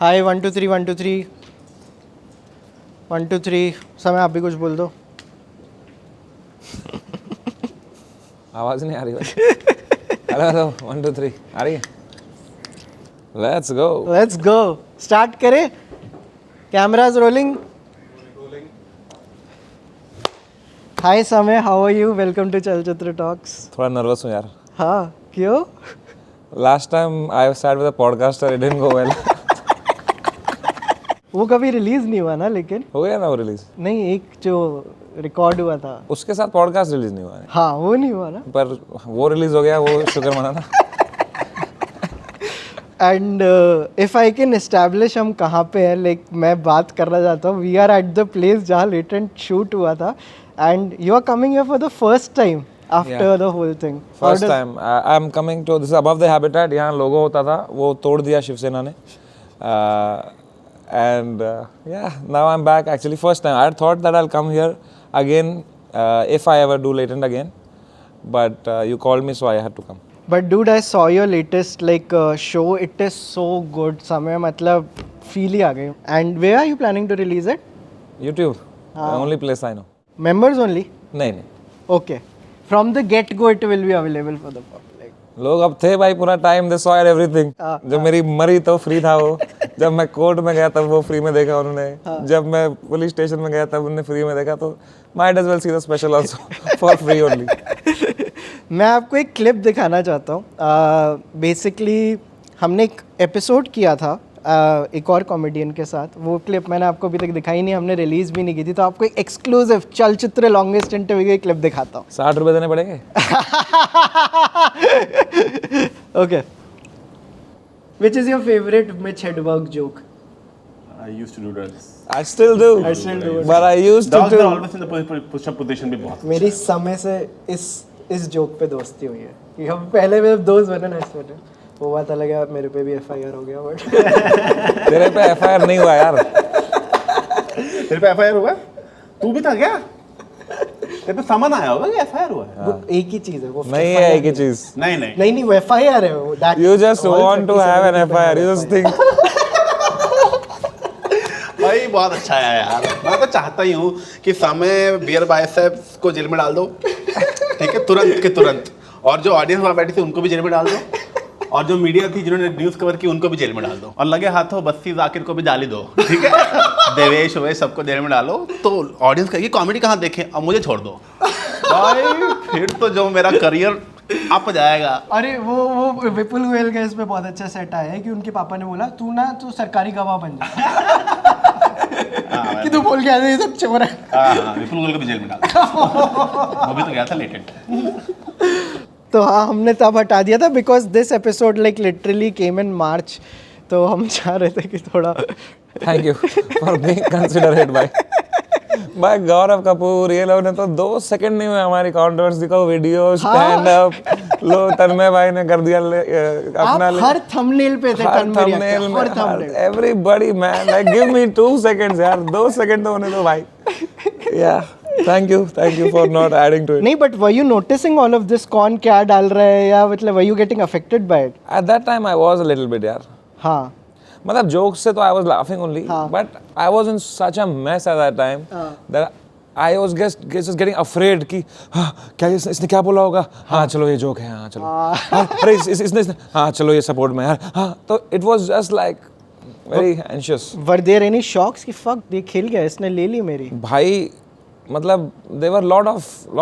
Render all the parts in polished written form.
हाय 1 2 3 1 2 3 1 2 3 समय आप भी कुछ बोल दो। आवाज नहीं आ रही भाई। हेलो 1 2 3 आ रही है। लेट्स गो स्टार्ट करें। Cameras rolling. Hi Samay, how are you? Welcome to Chalchitra Talks. थोड़ा नर्वस हूँ यार। हाँ क्यों? Last time I start with a podcaster, it didn't go well. वो कभी रिलीज नहीं हुआ ना, लेकिन हो गया ना वो रिलीज? नहीं, एक जो रिकॉर्ड हुआ था उसके साथ पॉडकास्ट रिलीज नहीं हुआ है। हाँ वो नहीं हुआ ना। पर वो रिलीज हो गया, वो शुक्र मनाना। And if I can establish हम कहाँ पे हैं, लाइक मैं बात करना चाहता हूँ, we are at the place जहाँ लेटेंट शूट हुआ था and you are coming here for the first time after the whole thing. First time I am coming to this above the habitat. यहाँ लोगो होता था, वो तोड़ दिया शिवसेना ने। And yeah, now I'm back. Actually, first time. I thought that I'll come here again if I ever do Latent again, but you called me, so I had to come. But dude, I saw your latest show. It is so good. समय मतलब feel ही आ गई. And where are you planning to release it? YouTube. The only place I know. Members only? नहीं. Okay. From the get go, it will be available for the public. लोग अब थे भाई पूरा time, they saw everything. जब मेरी मरी तो फ्री था वो। जब मैं कोर्ट में गया तब वो फ्री में देखा उन्होंने। जब मैं पुलिस स्टेशन में गया तब उन्होंने फ्री में देखा। तो might as well see the special also for free only. मैं आपको एक क्लिप दिखाना चाहता हूँ। बेसिकली हमने एक एपिसोड किया था एक और कॉमेडियन के साथ। वो क्लिप मैंने आपको अभी तक दिखाई नहीं, हमने रिलीज भी नहीं की थी। तो आपको एक एक्सक्लूसिव चलचित्र लॉन्गेस्ट इंटरव्यू की क्लिप दिखाता हूँ। 60 रुपए देने पड़ेंगे। Okay, which is your favourite Mitch हेडबर्ग joke? I used to do drugs. I still do. But I used to Dogs do. are always in the push-up position भी बहुत। मेरी समय से इस जोक पे दोस्ती हुई है कि हम पहले में दोस्त बने ना, इस वजह वो बात अलग है। मेरे पे भी FIR हो गया, बट तेरे पे FIR नहीं हुआ यार। तेरे पे FIR हुआ? तू भी था क्या? तेरे पे समन आया होगा कि FIR हुआ है? वो एक ही चीज है। वो नहीं है एक ही चीज। नहीं वो FIR है वो। You just want to have an FIR. You just think. भाई बहुत अच्छा है यार। मैं तो चाहता ही हूँ कि समय बियर बाइसेप्स को जेल में डाल दो, ठीक है, तुरंत के तुरंत। और जो ऑडियंस वहाँ बैठी थी उनको भी जेल में डाल दो, और जो मीडिया थी जिन्होंने न्यूज कवर की उनको भी जेल में डाल दो, और लगे हाथों बस्ती जाकिर को भी डाल ही दो, ठीक है। देवेश वेश सबको जेल में डालो, तो ऑडियंस कहेगी कॉमेडी कहाँ देखें, अब मुझे छोड़ दो भाई। फिर तो जो मेरा करियर अप जाएगा। अरे वो विपुल गोयल का इसमें बहुत अच्छा सेट आया है कि उनके पापा ने बोला तू सरकारी गवाह बन जा। कि तू बोल के आया ये सब चोर है। विपुल गोयल को भी जेल में डाल। वो भी तो गया था लेटेंट। तो हाँ, हमने तब हटा दिया था because this episode like literally came in March. तो हम चाह रहे थे कि थोड़ा thank you for being considerate by Gaurav Kapoor. ये लोग ने तो 2 सेकंड नहीं हुए हमारी कंट्रोवर्सी को वीडियो स्टैंड अप लो तन्मय भाई ने कर दिया अपना। हर थंबनेल पे थे थंबनेल में everybody man like give me 2 seconds यार, 2 सेकंड तो होने दो भाई। या thank you for not adding to it. नहीं, but were you noticing all of this? कौन क्या डाल रहा है, या मतलब were you getting affected by it? At that time I was a little bit यार। हाँ मतलब जोक्स से तो I was laughing only, but I was in such a mess eight that time that I was just getting afraid कि क्या इसने क्या बोला होगा। हाँ चलो ये जोक है, हाँ चलो, अरे इसने हाँ चलो ये सपोर्ट में यार, हाँ। तो it was just like very anxious. Were there any shocks कि फक ये खेल गया, इसने ले ली मेरी? भाई मतलब there were lot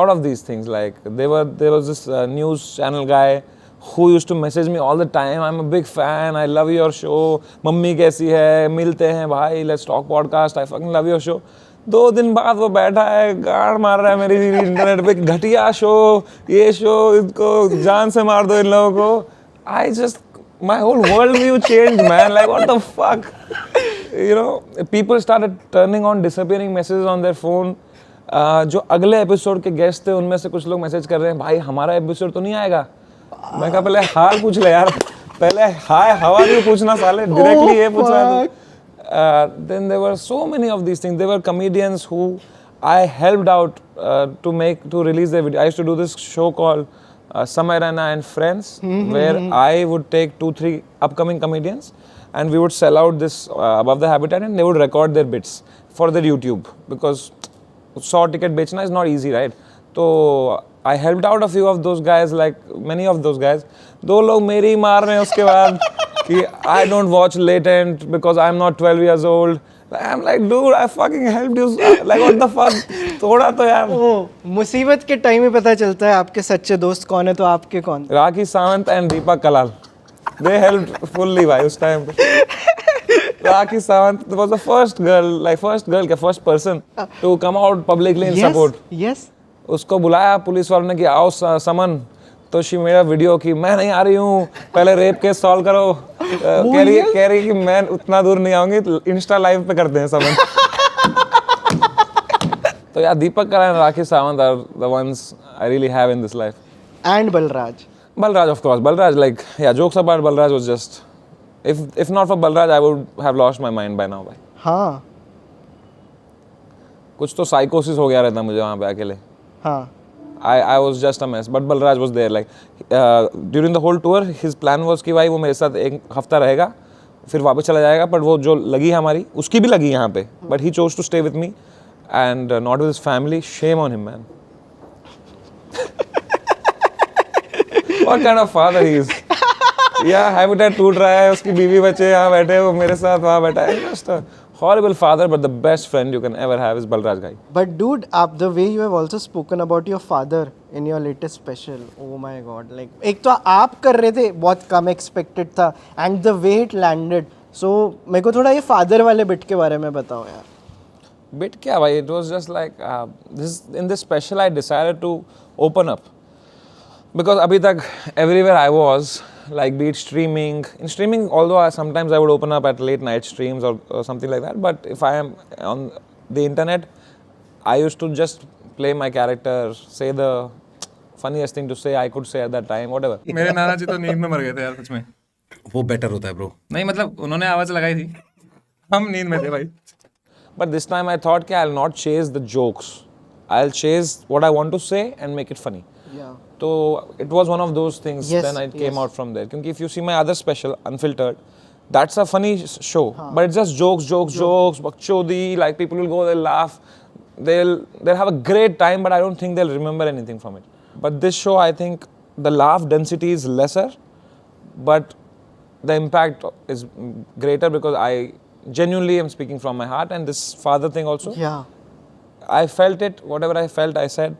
of these things, like there was this news channel guy who used to message me all the time, I'm a big fan, I love your show, mummy कैसी है, मिलते हैं भाई, let's talk podcast, I fucking love your show। 2 दिन बाद वो बैठा है गाड़ मार रहा है मेरी इंटरनेट पे, घटिया शो, ये शो, इसको जान से मार दो इन लोगों को। I just my whole world view changed man, like what the fuck, you know, people started turning on disappearing messages on their phone। जो अगले एपिसोड के गेस्ट थे उनमें से कुछ लोग मैसेज कर रहे हैं भाई हमारा एपिसोड तो नहीं आएगा। मैं कहा पहले हाल पूछ ले यार, पहले हाय हाउ आर यू पूछना साले, डायरेक्टली ये पूछ रहा है। Then there were so many of these things, there were comedians who I helped out to release their video. I used to do this show called Samay Raina and Friends, where I would take 2-3 upcoming comedians and we would sell out this above the habitat, and they would record their bits for their YouTube, because 100 ticket बेचना is not easy, right? तो I helped out a few of those guys, like many of those guys. 2 लोग मेरी ही मार रहे हैं उसके बाद कि I don't watch latent because I'm not 12 years old. I'm like, dude, I fucking helped you. Like, what the fuck? थोड़ा तो यार. मुसीबत के टाइम में पता चलता है आपके सच्चे दोस्त कौन है, तो आपके कौन? Rakhi Sawant and Deepak Kalal. They helped fully भाई उस टाइम पे. Rakhi Sawant was the first person to come out publicly in support. Yes. उसको बुलाया पुलिस वालों ने कि आओ समन, तो शी मेरा वीडियो कि मैं नहीं आ रही हूँ, पहले रेप केस सॉल्व करो. कह रही कि मैं उतना दूर नहीं आऊंगी, इंस्टा लाइव पे करते हैं समन. तो यार दीपक Kalal and Rakhi Sawant are the ones I really have in this life. And Balraj. Balraj, of course. Balraj, like, yeah, jokes about Balraj was just, if not for Balraj, I would have lost my mind by now. Bhai. हाँ. कुछ तो साइकोसिस हो गया रहता मुझे वहाँ पे अकेले. हाँ. I was just a mess, but Balraj was there. Like during the whole tour, his plan was कि भाई वो मेरे साथ 1 हफ्ता रहेगा, फिर वापस चला जाएगा. But वो जो लगी हमारी, उसकी भी लगी यहाँ पे. But he chose to stay with me and not with his family. Shame on him, man. What kind of father he is? Yeah, habitat टूट रहा है, उसकी बीवी बच्चे यहाँ बैठे, वो मेरे साथ वहाँ बैठा है. Just a horrible father, but the best friend you can ever have is Balraj guy. But dude, the way you have also spoken about your father in your latest special, oh my god, like एक तो आप कर रहे थे, बहुत कम expected था, and the way it landed. So मेरे को थोड़ा ये father वाले bit के बारे में बताओ यार. Bit क्या भाई? It was just like in this special I decided to open up. Because abhi tak everywhere I was, like be it streaming, in streaming although sometimes I would open up at late night streams or something like that, but if I am on the internet, I used to just play my character, say the funniest thing to say I could say at that time, whatever. मेरे नाना जी तो नींद में मर गए थे यार सच में. वो बेटर होता है ब्रो. नहीं मतलब उन्होंने आवाज लगाई थी, हम नींद में थे भाई. But this time I thought I'll not chase the jokes, I'll chase what I want to say and make it funny. Yeah. So it was one of those things. Yes, then I came yes. out from there. Because if you see my other special, Unfiltered, that's a funny show. But it's just jokes, bakchodi, like people will go, they'll laugh, they'll have a great time, but I don't think they'll remember anything from it. But this show, I think the laugh density is lesser, but the impact is greater because I genuinely am speaking from my heart, and this father thing also. Yeah. I felt it, whatever I felt, I said.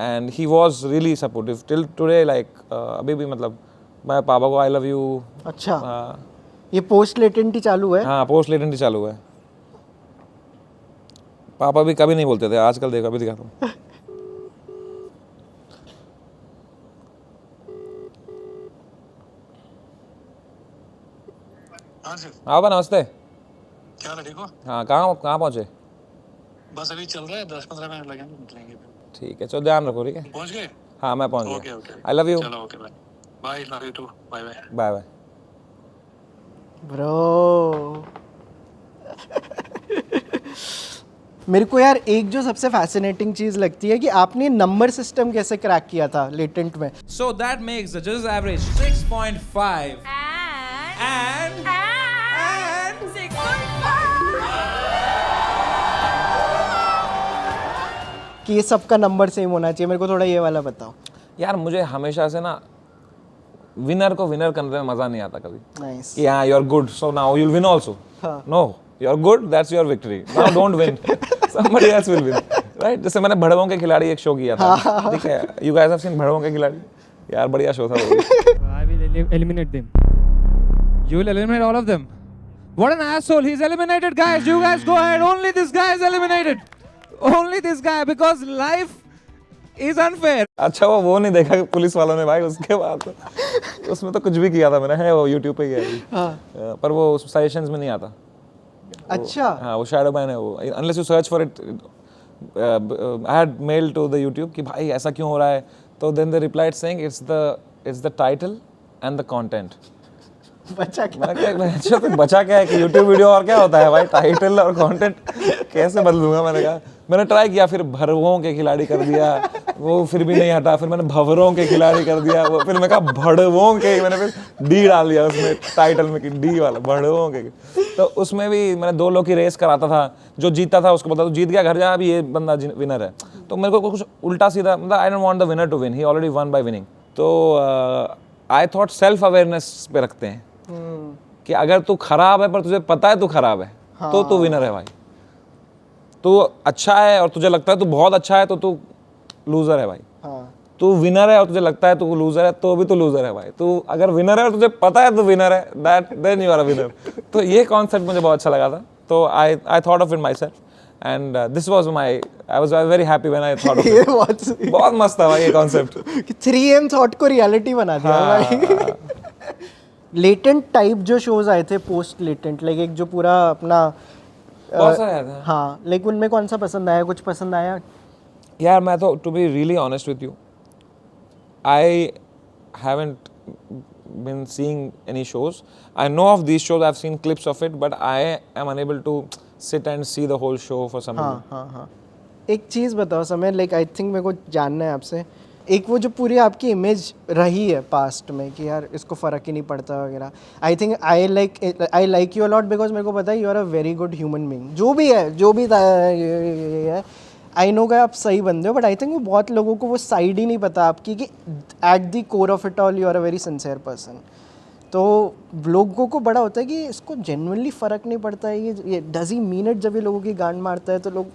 And he was really supportive till today. Like अभी भी मतलब मैं पापा को I love you. अच्छा. ये post latent ही चालू है. हाँ पोस्ट लेटेंट ही चालू है. पापा भी कभी नहीं बोलते थे, आजकल देखो अभी दिखाता हूँ. हाँ बा नमस्ते. क्या हाल है, ठीक हो? हाँ कहाँ पहुँचे? बस अभी चल रहा है, 10-15 मिनट लगेंगे, निकलेंगे फिर. ठीक है चलो ध्यान रखो. ठीक है पहुंच गए? हाँ मैं पहुँच ओके गया. ओके. I love you. चलो okay bye. Bye, love you too. Bye bye. Bye bye. Bro मेरे को यार एक जो सबसे फैसिनेटिंग चीज लगती है कि आपने नंबर सिस्टम कैसे क्रैक किया था लेटेंट में. So that makes the judges average 6.5 and 6.5 कि ये सबका नंबर सेम होना चाहिए. मेरे को थोड़ा ये वाला बताओ यार. मुझे हमेशा से ना विनर को विनर करने में मजा नहीं आता कभी. नाइस. कि हाँ you are good so now you will win also. No you are good that's your victory. Now don't win, somebody else will win. Right. जैसे मैंने भड़वों के खिलाड़ी एक शो किया था. ठीक है, यू गाइस हैव सीन भड़वों के खिलाड़ी. यार बढ़िया शो था वो. I will eliminate them. You will eliminate all of them. What an asshole. He's eliminated, guys. You guys go ahead. Only this guy is eliminated. Only this guy, because life is unfair. अच्छा वो नहीं देखा police वालों ने भाई. उसके बाद तो उसमें तो कुछ भी किया था मैंने. है वो यूट्यूब पे ही है. पर वो सजेशंस में नहीं आता. अच्छा. हाँ वो शैडो बैन है वो. Unless you search for it. I had mail to the YouTube कि भाई ऐसा क्यों हो रहा है. तो then they replied saying it's the title and the content. बचा क्या? मैंने कहा अच्छा तो बचा क्या है कि यूट्यूब वीडियो और क्या होता है भाई, टाइटल और कंटेंट कैसे बदलूंगा। मैंने कहा, मैंने ट्राई किया, फिर भरवों के खिलाड़ी कर दिया, वो फिर भी नहीं हटा, फिर मैंने भवरों के खिलाड़ी कर दिया, वो फिर मैं कहा भड़वों के, मैंने फिर डी डाल दिया उसमें टाइटल में कि डी वाला भड़वों के। तो उसमें भी मैंने 2 लोग की रेस कराता था, जो जीता था उसको बता दो जीत गया, घर जा अभी ये बंदा विनर है। तो मेरे को कुछ उल्टा सीधा, मतलब I don't want the winner to win, he already won by winning. तो आई थॉट सेल्फ अवेयरनेस पे रखते हैं कि अगर तू खराब है पर तुझे पता है तू खराब है, तो तू विनर है भाई। तू अच्छा है और तुझे लगता है तू बहुत अच्छा है, तो तू लूजर है भाई। तू विनर है और तुझे लगता है तू लूजर है, तो भी तू लूजर है भाई। तू अगर विनर है और तुझे पता है तू विनर है, that then you are a winner. तो ये कॉन्सेप्ट मुझे बहुत अच्छा लगा था, तो I thought of it myself and this was my, I was very happy when I thought of ये इट। बहुत मस्त था भाई ये कॉन्सेप्ट। कि 3M थॉट को रियलिटी बना दिया भाई। लेटेंट टाइप जो शोज आए थे पोस्ट लेटेंट, लाइक एक जो पूरा अपना बहुत सारे आए थे। हाँ, लाइक उनमें कौन सा पसंद आया, कुछ पसंद आया? यार मैं तो to be really honest with you, I haven't been seeing any shows. I know of these shows, I've seen clips of it, but I am unable to sit and see the whole show for some reason. हाँ। एक चीज़ बताओ समय, like I think मेरे को जानना है आपसे, एक वो जो पूरी आपकी इमेज रही है पास्ट में कि यार इसको फ़र्क ही नहीं पड़ता वगैरह, I think I like you a lot because मेरे को पता है you are a very good human being. जो भी है, जो भी है, आई नो का आप सही बंदे हो, बट आई थिंक वो बहुत लोगों को वो साइड ही नहीं पता आपकी कि at the core of it all you are a very sincere person. तो लोगों को बड़ा होता है कि इसको जेन्युइनली फ़र्क नहीं पड़ता है, ये डज ही मीन इट। जब ये लोगों की गांड मारता है तो लोग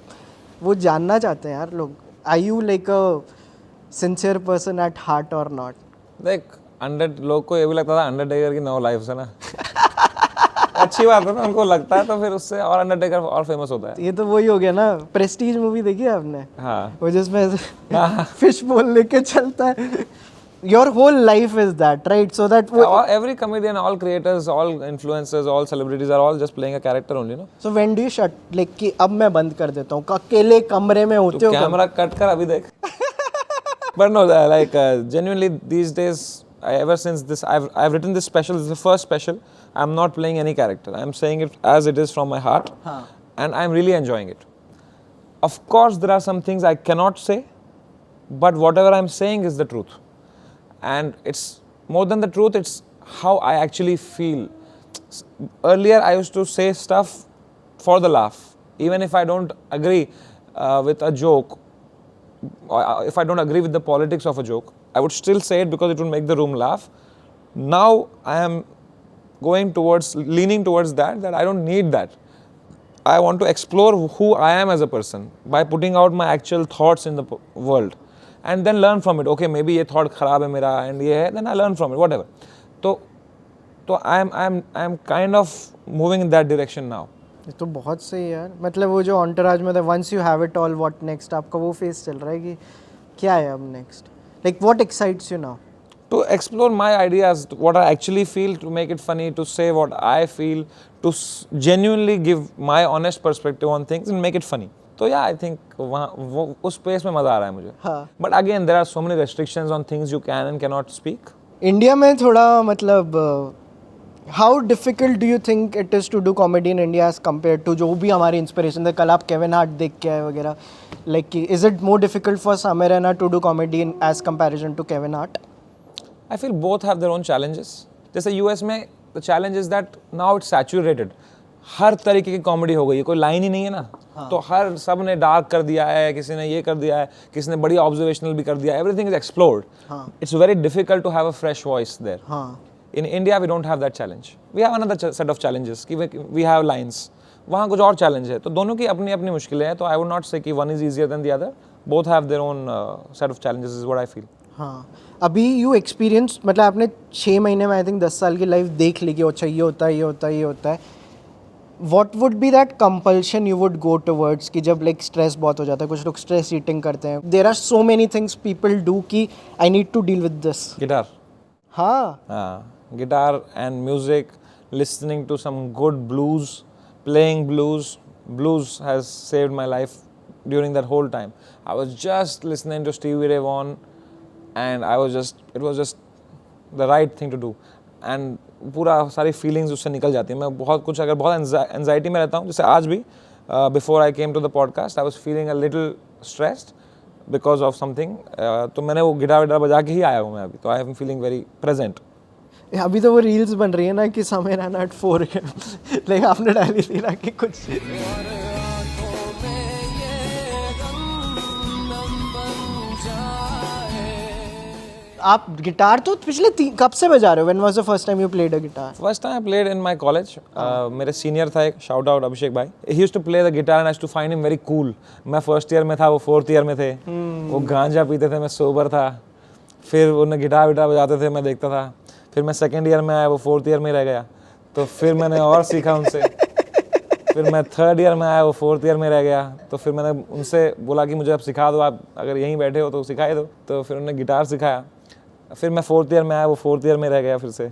वो जानना चाहते हैं यार लोग, I you like a sincere person at heart और नॉट? देख, लोग को ये भी लगता था अंडरटेकर की 9 लाइफ है ना। अच्छी बात है ना, उनको लगता है तो फिर उससे और अंडरटेकर और फेमस होता है। ये तो वही हो गया ना, प्रेस्टीज मूवी देखी है आपने? हाँ, वो जिसमें फिश बोल लेके चलता है। Your whole life is that, right? So that every comedian, all creators, all influencers, all celebrities are all just playing a character only, no? So when do you shut, like कि अब मैं बंद कर देता हूँ, अकेले कमरे में होते हो? कैमरा कट कर अभी देख। But no, like genuinely these days, ever since this, I've written this special. This is the first special. I'm not playing any character. I'm saying it as it is from my heart, and I'm really enjoying it. Of course, there are some things I cannot say, but whatever I'm saying is the truth, and it's more than the truth. It's how I actually feel. Earlier, I used to say stuff for the laugh, even if I don't agree with a joke. If I don't agree with the politics of a joke, I would still say it because it would make the room laugh. Now I am leaning towards that I don't need that. I want to explore who I am as a person by putting out my actual thoughts in the world and then learn from it. Okay, maybe ये thought खराब है मेरा and ये है, then I learn from it, whatever. तो I'm kind of moving in that direction now. ये तो बहुत सही है यार। मतलब वो जो ऑन्टराज में था, once you have it all what next, आपका वो फेस चल रहा है कि क्या है अब next, like what excites you now? To explore my ideas, what I actually feel, to make it funny, to say what I feel, to genuinely give my honest perspective on things and make it funny. तो yeah, I think वो उस space में मज़ा आ रहा है मुझे। हाँ। But again, there are so many restrictions on things you can and cannot speak. India में थोड़ा मतलब how difficult do you think it is to do comedy in India as compare to जो भी हमारी इंस्पिरेशन थे? कल आप Kevin Hart देख के आए वगैरह, like is it more difficult for Samay Raina to do comedy in as comparison to Kevin Hart? I feel both have their own challenges. जैसे US में the challenge is that now it's saturated. हर तरीके की comedy हो गई है, कोई line ही नहीं है ना। तो हर सब ने डार्क कर दिया है, किसी ने ये कर दिया है, किसी ने बड़ी ऑब्जर्वेशनल भी कर दिया है। Everything is explored. It's very difficult to have a fresh voice there. In India, we don't have that challenge. We have another set of challenges. कि we have lines. वहाँ कुछ और challenge है। तो दोनों की अपनी अपनी मुश्किलें हैं। तो I would not say कि one is easier than the other. Both have their own set of challenges is what I feel. हाँ, अभी यू एक्सपीरियंस, मतलब आपने 6 महीने में आई थिंक 10 साल की लाइफ देख ली कि अच्छा ये होता है, ये होता है, ये होता है। What would be that compulsion you would go towards कि जब लाइक स्ट्रेस बहुत हो जाता है, कुछ लोग स्ट्रेस ईटिंग करते हैं, there are so many things people do कि I need to deal with this? Guitar. हाँ, Guitar and music, listening to some good blues, playing blues. Blues has saved my life during that whole time. I was just listening to Stevie Ray Vaughan and it was just the right thing to do. And पूरा सारी feelings उससे निकल जाती है. मैं बहुत कुछ अगर बहुत एंजाइटी में रहता हूँ, जैसे आज भी before I came to the podcast I was feeling a little stressed because of something, तो मैंने वो गिटार विटार बजा के ही आया हूँ मैं अभी. तो I am feeling very present. अभी तो वो रील्स बन रही है ना कि समय रहना at 4 AM. लेकिन आपने डाली थी ना कि कुछ आप गिटार तो पिछले कब से बजा रहे हो? When was the first time you played a guitar? First time I played in my college. मेरे सीनियर था एक, shout out अभिषेक भाई. He used to play the guitar and I used to find him very cool. मैं first year में था, वो fourth year में थे. वो गांजा पीते थे, मैं सोबर था. फिर उन्हें गिटार विटार बजाते थे, मैं देखता था. फिर मैं सेकेंड ईयर में आया, वो फोर्थ ईयर में रह गया. तो फिर मैंने और सीखा उनसे. फिर मैं थर्ड ईयर में आया, वो फोर्थ ईयर में रह गया. तो फिर मैंने उनसे बोला कि मुझे अब सिखा दो, आप अगर यहीं बैठे हो तो सिखाई दो. तो फिर उन्होंने गिटार सिखाया. फिर मैं फोर्थ ईयर में आया, वो फोर्थ ईयर में रह गया फिर से.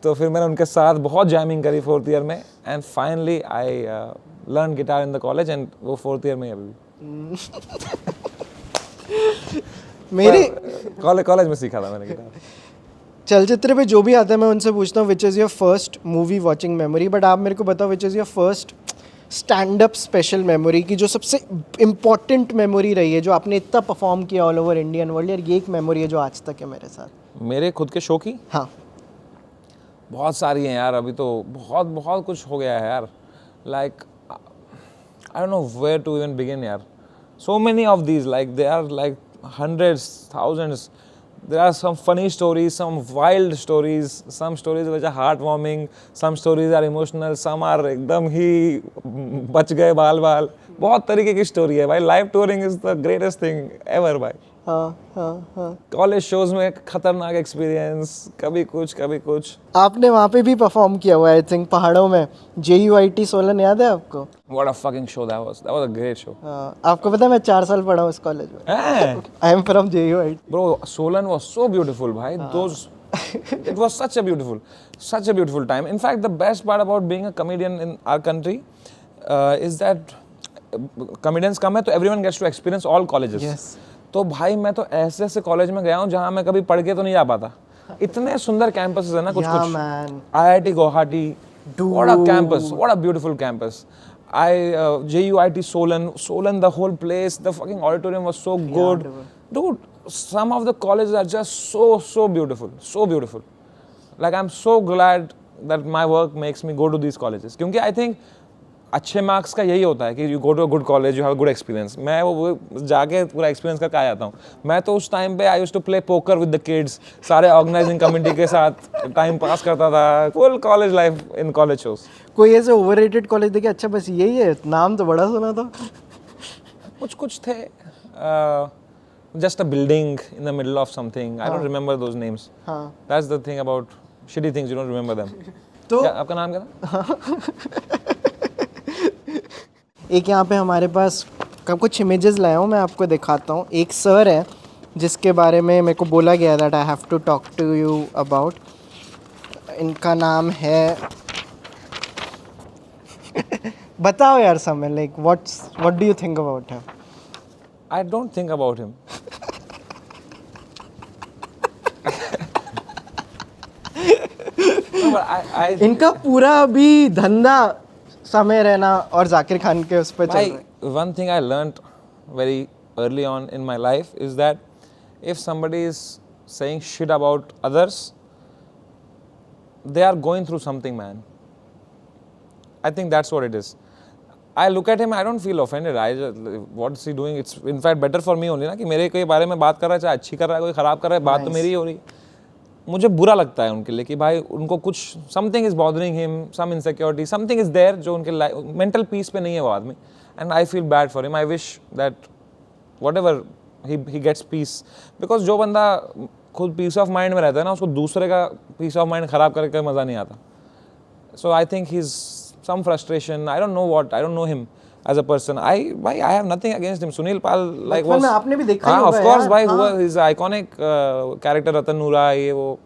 तो फिर मैंने उनके साथ बहुत जैमिंग करी फोर्थ ईयर में. And finally I learn guitar in the college and वो फोर्थ ईयर में अभी मेरे कॉलेज में सीखा था मैंने गिटार. चलचित्र पे जो भी आता है मैं उनसे पूछता हूँ which is your first movie watching memory. But आप मेरे को बताओ which is your first stand up special memory की जो सबसे इम्पॉर्टेंट मेमोरी रही है, जो आपने इतना परफॉर्म किया ऑल ओवर इंडियन वर्ल्ड. यार ये एक मेमोरी है जो आज तक है मेरे साथ. मेरे खुद के शो की हाँ बहुत सारी हैं यार. अभी तो बहुत बहुत कुछ हो गया है यार. Like I don't know where to even begin यार. So many of these, like they are like hundreds, thousands. There are some funny stories, some wild stories, some stories which are heartwarming, some stories are emotional, some are एकदम ही बच गए बाल बाल. बहुत तरीके की story है भाई. Live touring is the greatest thing ever भाई. हाँ. कॉलेज शोज में खतरनाक एक्सपीरियंस, कभी कुछ. आपने वहाँ पे भी परफॉर्म किया हुआ है आई थिंक पहाड़ों में. JUIT सोलन याद है आपको? What a fucking show that was. That was a great show. आपको पता है मैं 4 साल पढ़ा हूँ इस कॉलेज में. I am from JUIT. Bro, Solan was so beautiful, bhai. It was such a beautiful time. In fact, the best part about being a comedian in our country is that comedians come here, so everyone gets to experience all colleges. Yes. तो भाई मैं तो ऐसे college में गया हूँ जहाँ मैं कभी पढ़ के तो नहीं जा पाता. इतने सुंदर कैंपसेस है ना कुछ. IIT Guwahati, what a campus, what a beautiful campus. JUIT Solan, the whole place, the fucking auditorium was so good. Dude, some of the colleges are just so beautiful. Like I'm so glad that my work makes me go to these colleges. क्योंकि I think अच्छे marks का यही होता है कि you go to a good college, you have good experience. मैं वो जाके पूरा एक्सपीरियंस करके आ जाता हूँ. मैं तो उस टाइम पे I used to play poker with the kids, सारे ऑर्गेनाइजिंग कमेटी के साथ टाइम पास करता था. Full college life in college shows. कोई ऐसे ओवररेटेड कॉलेज देखे अच्छा बस यही है, नाम तो बड़ा सुना था. कुछ थे. Just a building in the middle of something. I don't remember those names. That's the thing about shitty things, you don't remember them. तो आपका नाम क्या था? एक यहाँ पे हमारे पास कुछ इमेजेस लाया हूँ, मैं आपको दिखाता हूँ. एक सर है जिसके बारे में मेरे को बोला गया that I have to talk to you about. इनका नाम है बताओ यार Samay, like what do you think about him? I don't think about him. इनका पूरा अभी धंधा समय रहना और जाकिर खान के उस पर चल रहा है. One thing I learned very early on in my life is that if somebody is saying shit about others, they are going through something, man. I think that's what it is. I look at him, I don't feel offended. What is he doing? It's in fact better for me only ना कि मेरे कोई बारे में बात कर रहा है, चाहे अच्छी कर रहा है कोई खराब कर रहा है, बात तो मेरी ही हो रही है. मुझे बुरा लगता है उनके लिए कि भाई उनको कुछ something is bothering him, some insecurity, something is there जो उनके मेंटल पीस पे नहीं है वो आदमी. And I feel bad for him. I wish that whatever he gets peace. Because जो बंदा खुद पीस ऑफ माइंड में रहता है ना, उसको दूसरे का पीस ऑफ माइंड खराब करके मज़ा नहीं आता. So I think he is some frustration. I don't know what, I don't know him as a person. I have nothing against him. Sunil Pal like was. आपने भी देखा ही होगा. Of course, भाई हुआ his iconic character रतन नूरा ये वो.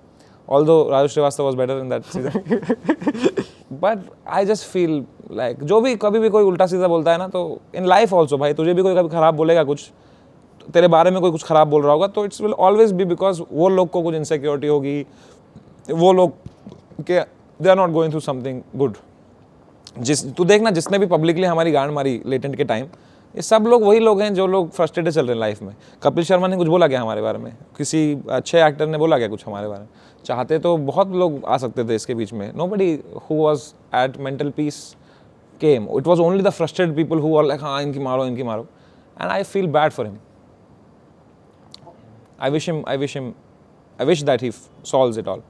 Although Raju Srivastava was better in that season. But I just feel like जो भी कभी भी कोई उल्टा सीधा बोलता है ना, तो in life also भाई तुझे भी कोई कभी खराब बोलेगा, कुछ तेरे बारे में कोई कुछ खराब बोल रहा होगा, तो it's will always be because वो लोग को कुछ इनसिक्योरिटी होगी, वो लोग कि they are not going through something good. तू देखना जिसने भी पब्लिकली हमारी गांड मारी लेटेंट के टाइम, ये सब लोग वही लोग हैं जो लोग फ्रस्ट्रेटेड चल रहे हैं लाइफ में. कपिल शर्मा ने कुछ बोला क्या हमारे बारे में? किसी अच्छे एक्टर ने बोला क्या कुछ हमारे बारे में? चाहते तो बहुत लोग आ सकते थे इसके बीच में. Nobody who was at mental peace came. It was only the frustrated people who were like हाँ इनकी मारो. And I feel bad for him. I wish that he solves it all.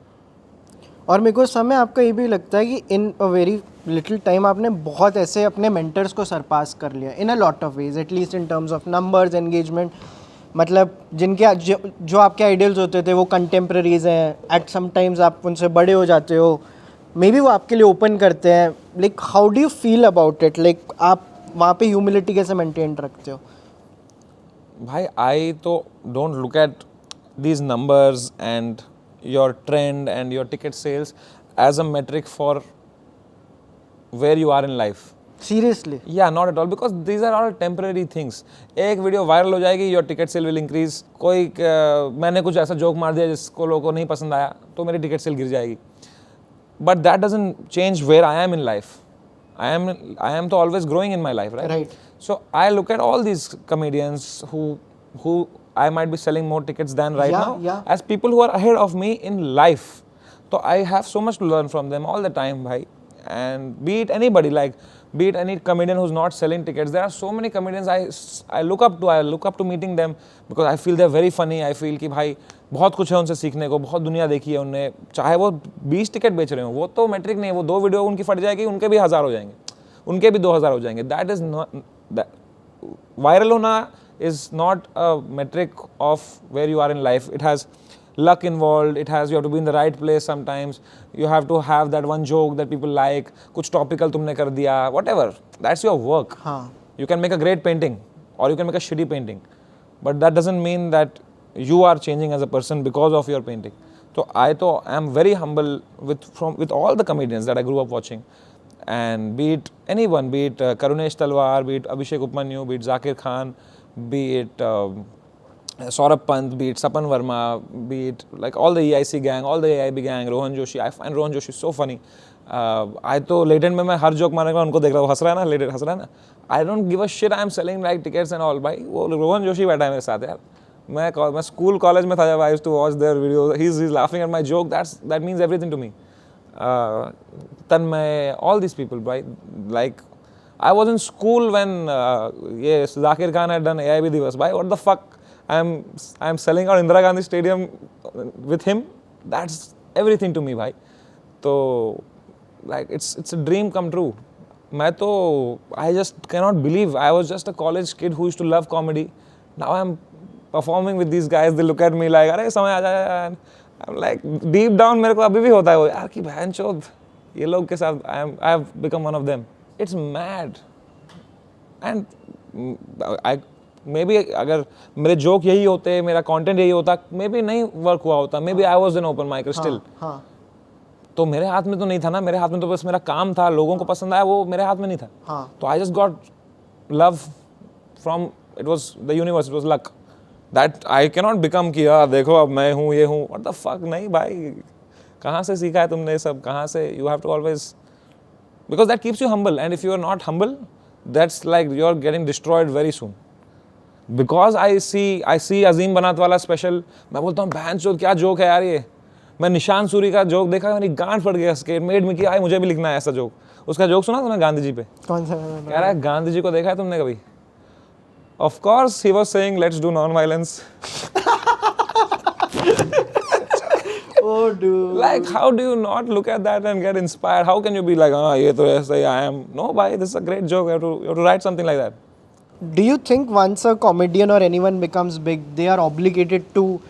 और मेरे को समय आपका ये भी लगता है कि in a very little time आपने बहुत ऐसे अपने मेंटर्स को सरपास कर लिया in a lot of ways, at least in terms of numbers, engagement. मतलब जिनके जो आपके आइडियल्स होते थे वो कंटेम्प्रेरीज हैं, एट समटाइम्स आप उनसे बड़े हो जाते हो, मे बी वो आपके लिए ओपन करते हैं. Like how do you feel about it? Like आप वहाँ पे ह्यूमिलिटी कैसे मेंटेन रखते हो? भाई I तो don't look at these numbers and your trend and your ticket sales as a metric for where you are in life. Seriously? Yeah, not at all, because these are all temporary things. एक video viral हो जाएगी, your ticket sale will increase. कोई मैंने कुछ ऐसा joke मार दिया जिसको लोगों को नहीं पसंद आया तो मेरी टिकट सेल गिर जाएगी. But that doesn't change where I am in life. I am तो always growing in my life, right? Right. So I look at all these comedians who I might be selling more tickets than right Yeah, now yeah. as people who are ahead of me in life. So I have so much to learn from them all the time, bhai. And be it anybody, like be it any comedian who's not selling tickets, there are so many comedians I look up to. I look up to meeting them because I feel they're very funny. I feel कि भाई बहुत कुछ है उनसे सीखने को, बहुत दुनिया देखी है उनने. चाहे वो 20 टिकट बेच रहे हो, वो तो मैट्रिक नहीं है. वो 2 वीडियो उनकी फट जाएगी, उनके भी 1000 हो जाएंगे, उनके भी 2000 हो जाएंगे. That is not वायरल होना is not a metric of where you are in life. It has luck involved. You have to be in the right place sometimes. You have to have that one joke that people like. कुछ topical तुमने कर दिया, whatever. That's your work. हाँ. You can make a great painting or you can make a shitty painting, but that doesn't mean that you are changing as a person because of your painting. So I am very humble with all the comedians that I grew up watching, and be it anyone, be it Karunesh Talwar, be it Abhishek Upmanyu, be it Zakir Khan, be it Saurabh Pant, be it Sapan Verma, be it like all the EIC gang, all the AIB gang, Rohan Joshi. I find Rohan Joshi so funny. I तो latent में मैं हर joke मारेगा उनको देख रहा हूँ, हंस रहा है ना, लेटेंट हंस रहा है ना. I don't give a shit. I am selling like tickets and all. भाई वो रोहन जोशी बैठा है मेरे साथ यार. मैं स्कूल कॉलेज में था जब I used to watch their videos. He's laughing at my joke. That means everything to me. Tanmay, all these people, right? Like I was in school when Zakir Khan had done AIB Divas. Bhai, what the fuck? I'm selling out Indira Gandhi Stadium with him. That's everything to me, bhai. So like it's a dream come true. I just cannot believe I was just a college kid who used to love comedy. Now I'm performing with these guys. They look at me like, अरे समय आ जाए. I'm like deep down मेरे को अभी भी होता है वो यार कि बहन चोद ये लोग के साथ I have become one of them. It's mad. And maybe अगर मेरे जोक यही होते, मेरा कंटेंट यही होता, maybe नहीं वर्क हुआ होता. Maybe I was an open micer still. हाँ. तो मेरे हाथ में तो नहीं था ना, मेरे हाथ में तो बस मेरा काम था, लोगों को पसंद आया वो मेरे हाथ में नहीं था. हाँ. तो I just got love from, it was the universe, it was luck. That I cannot become कि यार देखो अब मैं हूँ ये हूँ. What the fuck, नहीं भाई, कहाँ से सीखा है तुमने सब, कहाँ से? You have to always, because that keeps you humble, and if you are not humble, that's like you are getting destroyed very soon. Because I see अजीम बनात वाला स्पेशल, मैं बोलता हूँ बहन चोद क्या जोक है यार ये. मैं निशान सूरी का जोक देखा, मेरी गांड फट गया. स्केट मेड में किया, मुझे भी लिखना है ऐसा जोक. उसका जोक सुना तुमने गांधी जी पे? कौन सा? कह रहा है गांधी जी को देखा है तुमने कभी? Of course he was saying let's do non-violence. Oh dude. Like how do you not look at that and get inspired? How can you be like ये तो ऐसा ही I am? No bhai, this is a great joke. You have to write something like that. Do you think once a comedian or anyone becomes big, they are obligated to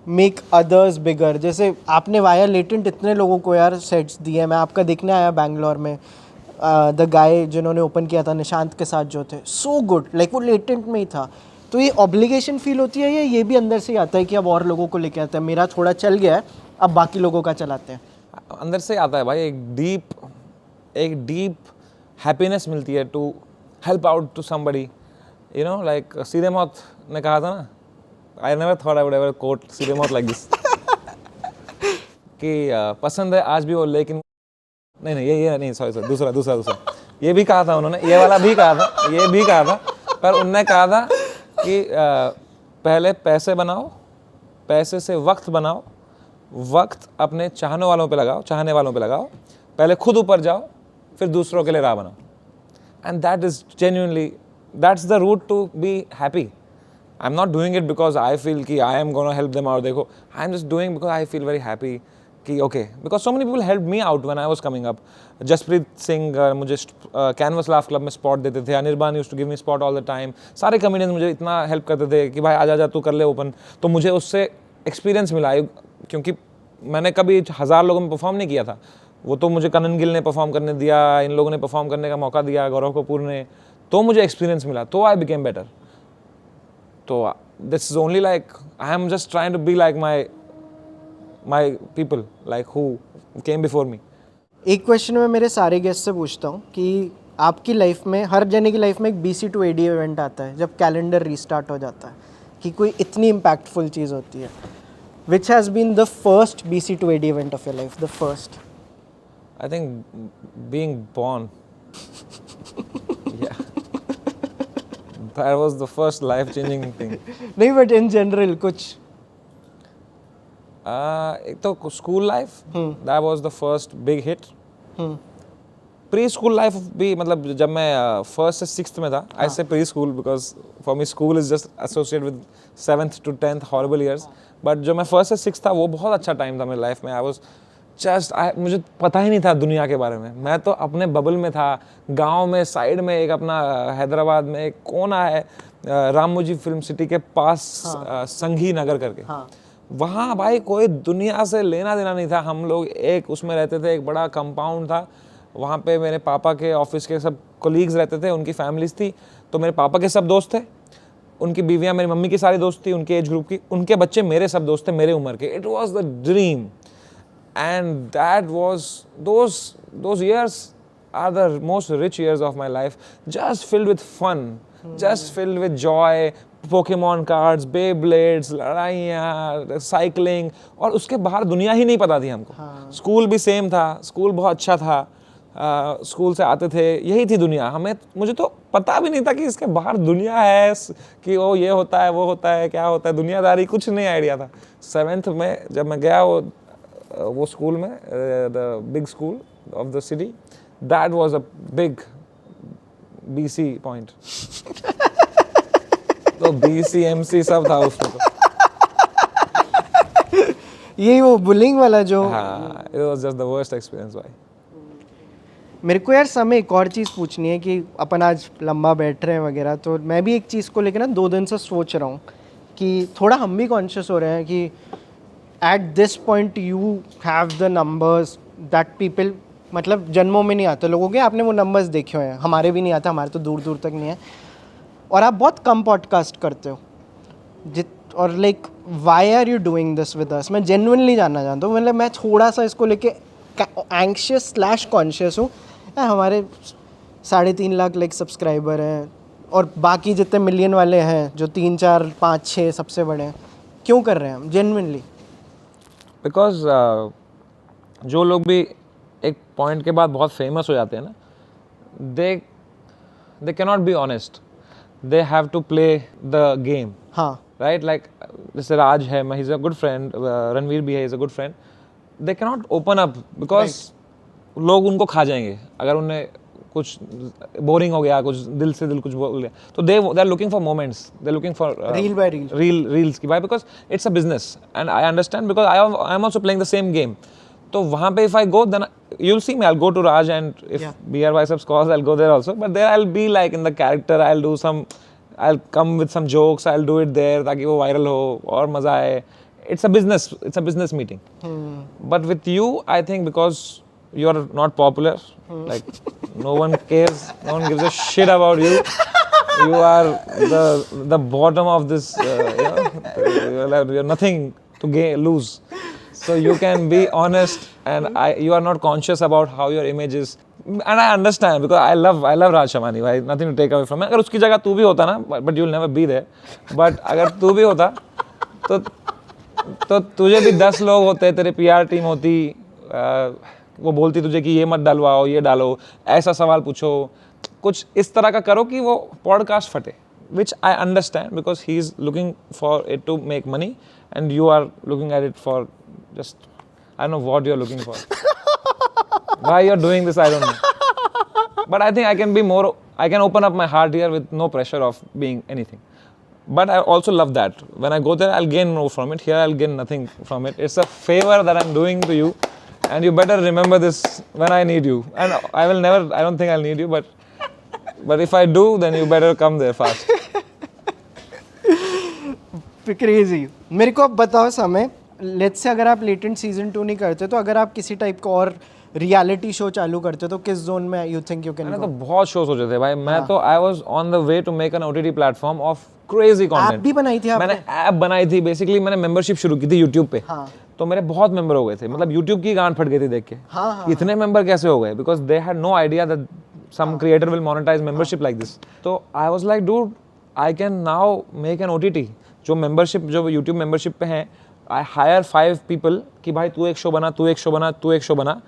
make others bigger? जैसे आपने via latent इतने लोगों को यार sets दिए. मैं आपका देखने आया बैंगलोर में. द गाय जिन्होंने ओपन किया था निशांत के साथ जो थे, सो गुड. लाइक वो लेटेंट में ही था. तो ये ऑब्लिगेशन फील होती है या ये भी अंदर से ही आता है कि अब और लोगों को लेके आता है, मेरा थोड़ा चल गया है अब बाकी लोगों का चलाते हैं? अंदर से आता है भाई. एक डीप हैप्पीनेस मिलती है to help out to somebody. You know like Seedhe Maut ने कहा था ना, I never thought I would ever quote Seedhe Maut like this. कि पसंद है आज भी वो, लेकिन नहीं ये नहीं, सॉरी दूसरा ये भी कहा था उन्होंने, ये वाला भी कहा था, ये भी कहा था, पर उनने कहा था कि पहले पैसे बनाओ, पैसे से वक्त बनाओ, वक्त अपने चाहने वालों पे लगाओ, पहले खुद ऊपर जाओ, फिर दूसरों के लिए राह बनाओ. And that is genuinely, that's the route to be happy. I'm not doing it because I feel कि I am gonna help them out. देखो, I'm just doing because I feel very happy कि okay, because so many people helped me out when I was coming up. Jaspreet Singh मुझे Canvas Laugh Club में spot देते थे. Anirban used to give me spot all the time. सारे comedians मुझे इतना help करते थे कि भाई आजा तू कर ले open. तो मुझे उससे experience मिला, क्योंकि मैंने कभी 1000 लोगों में perform नहीं किया था. वो तो मुझे कनन गिल ने परफॉर्म करने दिया, इन लोगों ने परफॉर्म करने का मौका दिया, गौरव कपूर ने, तो मुझे एक्सपीरियंस मिला, तो आई बिकेम बेटर. तो this is only like I am just trying to be like my people like who came before me. एक क्वेश्चन मैं मेरे सारे गेस्ट से पूछता हूँ कि आपकी लाइफ में, हर जने की लाइफ में एक BC to AD इवेंट आता है जब कैलेंडर रीस्टार्ट हो जाता है, कि कोई इतनी इम्पैक्टफुल चीज़ होती है. Which has been the first BC to AD event of your life, the first? I think being born. Yeah. That was the first life-changing thing. नहीं, बट इन जनरल कुछ. एक तो school life. That was the first big hit. Pre-school life भी, मतलब जब मैं first से 6th में था, I say pre-school because for me school is just associated with 7th to 10th horrible years. But जब मैं first से 6th था, वो बहुत अच्छा time था मेरी life में. I was मुझे पता ही नहीं था दुनिया के बारे में. मैं तो अपने बबल में था, गांव में साइड में एक अपना हैदराबाद में एक कोना है, रामोजी फिल्म सिटी के पास, संघी नगर करके. वहाँ भाई कोई दुनिया से लेना देना नहीं था. हम लोग एक उसमें रहते थे, एक बड़ा कंपाउंड था. वहाँ पे मेरे पापा के ऑफिस के सब कोलीग्स रहते थे, उनकी फैमिलीज थी. तो मेरे पापा के सब दोस्त थे, उनकी बीवियाँ मेरी मम्मी की सारी दोस्त थी, उनके एज ग्रुप की, उनके बच्चे मेरे सब दोस्त थे मेरे उम्र के. It was the dream. And that was, those years are the most rich years of my life, just filled with fun, just filled with joy, Pokemon cards, Beyblades, लड़ाइयाँ, cycling, और उसके बाहर दुनिया ही नहीं पता थी हमको. स्कूल भी सेम था, स्कूल बहुत अच्छा था, स्कूल से आते थे, यही थी दुनिया. मुझे तो पता भी नहीं था कि इसके बाहर दुनिया है, कि वो ये होता है, वो होता है, क्या होता है, दुनियादारी कुछ नहीं आइडिया था. 7th में जब मैं गया वो स्कूल में, the big school of the city, that was a big BC point. तो BC MC सब था उसमें. तो यही वो बुलिंग वाला जो. हाँ, it was just the worst experience भाई. मेरे को यार समय एक और चीज़ पूछनी है कि अपन आज लंबा बैठ रहे हैं वगैरह, तो मैं भी एक चीज़ को लेकर ना 2 दिन से सोच रहा हूँ कि थोड़ा हम भी कॉन्शियस हो रहे हैं कि at this point you have the numbers that people, मतलब जन्मों में नहीं आते लोगों के. आपने वो नंबर्स देखे हुए हैं, हमारे भी नहीं आते, हमारे तो दूर दूर तक नहीं है. और आप बहुत कम पॉडकास्ट करते हो और like why are you doing this with us? मैं जेन्युइनली जानना चाहता हूँ. मतलब मैं थोड़ा सा इसको लेके एंग्शियस / कॉन्शियस हूँ. हमारे 3.5 लाख लाइक सब्सक्राइबर हैं और बाकी जितने मिलियन वाले हैं जो 3, 4, 5, 6 सबसे बड़े हैं, क्यों कर रहे हैं हम जेन्युइनली? बिकॉज जो लोग भी एक पॉइंट के बाद बहुत फेमस हो जाते हैं ना, they can not be honest, they have to play the game. हाँ, राइट. लाइक जैसे राज है, he is a good friend, Ranveer भी है, is a good friend. They can not open up because लोग उनको खा जाएंगे अगर उन्हें कुछ बोरिंग हो गया, कुछ दिल से दिल कुछ बोल गया. तो they are looking for moments, they looking for reel by reel, reels की. Why? Because it's a business and I understand, because I am also playing the same game. तो वहाँ पे if I go then you will see me, I will go to Raj and if BR Biceps calls, I will go there also, but there I will be like in the character, I will do some, I will come with some jokes, I will do it there ताकि वो viral हो और मजा आए. It's a business meeting. But with you, I think because you are not popular, like no one cares, no one gives a shit about you. You are the bottom of this. You're nothing to lose. So you can be honest, and you are not conscious about how your image is. And I understand because I love Raj Shamani. Right? Nothing to take away from him. अगर उसकी जगह तू भी होता ना, but you'll never be there. But अगर तू भी होता, तो तो तुझे भी 10 लोग होते, तेरे PR टीम होती, वो बोलती तुझे कि ये मत डलवाओ, ये डालो, ऐसा सवाल पूछो, कुछ इस तरह का करो कि वो पॉडकास्ट फटे, which I understand because he is looking for it to make money and you are looking at it for just, I don't know what you are looking for. Why you are doing this, I don't know. But I think I can be more, I can open up my heart here with no pressure of being anything. But I also love that. When I go there, I'll gain more from it. Here, I'll gain nothing from it. It's a favor that I'm doing to you. And you better remember this when I need you. And I will never, I don't think I'll need you, but if I do, then you better come there fast. Crazy. मेरे को अब बताओ समय, let's say अगर आप latent season 2 नहीं करते तो अगर आप किसी टाइप का और रियलिटी शो चालू करते तो किस जोन में यू थिंक यू कैन मैंने तो बहुत शो सोचे थे भाई, मैं तो I was on the way to make an OTT platform of crazy content. App भी बनाई थी आपने? मैंने ऐप बनाई थी, बेसिकली मैंने मेंबरशिप शुरू की थी YouTube पे। तो मेरे बहुत मेंबर हो गए थे, मतलब YouTube की गांड फट गई थी देख के। इतने मेंबर कैसे हो गए? Because they had no idea that some creator will monetize membership like this. तो I was like dude, I can now make an OTT। जो मेंबरशिप जो YouTube मेंबरशिप पे हैं, आई हायर 5 पीपल कि भाई तू एक शो बना, तू एक शो बना, तू एक शो बना।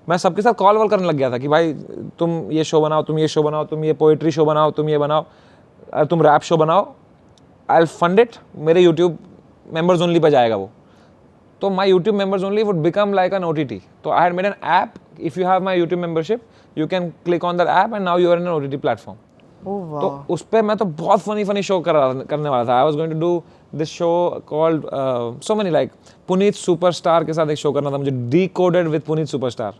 मैं सबके साथ कॉल वॉल करने लग गया था कि भाई तुम ये शो बनाओ, तुम ये शो बनाओ, तुम ये पोइट्री शो बनाओ, तुम ये बनाओ, तुम रैप शो बनाओ, आई विल फंड इट, मेरे YouTube मेंबर्स ओनली पे जाएगा वो। तो my YouTube members only would become like an OTT। तो I had made an app, if you have my YouTube membership you can click on that app and now you are in an OTT platform. तो उस पर मैं तो बहुत funny show करने वाला था। I was going to do this show called so many like Puneet Superstar के साथ एक शो करना था मुझे, डीकोडेड विद पुनीत सुपरस्टार।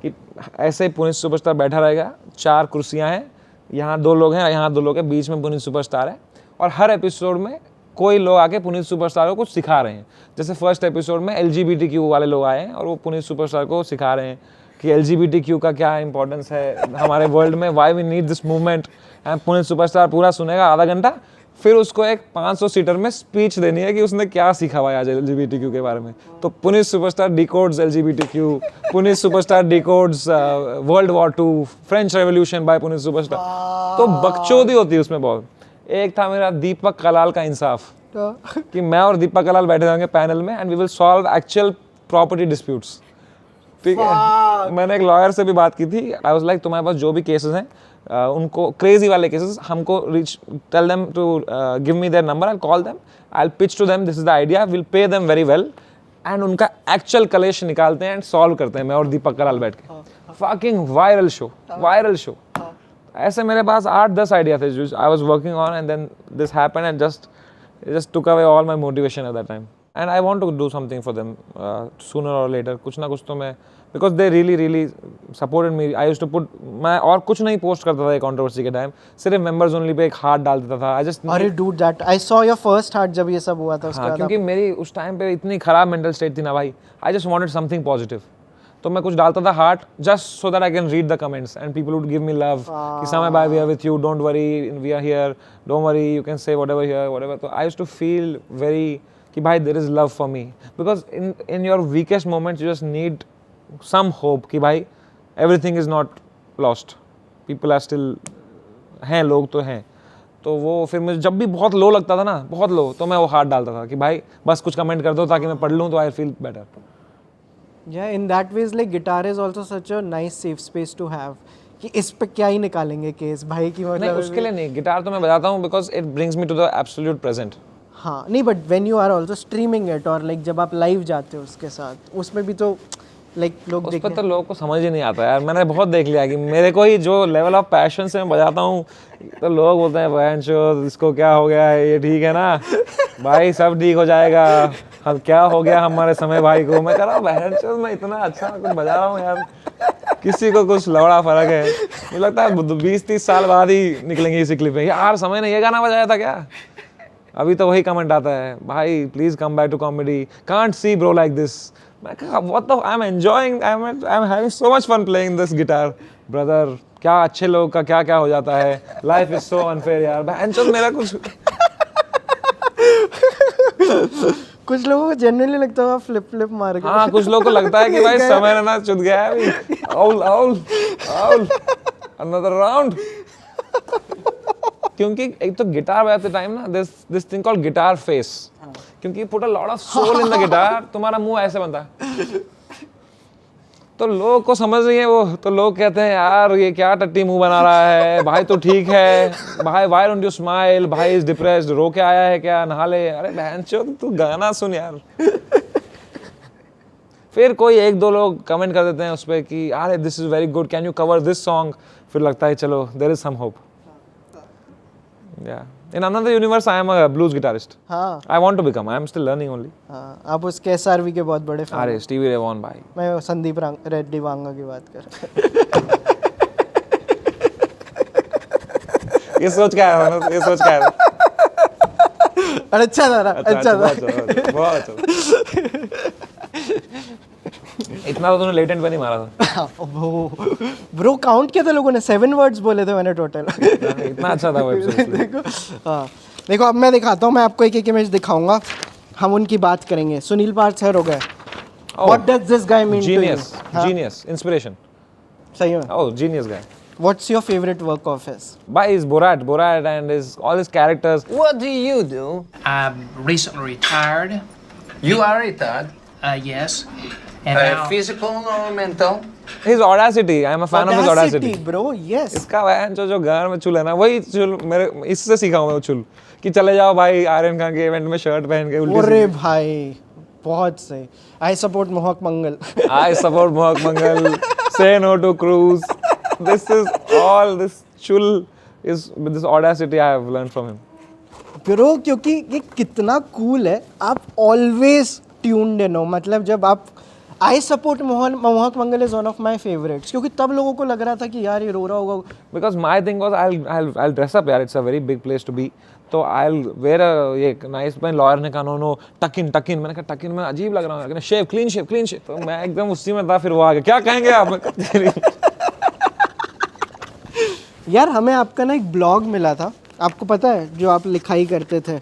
कि ऐसे ही पुनीत सुपरस्टार बैठा रहेगा, 4 कुर्सियां हैं, यहाँ 2 लोग हैं, यहाँ 2 लोग हैं, बीच में पुनीत सुपरस्टार है, और हर एपिसोड में कोई लोग आके पुनीत सुपरस्टार को कुछ सिखा रहे हैं। जैसे फर्स्ट एपिसोड में LGBTQ वाले लोग आए हैं और वो पुनीत सुपरस्टार को सिखा रहे हैं कि LGBTQ का क्या इंपॉर्टेंस है हमारे वर्ल्ड में, why we need this movement. And Puneet Superstar पूरा सुनेगा आधा घंटा, फिर उसको एक 500 सीटर में स्पीच देनी है कि उसने क्या सीखा हुआ है आज LGBTQ के बारे में। तो Puneet Superstar decodes LGBTQ, Puneet Superstar decodes World War II, French revolution by Puneet Superstar. तो बकचोदी होती है उसमें बहुत। एक था मेरा दीपक कलाल का इंसाफ, कि मैं और दीपक कलाल बैठे होंगे पैनल में and we will solve actual property disputes. ठीक है, मैंने एक लॉयर से भी बात की थी। आई वाज लाइक तुम्हारे पास जो भी केसेस हैं उनको क्रेजी वाले केसेस हमको reach, tell them to give me their number, I call them, I pitch to them, this is the idea, will pay them very well, and उनका एक्चुअल कलेश निकालते हैं एंड सॉल्व करते हैं मैं और दीपक कलाल बैठ के। Fucking viral show. ऐसे मेरे पास 8-10 आइडिया थे जो I was working on, and then this happened and just took away all my motivation at that time. And I want to do something for them sooner or later, कुछ ना कुछ तो मैं, because they really supported me. I used to put, मैं और कुछ नहीं post करता था कंट्रोवर्सी के टाइम, सिर्फ मेंबर्स ओनली पे एक हार्ट डाल देता था। आई जस्ट, अरे dude that I saw your first heart जब ये सब हुआ था उसके बाद। क्योंकि मेरी उस टाइम पे इतनी खराब मेंटल स्टेट थी ना भाई, I just wanted something positive. तो मैं कुछ डालता था heart just so that I can read the comments and people would give me love कि समय बाय we are with you, don't worry we are here, don't worry you can say whatever here whatever. तो I used to feel very कि भाई there is love for me, because in your weakest moments you just need some hope कि भाई everything is not lost, people are still, हैं लोग तो हैं। तो वो फिर मुझे जब भी बहुत लो लगता था ना, बहुत लो, तो मैं वो हार्ट डालता था कि भाई बस कुछ कमेंट कर दो ताकि मैं पढ़ लूँ तो I feel better. Yeah, in that ways like guitar is also such a nice safe space to have कि इस पे क्या ही निकालेंगे केस भाई की, मतलब नहीं उसके लिए नहीं, गिटार तो मैं बजाता हूँ because it brings me to the absolute present. हाँ नहीं, but when you are also streaming it or like जब आप लाइव जाते हो उसके साथ, उसमें भी तो लाइक लोग उस पर तो लोगों को समझ ही नहीं आता यार। मैंने बहुत देख लिया कि मेरे को ही जो लेवल ऑफ पैशन से मैं बजाता हूँ तो लोग बोलते हैं बहन चो इसको क्या हो गया है, ये ठीक है ना भाई, सब ठीक हो जाएगा, हम क्या हो गया हमारे समय भाई को। मैं कह रहा हूँ बहन चो मैं इतना अच्छा कुछ बजा रहा हूँ यार, किसी को कुछ लौड़ा फर्क है। मुझे लगता है 20-30 साल बाद ही निकलेंगे इसी क्लिप में, यार समय ने ये गाना बजाया था क्या। अभी तो वही कमेंट आता है, भाई please come back to comedy, can't see bro like this. मैं कहा what the, I am enjoying, I am having so much fun playing this guitar brother. क्या अच्छे लोग का क्या क्या हो जाता है, लाइफ इज सो अनफेयर यार। बहनचोद मेरा कुछ कुछ लोगों को जनरली लगता है फ्लिप मार के। हाँ कुछ लोगों को लगता है कि भाई समय ना चुद गया है अभी, आउल अनदर राउंड। क्योंकि एक तो गिटार बजाते टाइम ना this thing called guitar face, क्योंकि put a lot of soul in the guitar, तुम्हारा मुंह ऐसे बनता है तो लोगों को समझ नहीं है वो, तो लोग कहते हैं यार ये क्या टट्टी मुंह बना रहा है भाई, तो ठीक है भाई, व्हाई डोंट यू स्माइल, भाई इज डिप्रेस्ड, रो के आया है क्या, नहा ले। अरे बहनचोद तू गाना सुन यार। फिर कोई एक दो लोग कमेंट कर देते हैं उस पर कि अरे this is very good, can you cover this song, फिर लगता है चलो देयर इज सम होप। या in another universe I am a blues guitarist. हाँ I want to become, I am still learning only. हाँ, आप उसके एसआरवी के बहुत बड़े fan अरे हैं। स्टीवी रे वॉन भाई, मैं संदीप रेड्डी वांगा की बात कर रहा ये सोच के आया था, ये सोच के आया था। अरे अच्छा था ना, अच्छा था। बहुत अच्छा। इतना तो तूने लेटेंट पे नहीं मारा था। वो ब्रो काउंट किया था लोगों ने, 7 वर्ड्स बोले थे मैंने टोटल। इतना अच्छा था वो एपिसोड। देखो हाँ, देखो अब मैं दिखाता हूँ, मैं आपको एक एक इमेज दिखाऊंगा, हम उनकी बात करेंगे। सुनील पार्थर हो गए। What does this guy mean to you? Genius, genius, inspiration. सही में। Oh genius guy. What's your favorite work of his? By his Borat and his all his characters. What do you do? I'm recently retired. You are retired. Yes. And now, Physical or mental? His audacity. I am a fan of his audacity. bro. Yes. इसका van जो घर में चुल है ना, वही चुल मेरे इससे सीखा हूँ मैं वो चुल कि चले जाओ भाई आर्यन खान के इवेंट में शर्ट पहन के उल्टी अरे भाई बहुत सही। I support Mohawk Mangal. I support Mohawk Mangal. Say no to Cruz. This is all this chul is with this audacity I have learned from him. Bro क्योंकि ये कितना कूल है, आप ऑलवेज ट्यून्ड इन हो, मतलब जब आप I support Mohak Mangal is one of my favourites, क्योंकि तब लोगों को लग रहा था कि यार ये रो रहा होगा। Because my thing was I'll dress up यार, it's a very big place to be, तो I'll wear a ये nice, मैं लॉयर ने कहा नो टक इन, मैंने कहा टक इन में अजीब लग रहा है, शेव क्लीन शेव, तो मैं एकदम उसी में था। फिर वो आ गया क्या कहेंगे आप। यार हमें आपका ना एक ब्लॉग मिला था, आपको पता है, जो आप लिखाई करते थे,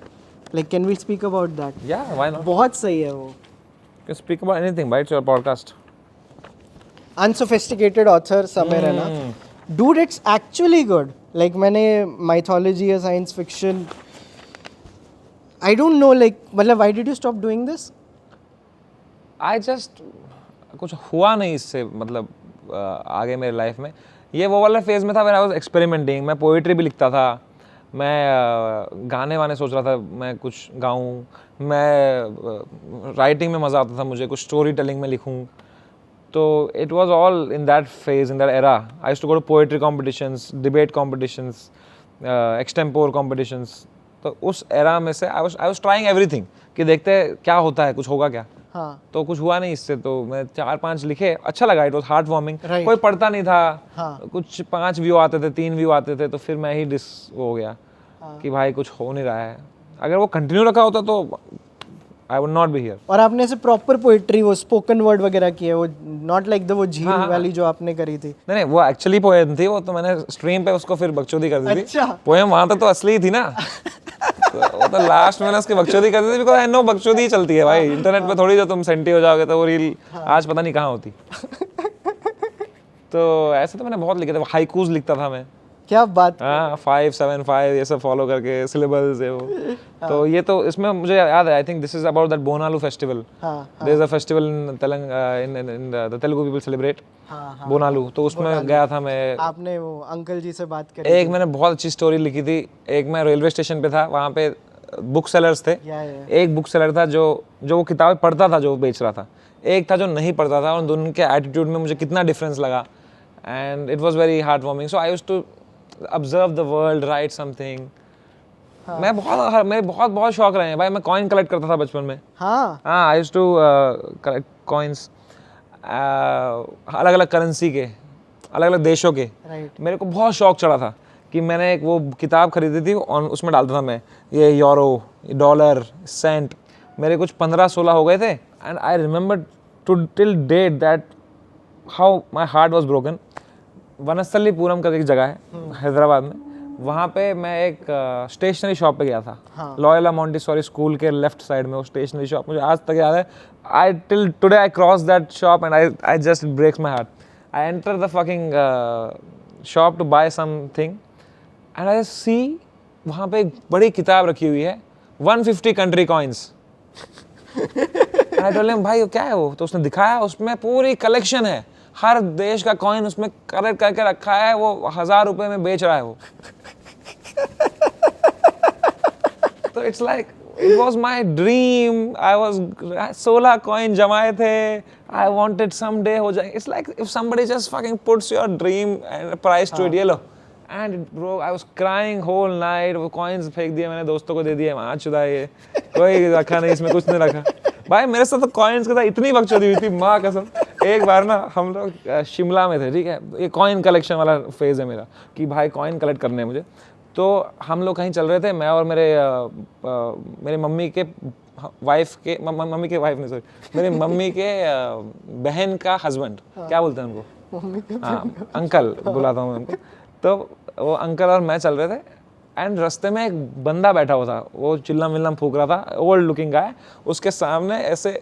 like can we speak about that? Yeah, why not? बहुत सही है वो। You can speak about anything, right? It's your podcast. Unsophisticated author Samay Raina, dude it's actually good. Like मैंने माइथोलॉजी या science fiction, I don't know, like मतलब why did you stop doing this? I just कुछ हुआ नहीं इससे, मतलब आगे मेरे लाइफ में ये वो वाला फेज में था व्हेन आई वाज एक्सपेरिमेंटिंग। मैं पोइट्री भी लिखता था, मैं गाने वाने सोच रहा था मैं कुछ गाऊं, मैं राइटिंग में मज़ा आता था मुझे, कुछ स्टोरी टेलिंग में लिखूं। तो it was all in that phase, in that era. I used to go to poetry competitions, debate competitions, extempore competitions. तो उस एरा में से आई वाज ट्राइंग एवरीथिंग कि देखते हैं क्या होता है, कुछ होगा क्या। हाँ तो कुछ हुआ नहीं इससे, तो मैं 4-5 लिखे, अच्छा लगा, it was heart warming. Right. कोई पढ़ता नहीं था। हाँ. कुछ 5 व्यू आते थे, 3 व्यू आते थे, तो फिर मैं ही हो गया कि भाई कुछ हो नहीं रहा है। अगर वो कंटिन्यू रखा होता तो I would not be here. और आपने ऐसे प्रॉपर पोइट्री, वो स्पोकन वर्ड वगैरह की है, वो नॉट लाइक द वो झील वाली जो आपने करी थी? नहीं वो एक्चुअली पोएम थी, वो तो मैंने स्ट्रीम पे उसको फिर बकचोदी कर दी थी। अच्छा। पोएम वहां तक तो असली थी ना। तो वो तो लास्ट में उसकी बकचोदी कर दी थी, बिकॉज़ आई नो बकचोदी ही चलती है भाई इंटरनेट पे, थोड़ी जो तुम सेंटी हो जाओगे तो वो रील आज पता नहीं कहाँ होती। तो ऐसे तो मैंने बहुत लिखे थे, हाइकूज लिखता था मैं। क्या बात। हाँ 5-7-5 ये सब फॉलो करके सिलेबल्स है वो। तो ये तो इसमें मुझे याद है, I think this is about that Bonalu festival. There is a festival in the Telugu people celebrate Bonalu, तो उसमें गया था मैं। आपने वो अंकल जी से बात करी? एक मैंने बहुत अच्छी स्टोरी लिखी थी। एक मैं रेलवे स्टेशन पे था, वहाँ पे बुक सेलर्स थे। एक बुक सेलर था जो वो किताबें पढ़ता था, जो बेच रहा था। एक था जो नहीं पढ़ता था, और दोनों के एटीट्यूड में मुझे कितना डिफरेंस लगा, and it was very heart warming. So I used to observe the world, write something. मैं बहुत शौक रहे हैं भाई। मैं कॉइन कलेक्ट करता था बचपन में। हाँ I used to collect coins, अलग अलग करेंसी के, अलग अलग देशों के। मेरे को बहुत शौक चढ़ा था कि मैंने एक वो किताब खरीदी थी, और उसमें डालता था मैं ये यूरो, डॉलर, सेंट। मेरे कुछ 15-16 हो गए थे, and I remember till date that how my heart was broken. Vanasthalipuram करके एक जगह है हैदराबाद में, वहाँ पे मैं एक स्टेशनरी शॉप पे गया था। लॉयला मॉन्टेसोरी स्कूल के लेफ्ट साइड में वो स्टेशनरी शॉप, मुझे आज तक याद है। I till today I cross that shop and I just breaks my heart. I enter the fucking shop to buy something, and I see वहाँ पे एक बड़ी किताब रखी हुई है, 150 country coins. I told him, भाई क्या है वो? तो उसने दिखाया, उसमें पूरी कलेक्शन है, हर देश का कॉइन उसमें कलेक्ट करके रखा है, वो 1000 रुपए में बेच रहा है वो. तो it's like, it was my dream. I was 16 coin जमाए थे. I wanted someday हो जाए. It's like if somebody just fucking puts your dream and a price to it, ये लो. And bro, I was crying whole night. वो coins फेंक दिए मैंने, दोस्तों को दे दिए. वहाँ चुदा ये, कोई रखा नहीं इसमें, कुछ नहीं रखा. भाई मेरे साथ तो coins के साथ इतनी बकचोदी हुई थी, माँ कसम. एक बार ना हम लोग शिमला में थे, ठीक है. ये coin collection वाला phase है मेरा, कि भाई coin collect करने हैं मुझे. तो हम लोग कहीं चल रहे थे, मैं और मेरे मम्मी के वाइफ के, मम्मी के वाइफ नहीं सॉरी, मेरी मम्मी के बहन का हस्बैंड, क्या बोलते हैं उनको, हाँ अंकल बुलाता हूँ उनको. तो वो अंकल और मैं चल रहे थे, एंड रास्ते में एक बंदा बैठा हुआ था, वो चिल्लम विल्लम फूक रहा था, ओल्ड लुकिंग गाय. उसके सामने ऐसे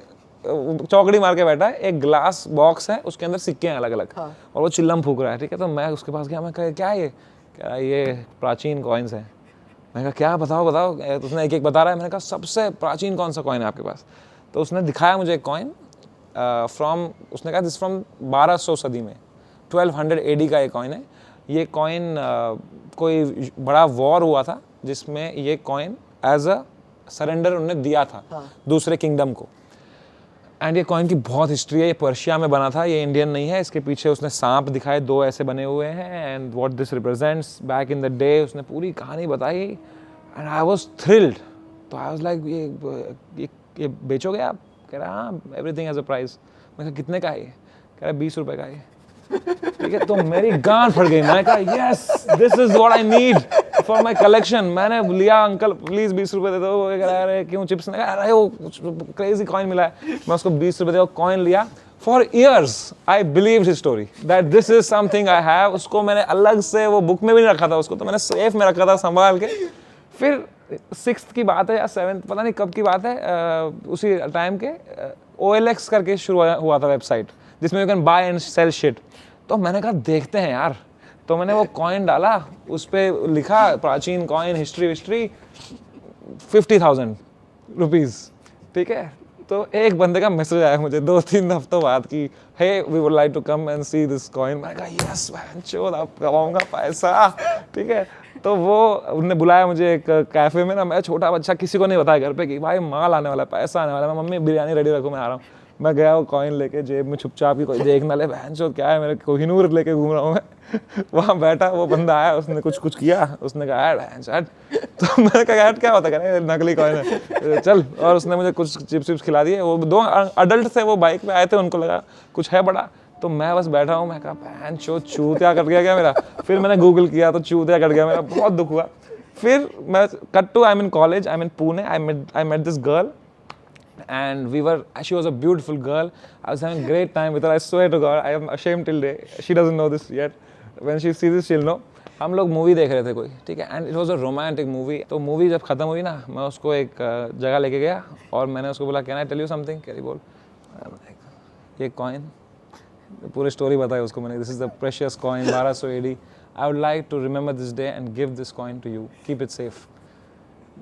चौकड़ी मार के बैठा है, एक ग्लास बॉक्स है, उसके अंदर सिक्के हैं अलग अलग, और वो चिल्लम फूक रहा है, ठीक है. तो मैं उसके पास गया, मैं कहा क्या है ये प्राचीन कॉइन्स हैं. मैंने कहा क्या, बताओ. तो उसने एक एक बता रहा है. मैंने कहा सबसे प्राचीन कौन सा कॉइन है आपके पास? तो उसने दिखाया मुझे एक कॉइन फ्रॉम, उसने कहा दिस फ्रॉम 1200 सदी में, 1200 AD का ये कॉइन है. ये कॉइन कोई बड़ा वॉर हुआ था जिसमें ये कॉइन एज अ सरेंडर उन्होंने दिया था दूसरे किंगडम को. एंड ये कॉइन की बहुत हिस्ट्री है. ये पर्शिया में बना था, ये इंडियन नहीं है. इसके पीछे उसने सांप दिखाए, 2 ऐसे बने हुए हैं, and what this represents back in the day. उसने पूरी कहानी बताई, एंड आई वाज थ्रिल्ड. तो आई वाज लाइक ये बेचोगे आप? कह रहा हाँ, एवरीथिंग हैज़ अ प्राइस. मैं कहा कितने का है ये? कह रहा 20 रुपए का है. ठीक है, तो मेरी गांड फट गई. मैं कहा yes, this is what I need for my collection. मैंने लिया, अंकल प्लीज 20 रुपए दे दो. वो कह रहा है क्यों, चिप्स? ने कहा अरे वो क्रेजी कॉइन मिला है. मैं उसको 20 रुपए दे, कॉइन लिया. For years I believed his story that this is something I have. उसको मैंने अलग से, वो बुक में भी नहीं रखा था उसको, तो मैंने सेफ में रखा था संभाल के. फिर 6th की बात है या 7th, पता नहीं कब की बात है, उसी टाइम के OLX करके शुरू हुआ था वेबसाइट, जिसमें you can buy and sell shit. तो मैंने कहा देखते हैं यार. तो मैंने वो कॉइन डाला, उस पर लिखा प्राचीन कॉइन हिस्ट्री 50,000 रुपीज़. ठीक है, तो एक बंदे का मैसेज आया मुझे 2-3 हफ्तों बाद कि hey we would like to come and see this coin. मैंने कहा यस मैन, चोद आप कमाऊंगा पैसा. ठीक है, तो वो उनने बुलाया मुझे एक कैफ़े में ना. मैं छोटा बच्चा, किसी को नहीं बताया घर पे कि भाई माल आने वाला है, पैसा आने वाला है. मैं मम्मी बिरयानी रेडी रखो, मैं आ रहा हूँ. मैं गया, वो कॉइन लेके जेब में छुपचाप ही, कोई देख ना ले, बहन चो क्या है, मेरे कोहिनूर लेके घूम रहा हूँ मैं. वहाँ बैठा वो बंदा आया, उसने कुछ किया, उसने कहा यार बहन चट. तो मैंने कहा यार क्या होता है, नकली कॉइन है चल. और उसने मुझे कुछ चिप्स खिला दिए. वो 2 अडल्ट थे, वो बाइक पे आए थे, उनको लगा कुछ है बड़ा. तो मैं बस बैठा हूँ. मैं कहा बहन चो चूतिया कट गया क्या मेरा. फिर मैंने गूगल किया तो चूतिया कट गया मेरा, बहुत दुख हुआ. फिर मैं cut to, I am in college, I am in Pune. I met this girl, and she was a beautiful girl. I was having a great time with her. I swear to God, I am ashamed till day. She doesn't know this yet. When she sees this, she'll know. हम लोग movie देख रहे थे कोई, ठीक है, and it was a romantic movie. तो movie जब खत्म हुई ना, मैं उसको एक जगह लेके गया और मैंने उसको बोला can I tell you something. कह रही बोल. ये कॉइन, पूरी स्टोरी बताई उसको मैंने. This is the precious coin 1200 AD. I would like to remember this day and give this coin to you, keep it safe.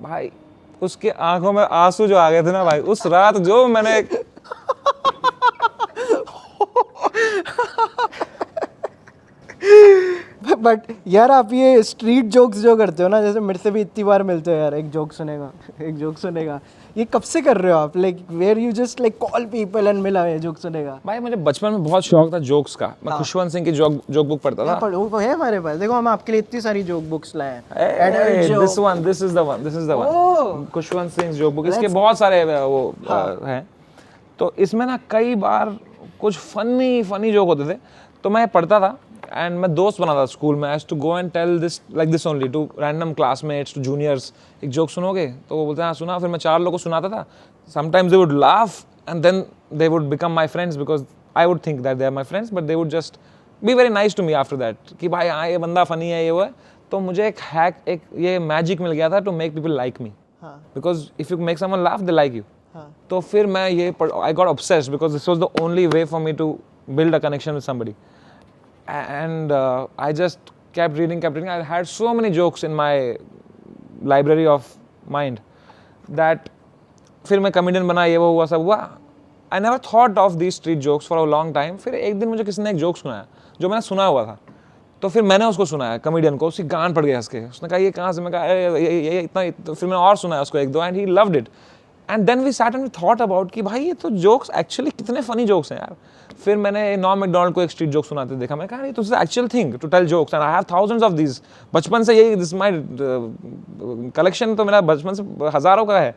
भाई उसके आंखों में आंसू जो आ गए थे ना भाई, उस रात जो मैंने बट यार आप ये स्ट्रीट जोक्स जो करते हो ना, जैसे मेरे से भी इतनी बार मिलते हो यार, एक जोक सुनेगा, ये कब से कर रहे हो आप? Like where you just like call people and मिला ये जोक सुनेगा. भाई मुझे बचपन में बहुत शौक था जोक्स का. मैं खुशवंत सिंह की जोक बुक पढ़ता था. वो है हमारे पास, देखो हम आपके लिए इतनी सारी जोक बुक्स लाए हैं. This is the one. Khushwant Singh joke book, इसके बहुत सारे वो हैं. तो इसमें ना कई बार कुछ फनी जोक होते थे, तो मैं पढ़ता था. एंड मैं दोस्त बना था स्कूल में. I used to go and tell this like this only to random classmates, to juniors. एक जोक सुनोगे? तो वो बोलते हैं हाँ सुना. फिर मैं 4 लोगों को सुनाता था. Sometimes they would laugh and then they would become my friends, because I would think that they are my friends, but they would just be very nice to me after that कि भाई हाँ ये बंदा funny है, ये वो है. तो मुझे एक हैक, एक ये मैजिक मिल गया था to make people like me, because if you make someone laugh they like you. तो फिर मैं ये I got obsessed because this was the only way for me to build a connection with somebody. And I just kept reading. I had so many jokes in my library of mind that फिर मैं comedian बना, ये वो हुआ सब हुआ. आई never thought of these street jokes for a long time. फिर एक दिन मुझे किसी ने एक जोक सुनाया जो मैंने सुना हुआ था, तो फिर मैंने उसको सुनाया कॉमेडियन को, उसकी गान पड़ गया हंस के. उसने कहा ये कहाँ से, मैं कहा ये इतना. तो फिर मैंने और सुनाया उसको एक दो, and he loved it. And then we sat and we thought about कि भाई ये तो जोक्स एक्चुअली कितने फनी जोक्स हैं यार. फिर मैंने नॉर्म मैकडोनाल्ड को एक स्ट्रीट जोक सुनाते देखा. मैं कहा this is actual thing to tell jokes and I have thousands of these. बचपन से यही, दिस माय कलेक्शन तो मेरा बचपन से हज़ारों का है.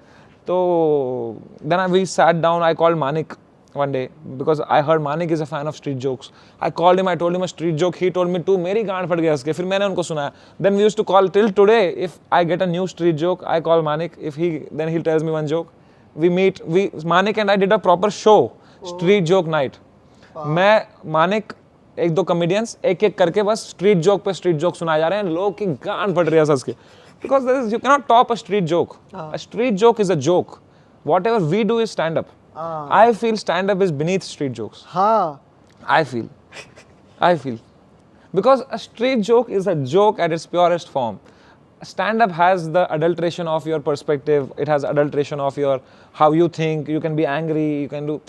तो then we sat down, I called Manik one day because I heard Manik is a fan of street jokes. I called him, I told him a street joke, he told me too. मेरी गांड फट गया उसके. फिर मैंने उनको सुनाया. Then we used to call till today. If I get a new street joke, I call Manik. If he, then he tells me one joke. We meet. Manik and I did a proper show, street joke night. मैं मानिक एक दो comedians एक एक करके बस street joke पे street joke सुनाए जा रहे हैं. लोग की गांड फट रही है हंस के. Because there is, you cannot top a street joke. A street joke is a joke. Whatever we do is stand up. I feel stand-up is beneath street jokes. I feel. Because a street joke is a joke at its purest form. Stand-up has the adulteration of your perspective. It has adulteration of your, how you think. You can be angry. You can do.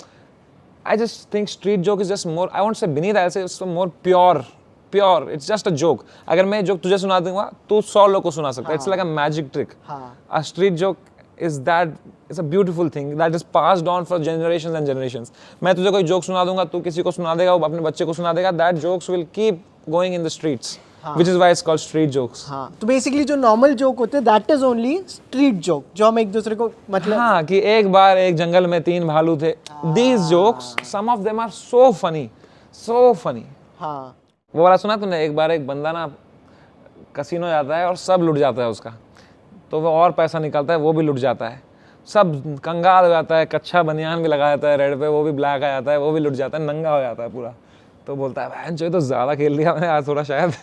I just think street joke is just more, I won't say beneath, I'll say it's more pure. It's just a joke. अगर मैं joke तुझे सुना दूंगा, तू 100 लोगों को सुना सकता है. It's like a magic trick. A street joke is that, it's a beautiful thing that is passed on for generations and generations. मैं तुझे कोई जोक सुना दूंगा, तू किसी को सुना देगा, वो अपने बच्चे को सुना देगा. That jokes will keep going in the streets, which is why it's called street jokes. हाँ, तो बेसिकली जो नॉर्मल जोक होते हैं that is only street joke, जो हम एक दूसरे को मतलब. हाँ, कि एक बार एक जंगल में 3 भालू थे. These jokes, some of them are so funny, so funny. हाँ. वो वाला सुना तूने? एक बार एक बंदा ना कसिनो जाता है और सब लुट जाता है उसका, तो वो और पैसा निकालता है, वो भी लुट जाता है. सब कंगाल हो जाता है, कच्चा बनियान भी लगा जाता है रेड पे, वो भी ब्लैक आ जाता है, वो भी लुट जाता है, नंगा हो जाता है पूरा. तो बोलता है बहन चो, तो ज़्यादा खेल लिया मैंने आज थोड़ा शायद.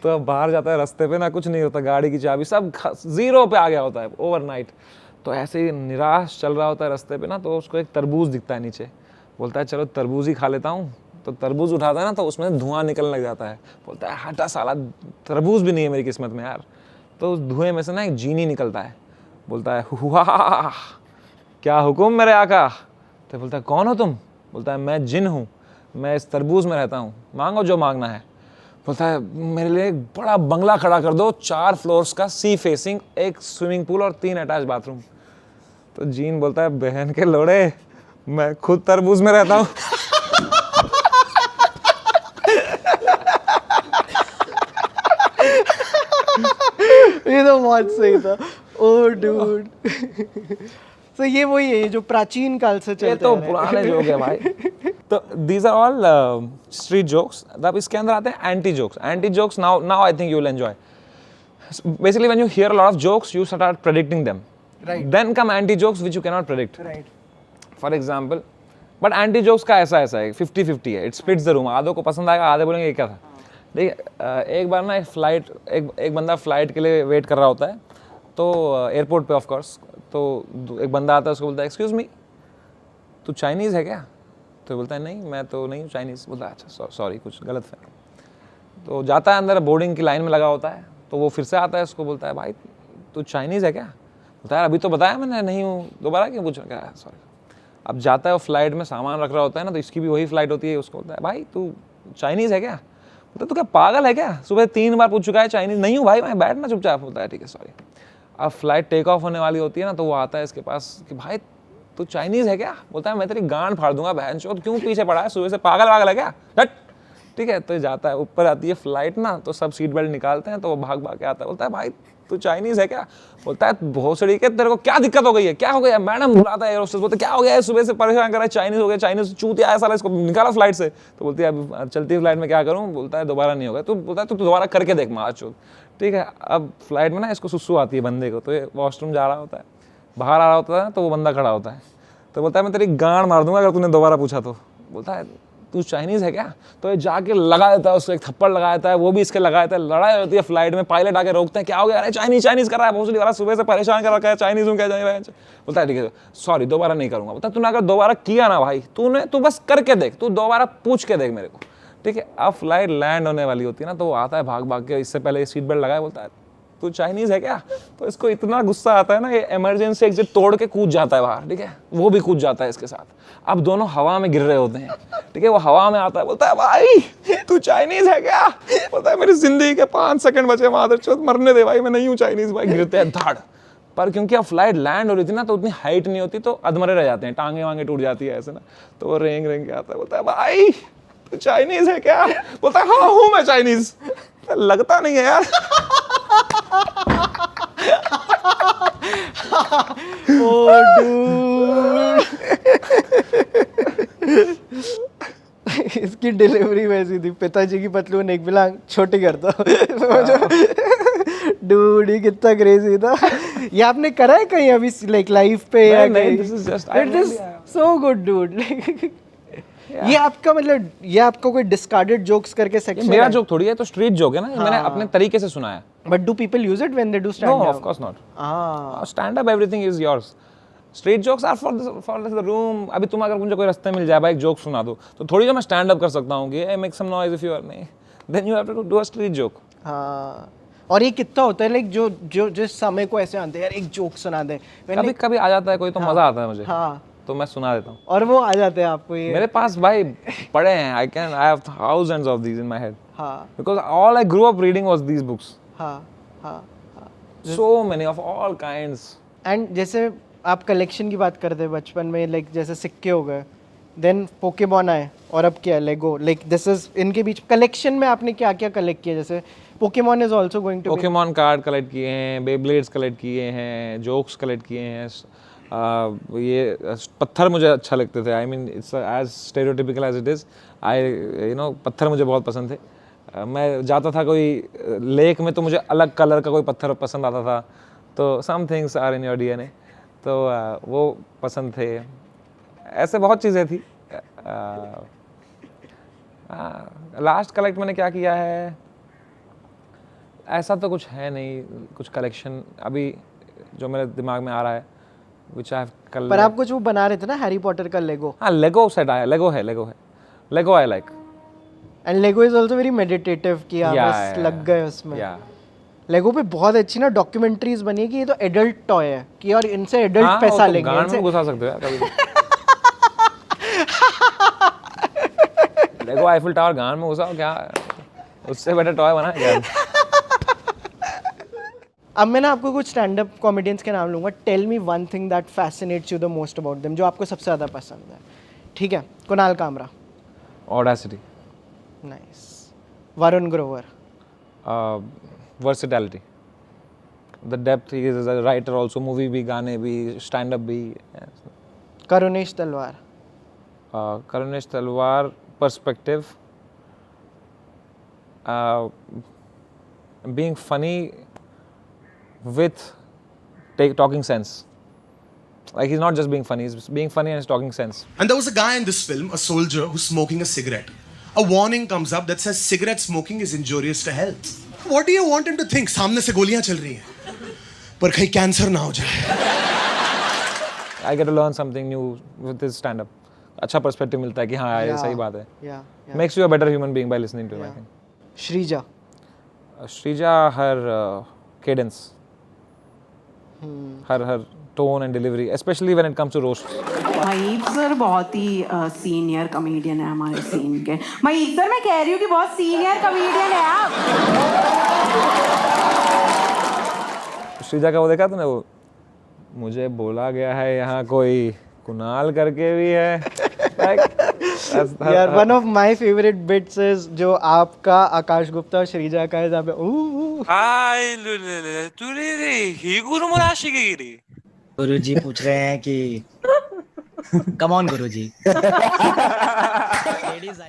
तो बाहर जाता है, रास्ते पे ना कुछ नहीं होता, गाड़ी की चाबी सब 0 पे आ गया होता है ओवरनाइट. तो ऐसे ही निराश चल रहा होता है रास्ते पे ना, तो उसको एक तरबूज दिखता है नीचे. बोलता है चलो तरबूज ही खा लेता हूँ. तो तरबूज उठाता है ना, तो उसमें धुआं निकलने लग जाता है. बोलता है हटा साला, तरबूज भी नहीं है मेरी किस्मत में यार. तो उस धुएं में से ना एक जीनी निकलता है. बोलता है वाह क्या हुक्म मेरे आका. तो बोलता है कौन हो तुम? बोलता है मैं जिन हूँ, मैं इस तरबूज में रहता हूँ, मांगो जो मांगना है. बोलता है मेरे लिए एक बड़ा बंगला खड़ा कर दो, 4 फ्लोर्स का, सी फेसिंग, एक स्विमिंग पूल और 3 अटैच बाथरूम. तो जीन बोलता है बहन के लोड़े, मैं खुद तरबूज में रहता हूँ. ये तो बहुत सही था. ओ डूड. तो ये वही है जो प्राचीन काल से चलते ये तो पुराने जोक है भाई. तो these are all street jokes. तब इसके अंदर आते हैं anti jokes. Anti jokes now I think you will enjoy. Basically when you hear a lot of jokes, you start predicting them. Right. Then come anti jokes which you cannot predict. Right. For example, but anti jokes का ऐसा है 50-50 है. It splits the room. आधों को पसंद आएगा, आधे बोलेंगे ये क्या था. देखिए एक बार ना एक बंदा फ्लाइट के लिए वेट कर रहा होता है, तो एयरपोर्ट पे ऑफ कोर्स. तो एक बंदा आता है, उसको बोलता है एक्सक्यूज़ मी, तू चाइनीज़ है क्या? तो बोलता है नहीं मैं तो नहीं हूँ चाइनीज़. बोलता है अच्छा सॉरी कुछ गलत फहमी. तो जाता है अंदर, बोर्डिंग की लाइन में लगा होता है. तो वो फिर से आता है, उसको बोलता है भाई तू चाइनीज़ है क्या? बोलता है अभी तो बताया मैंने नहीं हूँ, दोबारा क्यों पूछ रहा है? सॉरी. अब जाता है, वो फ्लाइट में सामान रख रहा होता है ना, तो इसकी भी वही फ्लाइट होती है. उसको बोलता है भाई तू चाइनीज़ है क्या? बोलता तू क्या पागल है क्या? सुबह 3 बार पूछ चुका है, चाइनीज़ नहीं हूँ भाई मैं, बैठना चुपचाप. होता है ठीक है सॉरी. अब फ्लाइट टेक ऑफ होने वाली होती है ना, तो वो आता है इसके पास कि भाई तू चाइनीज़ है क्या? बोलता है मैं तेरी गांड फाड़ दूंगा बहन चोद, क्यों पीछे पड़ा है सुबह से, पागल है क्या? हट. ठीक है. तो जाता है, ऊपर आती है फ्लाइट ना, तो सब सीट बेल्ट निकालते हैं, तो वो भाग के आता है. बोलता है भाई तू चाइनीज़ है क्या? बोलता है भोसड़ी के तेरे को क्या दिक्कत हो गई है, क्या हो गया? मैडम बुलाता है एयर होस्टेस. बोलते क्या हो गया है, सुबह से परेशान कर रहा है, चाइनीज़ हो गया, चाइनीज़ चूतिया आया साला, इसको निकाला फ्लाइट से. तो बोलती है अब चलती फ्लाइट में क्या करूँ? बोलता है दोबारा नहीं होगा. तो बोलता है तू दोबारा करके देख मार चोद. ठीक है. अब फ्लाइट में ना इसको सुसु आती है बंदे को, तो ये वॉशरूम जा रहा होता है, बाहर आ रहा होता है, तो वो बंदा खड़ा होता है. तो बोलता है मैं तेरी गांड मार दूंगा अगर तूने दोबारा पूछा तो. बोलता है तू चाइनीज़ है क्या? तो ये जाके लगा देता है उसको, एक थप्पड़ लगा देता है, वो भी इसके लगा देता है. लड़ाई होती है फ्लाइट में, पायलट आके रोकते हैं, क्या हो गया? अरे चाइनीज़ कर रहा है, भोसड़ी वाला सुबह से परेशान कर रखा है, चाइनीज़ हूँ क्या जाए. बोलता है ठीक है सॉरी दोबारा नहीं करूँगा. बोलता है तूने अगर दोबारा किया ना भाई, तू बस करके देख, तू दोबारा पूछ के देख मेरे को. ठीक है. अब फ्लाइट लैंड होने वाली होती है ना, तो वो आता है भाग के, इससे पहले सीट बेल्ट लगाए. बोलता है तू चाइनीज है क्या? तो इसको इतना गुस्सा आता है ना, ये इमरजेंसी एग्जिट तोड़ के कूद जाता है बाहर, ठीक है, वो भी कूद जाता है इसके साथ। अब दोनों हवा में गिर रहे होते हैं, ठीक है, वो हवा में आता है, बोलता है भाई तू चाइनीज है क्या? बोलता है मेरी जिंदगी के 5 सेकंड बचे, मादरचोद मरने दे भाई, मैं नहीं हूँ चाइनीज भाई। गिरते हैं धाड़, पर क्योंकि अब फ्लाइट लैंड हो रही थी ना, तो उतनी हाइट नहीं होती, तो अधमरे रह जाते हैं, टांगे वांगे टूट जाती है ऐसे ना, तो वो रेंग रेंग के आता है, बोलता है भाई तू चाइनीज है क्या? बोलता है हाँ हूँ मैं चाइनीज। लगता नहीं है यार। ओ डूड, इसकी डिलीवरी वैसी थी, पिताजी की पतलून एक बिलांग छोटी करता। डूड ये कितना क्रेजी था। ये आपने करा है कहीं अभी लाइक लाइफ पे या नहीं, कहीं? this is just- It is so good dude। ये आपका मतलब ये आपको कोई डिस्कार्डेड जोक्स करके सेक्शन मेरा जोक थोड़ी है, तो स्ट्रीट जोक है ना, मैंने अपने तरीके से सुनाया। But do people use it when they do stand No, up? of course not. हां, Stand up, everything is yours. Street jokes are for the room. अभी तुम अगर मुझे कोई रास्ते मिल जाए भाई एक जोक सुना दो, तो थोड़ी जो मैं स्टैंड अप कर सकता हूँ कि make some noise if you are नहीं, then you have to do a street joke. हाँ। और ये कितना होता है लाइक जो जो जिस समय को ऐसे आते हैं यार एक जोक सुना दे, कभी कभी आ जाता है कोई, तो मजा आता है मुझे, हाँ, तो मैं सुना देता हूँ। और वो आ जाते हैं आपको ये। मेरे पास भाई पढ़े हैं, I have thousands of these in my head, हाँ because all I grew up reading was these books, हाँ हाँ। so many of all kinds. And जैसे आप कलेक्शन की बात करते हैं बचपन में, लाइक जैसे सिक्के हो गए, देन पोकेमॉन आए, और अब क्या लेगो, लाइक दिस इज इनके बीच कलेक्शन में आपने क्या क्या कलेक्ट किया? जैसे Pokemon is also going to Pokemon card collect किए हैं, बेब्लेड्स कलेक्ट किए हैं, जोक्स कलेक्ट किए हैं, ये पत्थर मुझे अच्छा लगते थे, I mean it's as stereotypical as it is, पत्थर मुझे बहुत पसंद थे। मैं जाता था कोई लेक में, तो मुझे अलग कलर का कोई पत्थर पसंद आता था, तो some things are in your DNA, तो वो पसंद थे। ऐसे बहुत चीज़ें थी। लास्ट कलेक्ट मैंने क्या किया है, ऐसा तो कुछ है नहीं, कुछ कलेक्शन अभी जो मेरे दिमाग में आ रहा है, which I have कल। पर आप कुछ वो बना रहे थे ना हैरी पॉटर का लेगो? हाँ, लेगो सेट आया, लेगो है, Lego I like. And Lego is also very meditative कि आप बस लग गए उसमें। लेगो पे बहुत अच्छी ना डॉक्यूमेंट्रीज बनी है कि ये तो एडल्ट टॉय है, कि और इनसे एडल्ट पैसा लेंगे, गान इनसे में घुसा सकते हो यार कभी। लेगो आईफिल टावर गान में घुसाओ क्या, उससे बेटर टॉय बना है क्या? अब मैं ना आपको कुछ स्टैंड अप कॉमेडियंस के नाम लूंगा। Tell me one thing that fascinates you the most about them, जो आपको सबसे ज़्यादा पसंद है। ठीक है, Kunal Kamra. Audacity. Nice. Varun Grover. Versatility, the depth, he is a writer also, movie भी, गाने भी, स्टैंड अप भी। करुणेश तलवार। करुणेश तलवार, perspective, being funny with talking sense. Like he's not just being funny, he's being funny and he's talking sense. And there was a guy in this film, a soldier, who's smoking a cigarette. A warning comes up that says cigarette smoking is injurious to health. What do you want him to think? सामने से गोलियां चल रही हैं, पर कहीं cancer ना हो जाए। I get to learn something new with this stand up. अच्छा पर्सपेक्टिव मिलता है कि हाँ ये सही बात है। Makes you a better human being by listening to him, I think. Shreeja. Shreeja, her cadence, her tone and delivery, especially when it comes to roast. Mahip sir बहुत ही सीनियर कॉमेडियन है हमारे सीन के। महीप सर मैं कह रही हूँ कि बहुत सीनियर कॉमेडियन है आप। श्रीजा का वो देखा तूने, वो मुझे बोला गया है यहाँ कोई कुणाल करके भी है। यार one of my favourite bits is जो आपका, आकाश गुप्ता और श्रीजा का है, जहाँ पे तू रे ही गुरु मुराशिगिरी। गुरुजी पूछ रहे हैं कि कम ऑन गुरुजी।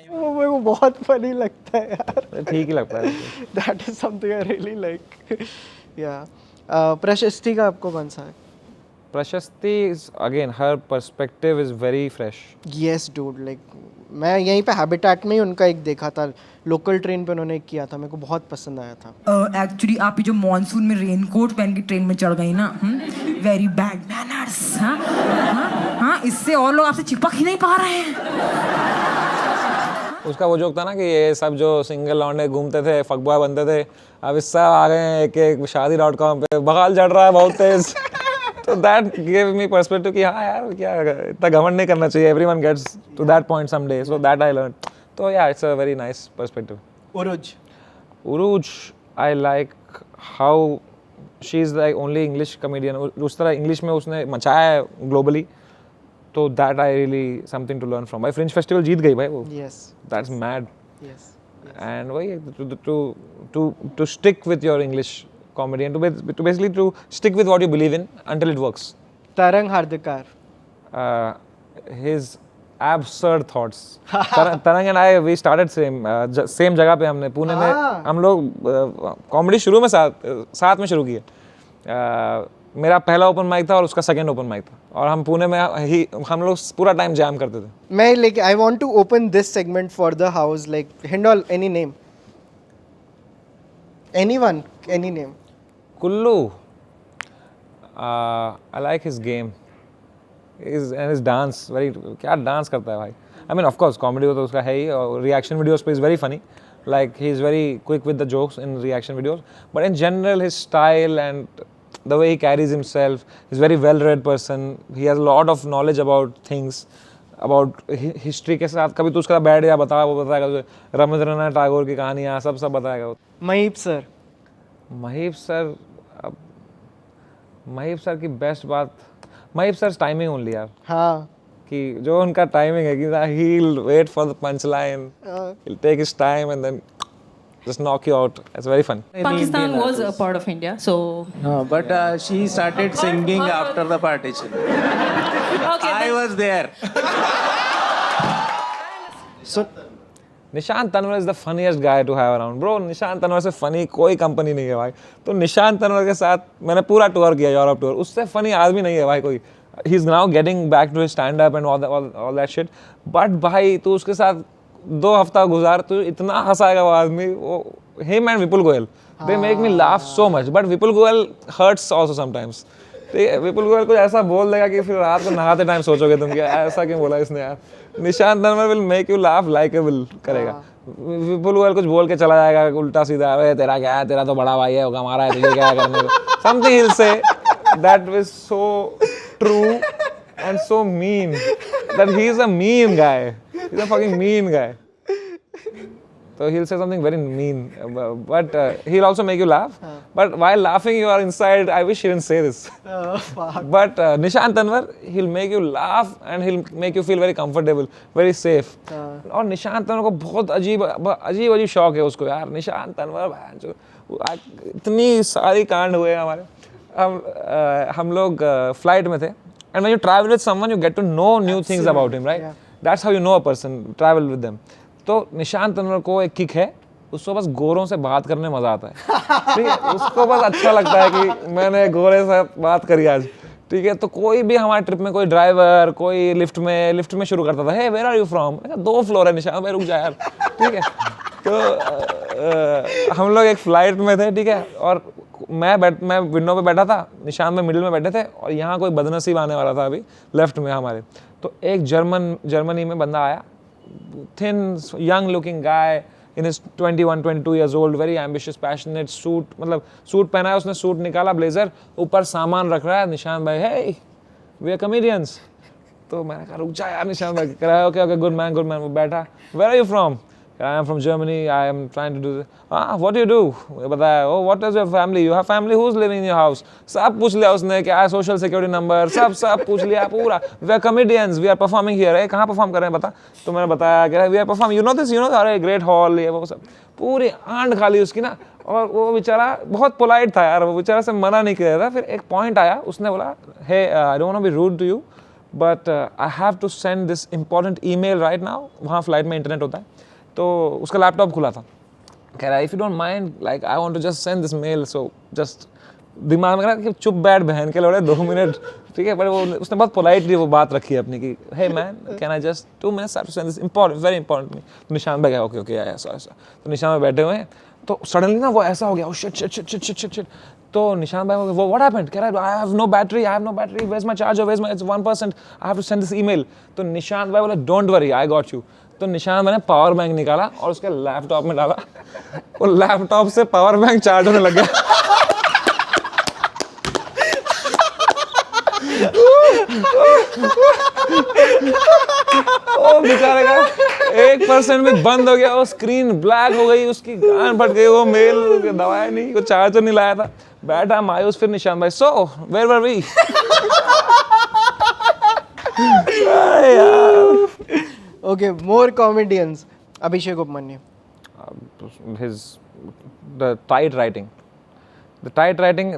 वो मेरे को बहुत फनी लगता है यार। ठीक ही लगता है। That is something I really like. या प्रशस्ति का आपको कौन सा है? प्रशस्ति is again, her perspective is very fresh. Yes dude, like मैं यहीं पे हैबिटेट में ही उनका एक देखा था, लोकल ट्रेन पे उन्होंने एक किया था, मेरे को बहुत पसंद आया था। एक्चुअली आप जो मॉनसून में रेनकोट पहन के ट्रेन में चढ़ गई ना, वेरी बैड मैनर्स। हाँ, इससे और लोग आपसे चिपक ही नहीं पा रहे हैं। उसका वो जोक था ना कि ये सब जो सिंगल लौंडे घूमते थे फक बॉय बनते थे अब इस सब आ गए हैं एक शादी.com पे बगाल चढ़ रहा है बहुत तेज तो दैट गिव मी पर्सपेक्टिव कि हाँ यार क्या इतना घमंड नहीं करना चाहिए everyone gets to that point someday so that I learn तो yeah it's a very nice perspective Urooj I like how she is like only English comedian उस तरह इंग्लिश में उसने मचाया है ग्लोबली तो that I really something to learn from भाई Fringe Festival जीत गई भाई वो दैट्स मैड एंड वही to stick with your English comedy and to basically to stick with what you believe in until it works Tarang Hardikar his absurd thoughts Tarang and I we started same जगह पे हमने पुणे में हम लोग कॉमेडी शुरू में साथ में शुरू किए मेरा पहला ओपन माइक था और उसका सेकंड ओपन माइक था और हम पुणे में हम लोग पूरा टाइम जैम करते थे मैं like I want to open this segment for the house like Hindol any name anyone any name Kullu I like his game and his dance very क्या डांस करता है भाई I mean of course comedy तो उसका है ही और reaction videos पे is very funny like he is very quick with the jokes in reaction videos but in general his style and the way he carries himself he's very well read person he has a lot of knowledge about things about history के साथ कभी तो उसका बैठ या बताया वो बताएगा रवींद्रनाथ टैगोर की कहानियाँ सब बताएगा महीप सर की बेस्ट बात महीप सर टाइमिंग ओनली यार हाँ कि जो उनका टाइमिंग है कि he will wait for the punch line he will take his time and then just knock you out it's very fun Pakistan was a part of India so but she started singing after the partition okay I was there so Nishant Tanwar is the funniest guy to have around bro Nishant Tanwar से funny कोई company नहीं है भाई तो निशांत तनवर के साथ मैंने पूरा टूर किया यूरोप टूर उससे फनी आदमी नहीं है भाई कोई he is now getting back to his stand up and all that shit but भाई तू उसके साथ 2 हफ्ता गुजार तू इतना हंसाएगा वो आदमी वो him and Vipul Goyal they make me laugh so much but Vipul Goyal hurts also sometimes Vipul Goyal कुछ ऐसा बोल देगा कि फिर रात को नहाते टाइम सोचोगे तुम कि ऐसा क्यों बोला इसने यार Nishant Tanwar will make you laugh likeable करेगा विपुल गोयल कुछ बोल के चला जाएगा उल्टा सीधा अरे तेरा क्या है तेरा तो बड़ा भाई है वो कमा रहा है तुझे क्या करने को something he will say that was so true and so mean that he is a mean guy he is a fucking mean guy So he'll say something very mean, but he'll also make you laugh. But while laughing, you are inside. I wish he didn't say this. Oh, fuck. But Nishant Tanwar, he'll make you laugh and he'll make you feel very comfortable, very safe. और निशांत तनवर को बहुत अजीब शौक है उसको यार निशांत तनवर इतनी सारी कांड हुए हमारे हम लोग फ्लाइट में थे and when you travel with someone you get to know new things about him right that's how you know a person travel with them तो निशांत तनवर को एक किक है उसको बस गोरों से बात करने मजा आता है ठीक है उसको बस अच्छा लगता है कि मैंने गोरे से बात करी आज ठीक है तो कोई भी हमारे ट्रिप में कोई ड्राइवर कोई लिफ्ट में शुरू करता था hey where are you from 2 floor है निशांत भाई रुक जा यार ठीक है तो हम लोग एक फ्लाइट में थे ठीक है और मैं विंडो पे बैठा था निशांत में मिडिल में बैठे थे और यहाँ कोई बदनसीब आने वाला था अभी लेफ्ट में हमारे तो एक जर्मनी में बंदा आया thin young looking guy in his 21-22 years old very ambitious passionate suit मतलब सूट पहना है उसने सूट निकाला ब्लेजर ऊपर सामान रख रहा है निशांत भाई hey we are comedians तो मैंने कहा रुक जा यार निशांत भाई कह रहा है okay गुड मैन वो बैठा where are you from I am from Germany I am trying to do this what do you do बताया oh what is your family you have family who's living in your house सब पूछ लिया उसने क्या है social security number सब पूछ लिया पूरा we are comedians we are performing here कहाँ perform कर रहे हैं बता तो मैंने बताया कि we are performing you know this अरे great hall ये वो सब पूरी आंट खा ली उसकी ना और वो बेचारा बहुत पोलाइट था यार वो बेचारा से मना नहीं किया था फिर एक पॉइंट आया उसने बोला hey I don't want to be rude to you but I have to send this important email right now वहाँ फ्लाइट में इंटरनेट होता है तो उसका लैपटॉप खुला था कह रहा है if you don't mind like I want to just send this mail so just दिमाग में कि चुप बैठ बहन के लोड़े 2 मिनट ठीक है पर वो उसने बहुत पोलाइटली वो बात रखी है अपनी कि hey man can I just 2 minutes to send this important very important me तो निशान भाई ओके या सॉरी तो निशान में बैठे हुए हैं तो सडनली ना वो ऐसा हो गया शिट तो निशान भाई वो व्हाट हैपेंड कह रहा है I have no battery where is my charger where is my 1% I have to send this email तो निशान भाई बोला don't worry I got you तो निशान मैंने पावर बैंक निकाला और उसके लैपटॉप में डाला, वो लैपटॉप से पावर बैंक चार्ज होने लग गया। ओ बेचारे का 1% में बंद हो गया, वो स्क्रीन ब्लैक हो गई, उसकी गान फट गई, वो मेल दबाया नहीं, वो चार्जर नहीं लाया था, बैठा मायूस। फिर निशान भाई, so where were we? Okay, more comedians. Abhishek Upmanyu. The tight writing,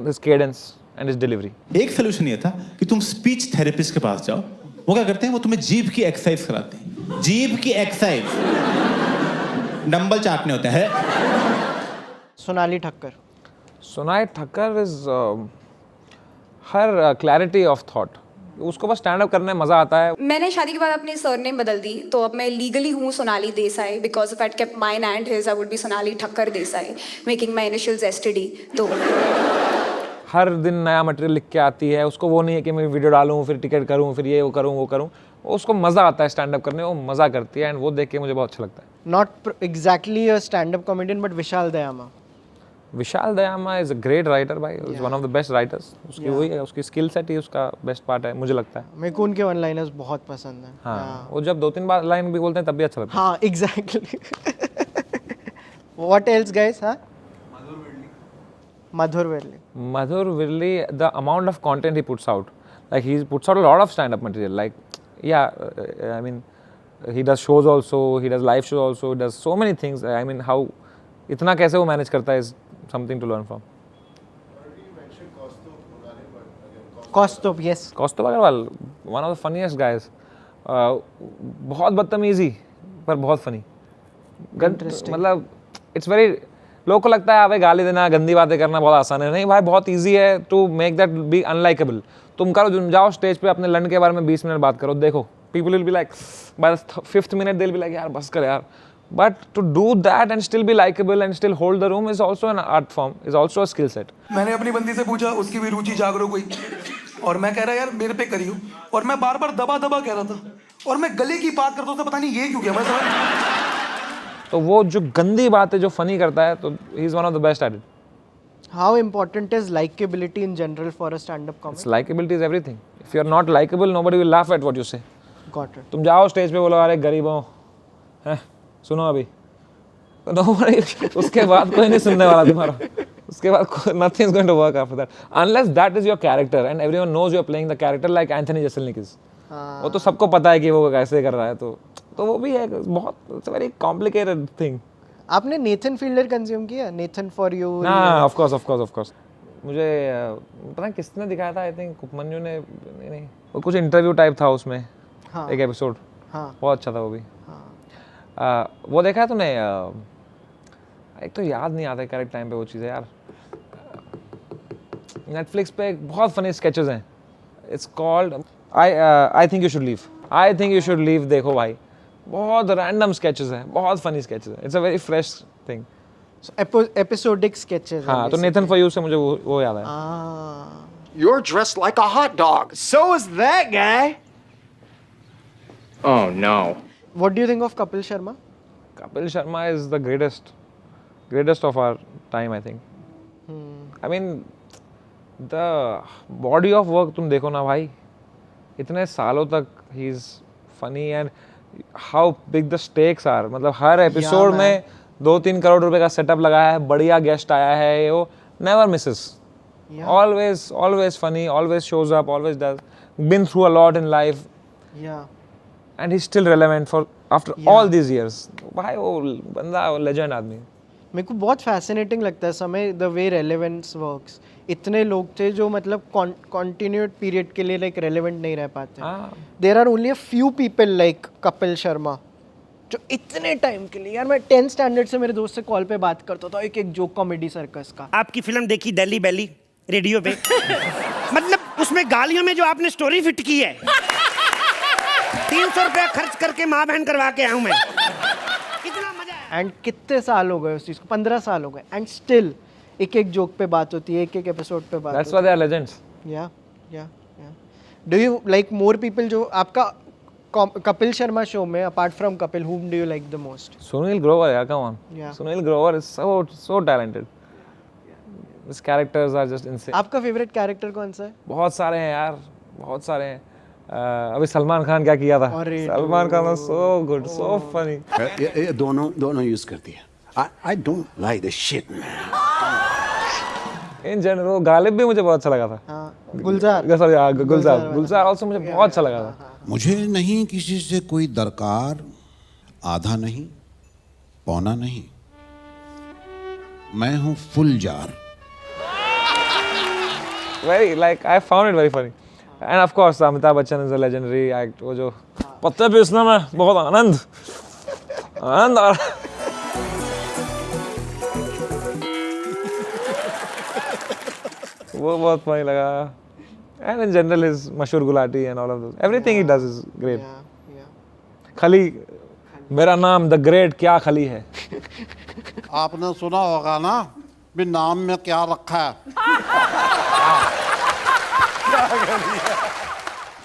his cadence and his delivery. एक सोल्यूशन ये था कि तुम स्पीच थेरेपिस्ट के पास जाओ। वो क्या करते हैं, वो तुम्हें जीभ की एक्सरसाइज कराते हैं। जीभ की एक्सरसाइज, डंबल चाटने होते हैं। Sonali Thakkar. Sonali Thakkar is her clarity of thought. उसको बस स्टैंड अप करने में मजा आता है। मैंने शादी के बाद अपनी सरनेम बदल दी, तो अब मैं लीगली हूँ Sonali Desai, because if I kept mine and his I would be Sonali Thakkar Desai, making my initials STD. तो हर दिन नया मटेरियल लिख के आती है, उसको वो नहीं है कि मैं वीडियो डालूं, फिर टिकट करूं, फिर ये वो करूं। उसको मज़ा आता है स्टैंड अप करने, वो मज़ा करती है एंड वो देख के मुझे बहुत अच्छा लगता है। Not exactly a stand-up comedian, but Vishal Dayama. Vishal Dayama is a great writer भाई, is one of the best writers. उसकी वही है, उसकी स्किल सेट ही उसका बेस्ट पार्ट है, मुझे लगता है। मेरे को उनके वन लाइनर्स बहुत पसंद है। हाँ, वो जब 2-3 बार लाइन भी बोलते हैं तब भी अच्छा लगता है। हाँ, एग्जैक्टली। What else guys? हाँ, Madhur Virli, the amount of content he puts out, like he puts out a lot of stand-up material. Like, yeah, I mean, he does shows also, he does live shows also, he does so many things. I mean, how इतना कैसे वो manage करता है is something to learn from. Kaustubh, yes. Kaustubh Agarwal, one of the funniest guys. बहुत बदतमीजी पर बहुत funny. मतलब इट्स वेरी, लोगों को लगता है अबे गाली देना, गंदी बातें करना बहुत आसान है। नहीं भाई, बहुत इजी है to make that be unlikeable. तुम करो, जाओ स्टेज पे अपने लंड के बारे में 20 मिनट बात करो, देखो people will be like, by the 5th minute they will be like यार बस कर यार। But to do that and still be likable and still hold the room is also an art form, is also a skill set. मैंने अपनी बंदी से पूछा, उसकी भी रुचि जागरो कोई, और मैं कह रहा यार मेरे पे करियो, और मैं बार बार दबा कह रहा था, और मैं गले की बात करता हूँ, पता नहीं ये क्यों किया। मैं तो वो जो गंदी बात है जो फनी करता है, तो he is one of the best at it. How important is likability in general for a stand-up comedy? Likability is everything. If you are not likable, nobody will laugh at what you say. Got it. तुम जाओ stage पे बोलो अरे गरीबों हैं, सुनो अभी, nobody, उसके बाद कोई नहीं सुनने वाला तुम्हारा। उसके बाद nothing is going to work after that, unless that is your character and everyone knows you are playing the character like Anthony Jeselnik is. वो तो सबको पता है कि वो कैसे कर रहा है, तो वो भी है बहुत, it's a very complicated thing. आपने नेथन फील्डर कंज्यूम किया? Nathan for you? हाँ, of course. मुझे पता नहीं किसने दिखाया था, आई थिंक उपमन्यु ने, नहीं वो कुछ इंटरव्यू टाइप था उसमें। हाँ, एक एपिसोड। हाँ, बहुत अच्छा था वो भी। हाँ, वो देखा है तूने? एक तो याद नहीं आता करेक्ट टाइम पे वो चीज़ें यार। नेटफ्लिक्स पे एक बहुत फनी स्केचेस हैं, it's called I think you should leave. I think you should leave, देखो भाई, बहुत रैंडम स्केचेस हैं, बहुत फनी स्केचेस हैं, it's a very fresh thing. Episodic sketches. हाँ, तो नेथन फॉर यू से मुझे वो याद आया। You're dressed like a hot dog. So is that guy. Oh no. What do you think of Kapil Sharma? Kapil Sharma is the greatest of our time, I think. I mean, the body of work तुम देखो ना भाई, इतने सालों तक he is funny and how big the stakes are. मतलब हर episode में 2-3 करोड़ रुपए का सेटअप लगाया है, बढ़िया गेस्ट आया है, वो never misses. Always funny, always shows up, always does. Been through a lot in life. Yeah. And he's still relevant for after all these years. भाई वो बंदा लेजेंड आदमी है। मेरे को बहुत फैसिनेटिंग लगता है समय द वे रेलेवेंस वर्क्स। इतने लोग थे जो मतलब कॉन्टिन्यूड पीरियड के लिए लाइक रेलेवेंट नहीं रह पाते। There are only a few people like Kapil Sharma जो इतने टाइम के लिए, यार मैं 10th स्टैंडर्ड से मेरे दोस्त से कॉल पे बात करता था, एक जोक कॉमेडी सर्कस का। आपकी फिल्म देखी दिल्ली बैली रेडियो पे, मतलब उसमें गालियों में जो आपने स्टोरी फिट की है, 300 रुपया खर्च करके माँ बहन करवा के आऊँ मैं, कितना मजा है। एंड कितने साल हो गए उस चीज़ को, 15 साल हो गए, एंड स्टिल एक जोक पे बात होती है, एक एपिसोड पे बात। That's why they are legends. या do you like more people जो आपका कपिल शर्मा शो में apart from Kapil whom do you like the most? Sunil Grover, yeah, come on. Yeah. Sunil Grover is so talented. His characters are just insane. आपका favourite character कौन सा है? बहुत सारे हैं यार, बहुत सारे हैं. अभी सलमान खान क्या किया था? Salman Khan was so good, so funny. ये दोनों यूज करती है. I don't like this shit, man. In general, Ghalib भी मुझे बहुत अच्छा लगा था. हाँ, गुलजार. गुलजार also मुझे बहुत अच्छा लगा था. मुझे नहीं किसी से कोई दरकार, आधा नहीं, पौना नहीं. मैं हूँ full jar. Very like I found it very funny. And of course, Amitabh Bachchan is a legendary act. वो जो पत्ते पीसने में बहुत आनंद आ रहा. वो बहुत funny लगा. And in general, his Mashur Gulati and all of those. Everything he does is great. खली, मेरा नाम The Great क्या खली है. आपने सुना होगा ना भी नाम में क्या रखा है.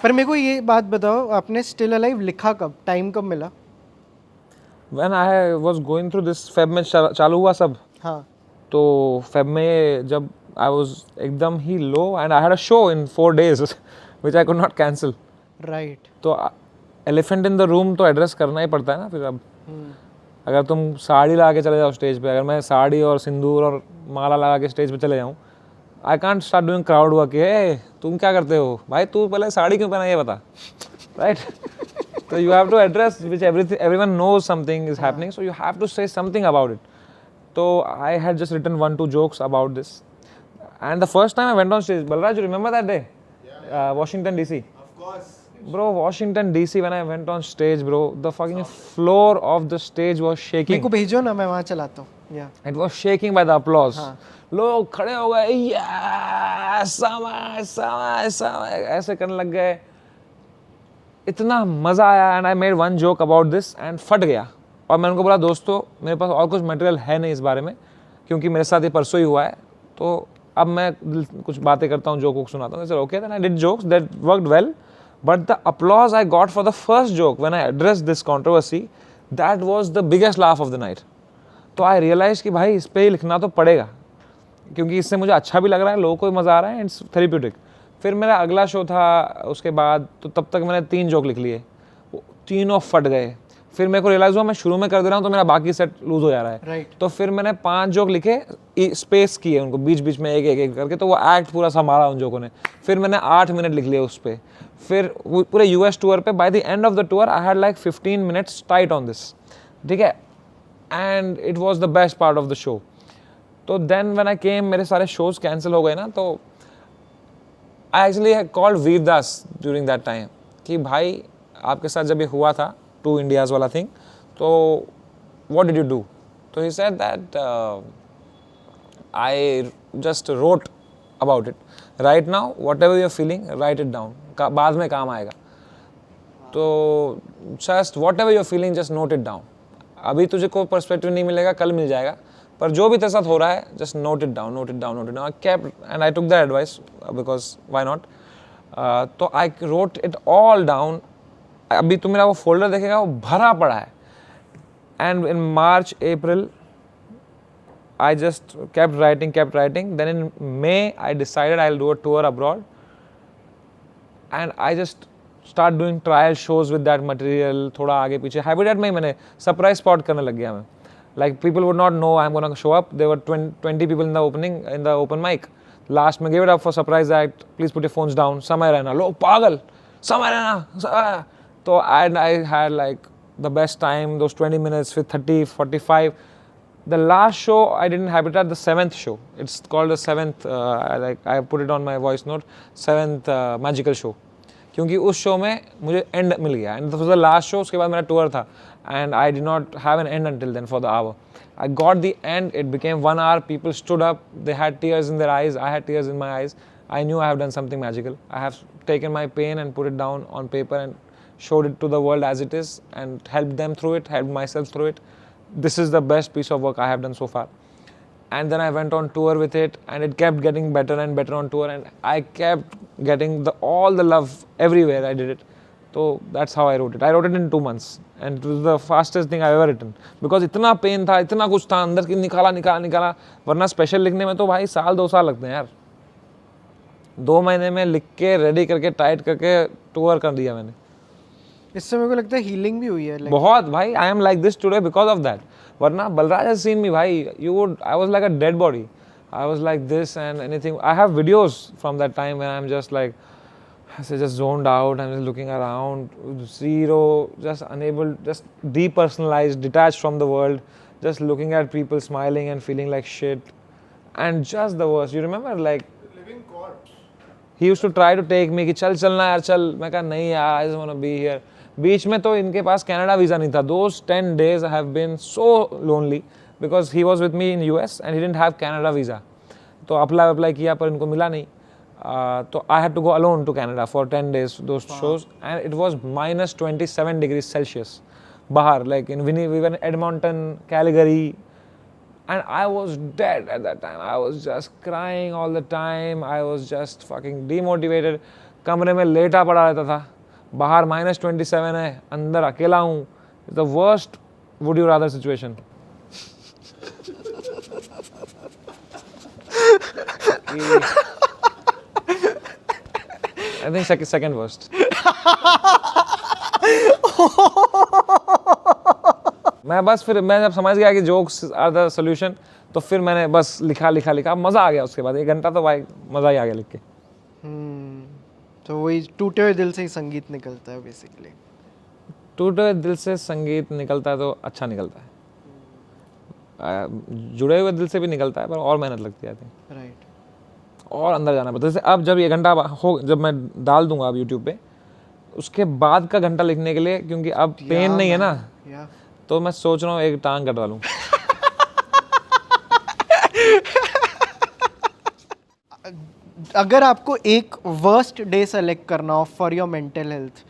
पर मेरे को ये बात बताओ, आपने स्टिल अलाइव लिखा कब, टाइम कब मिला? When I was going through this Feb में चालू हुआ सब. हाँ. तो Feb में जब I was एकदम ही low and I had a show in 4 days which I could not cancel. Right. तो elephant in the room तो एड्रेस करना ही पड़ता है ना फिर अब. अगर तुम साड़ी लगा के चले जाओ स्टेज पे, अगर मैं साड़ी और सिंदूर और माला लगा के स्टेज पे चले जाऊँ, I can't start doing crowd work. Hey, तुम क्या करते हो भाई, तू पहले साड़ी क्यों पहना ये बता. Right? So you have to address which everyone knows something is happening, so you have to say something about it. So I had just written 1-2 jokes about this. And the first time I went on stage, Balraj, you remember that day? Washington DC. Of course. Bro, Washington DC, when I went on stage, bro, the fucking floor of the stage was shaking. मेरे को भेजो ना, मैं वहाँ चलाता हूँ. Yeah. It was shaking by the applause. लोग खड़े हो गए, ऐसे करने लग गए. इतना मज़ा आया and I made one joke about this and फट गया. और मैंने उनको बोला, दोस्तों मेरे पास और कुछ मटेरियल है नहीं इस बारे में, क्योंकि मेरे साथ ये परसों ही हुआ है, तो अब मैं कुछ बातें करता हूँ, जोक सुनाता हूँ. Okay, then I did jokes that worked well, but the applause I got for the first joke when I addressed this controversy, that was the biggest laugh of the night. तो I realized कि भाई इस पे ही लिखना तो पड़ेगा, क्योंकि इससे मुझे अच्छा भी लग रहा है, लोगों को भी मज़ा आ रहा है, इट्स थेरेप्यूटिक. फिर मेरा अगला शो था उसके बाद, तो तब तक मैंने 3 जोक लिख लिए, तीनों फट गए. फिर मेरे को रियलाइज़ हुआ मैं शुरू में कर दे रहा हूँ तो मेरा बाकी सेट लूज हो जा रहा है. Right. तो फिर मैंने 5 जोक लिखे, स्पेस किए उनको बीच बीच में एक करके, तो वो एक्ट पूरा संभाला उन जोकों ने. फिर मैंने 8 मिनट लिख लिए उस पर. फिर पूरे US टूर पे by the end of the tour I had like 15 minutes tight on this. ठीक है. And it was the best part of the show. तो देन व्हेन आई केम, मेरे सारे शोज कैंसिल हो गए ना, तो I actually called Vir Das during that time कि भाई आपके साथ जब ये हुआ था 2 Indias वाला थिंग, तो व्हाट डिड यू डू. तो he said that I just wrote about it. Right now whatever you are feeling, write it down, बाद में काम आएगा. तो just whatever you are feeling, just note it down. अभी तुझे कोई perspective नहीं मिलेगा, कल मिल जाएगा, पर जो भी तेरे साथ हो रहा है, just note it down, note it down, note it down. I kept and I took the advice because why not. तो I wrote it all down. अभी तुम मेरा वो फोल्डर देखेगा, वो भरा पड़ा है. And in March April I just kept writing. Then in May, I decided I'll do a tour abroad. And I just start doing trial shows with that material. थोड़ा आगे पीछे Habitat में मैंने surprise spot करने लग गया मैं. Like people would not know I'm gonna show up. There were 20 people in the open mic. Last में give it up for surprise act. Please put your phones down. समय रहना. लोग पागल. समय रहना. तो I had like the best time. Those 20 minutes with 30, 45. The last show I did in Habitat, the 7th show. It's called the 7th. I put it on my voice note. 7th magical show. क्योंकि उस show में मुझे and मिल गया. And this was the last show. उसके बाद मेरा tour था. And I did not have an end until then for the hour. I got the end. It became 1 hour. People stood up. They had tears in their eyes. I had tears in my eyes. I knew I have done something magical. I have taken my pain and put it down on paper and showed it to the world as it is and helped them through it, helped myself through it. This is the best piece of work I have done so far. And then I went on tour with it, and it kept getting better and better on tour, and I kept getting all the love everywhere I did it. तो that's how I wrote it. I wrote it in 2 months and it was the fastest thing I've ever written because इतना pen था, इतना कुछ था अंदर की, निकाला, वरना स्पेशल लिखने में तो भाई 1-2 साल लगते हैं यार. 2 महीने में लिख के रेडी करके टाइट करके टूर कर दिया मैंने. इससे मेरे को लगता है हीलिंग भी हुई है. बहुत भाई, I am like this today because of that. वरना बलराज हैज सीन मी भाई, आई was like a dead body. I was like this and anything. I have videos from that time when I'm just like, just zoned out. I'm just looking around, zero, just unable, just depersonalized, detached from the world, just looking at people smiling and feeling like shit. And just the worst. You remember like, living corpse. He used to try to take me कि चल चलना यार चल. मैं कहा नहीं यार, I just want to be here. बीच में तो इनके पास कनाडा वीज़ा नहीं था. Those 10 days I have been so lonely. Because he was with me in US and he didn't have Canada visa. तो अप्लाई किया पर इनको मिला नहीं. तो I had to go alone to Canada for 10 days those shows and it was minus 27 degrees Celsius बाहर, like in we were in Edmonton, Calgary, and I was dead at that time. I was just crying all the time. I was just fucking demotivated. कमरे में लेटा पड़ा रहता था. बाहर minus 27 है, अंदर अकेला हूँ. It's the worst would you rather situation. I think second worst. मैं जब समझ गया कि जोक्स आर द सोल्यूशन, तो फिर मैंने बस लिखा. मज़ा आ गया उसके बाद. 1 घंटा तो भाई मज़ा ही आ गया लिख के. तो वही टूटे हुए दिल से ही संगीत निकलता है बेसिकली. टूटे हुए दिल से संगीत निकलता है तो अच्छा निकलता है. जुड़े हुए दिल से भी निकलता है पर और मेहनत लगती है. राइट. और अंदर जाना पड़ता है. जैसे अब जब ये घंटा हो, जब मैं डाल दूंगा अब यूट्यूब पे, उसके बाद का घंटा लिखने के लिए, क्योंकि अब पेन नहीं है ना, तो मैं सोच रहा हूँ एक टांग कटवा लूँ. अगर आपको एक वर्स्ट डे सेलेक्ट करना हो for your mental health,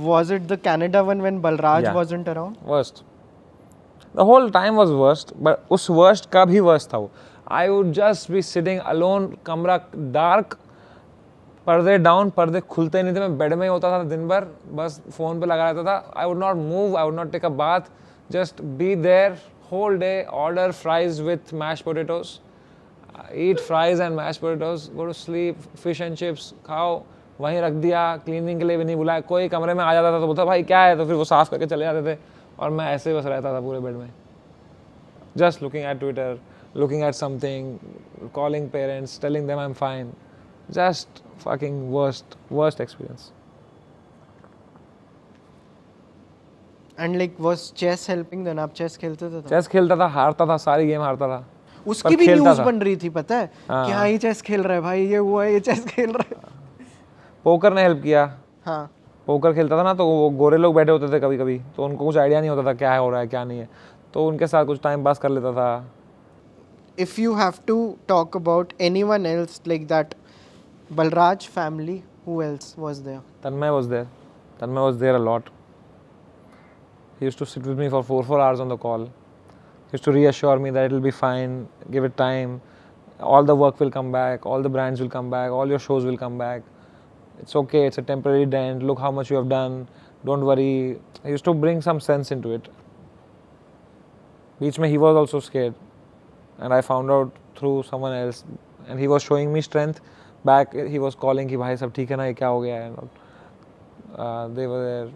was it the Canada one when Balraj wasn't around? Worst. The whole time was worst, but उस worst का भी worst था वो. I would just be sitting alone, कमरा dark, पर्दे down, पर्दे खुलते नहीं थे. मैं बेड में ही होता था दिन भर, बस फोन पे लगा रहता था. I would not move, I would not take a bath, just be there whole day, order fries with mashed potatoes, eat fries and mashed potatoes, go to sleep, fish and chips खाओ, वहीं रख दिया. Cleaning के लिए भी नहीं बुलाया. कोई कमरे में आ जाता था तो बोलता भाई क्या है, तो फिर वो साफ़ करके चले जाते थे और मैं ऐसे ही बस रहता था पूरे बेड में. Just looking at Twitter, looking at something, calling parents, telling them I'm fine. Just fucking worst experience. And like was chess helping then? आप chess खेलते थे? Chess खेलता था, हारता था, सारी गेम हारता था. उसकी भी न्यूज़ बन रही थी पता है कि हाँ ये चेस खेल रहा है भाई, ये हुआ है, ये चेस खेल रहा है. पोकर ने हेल्प किया. हाँ. पोकर खेलता था ना, तो वो गोरे लोग बैठे होते थे कभी कभी, तो उनको कुछ आइडिया नहीं होता था क्या हो रहा है क्या नहीं है, तो उनके साथ कुछ टाइम पास कर लेता था. If you have to talk about anyone else like that, Balraj family, who else was there? Tanmay was there. Tanmay was there a lot. He used to sit with me for 4 hours on the call. He used to reassure me that it will be fine, give it time, all the work will come back, all the brands will come back, all your shows will come back. It's okay, it's a temporary dent, look how much you have done, don't worry. He used to bring some sense into it. Beach mein he was also scared, and I found out through someone else, and he was showing me strength. Back he was calling कि भाई सब ठीक है ना, ये क्या हो गया है. They were there,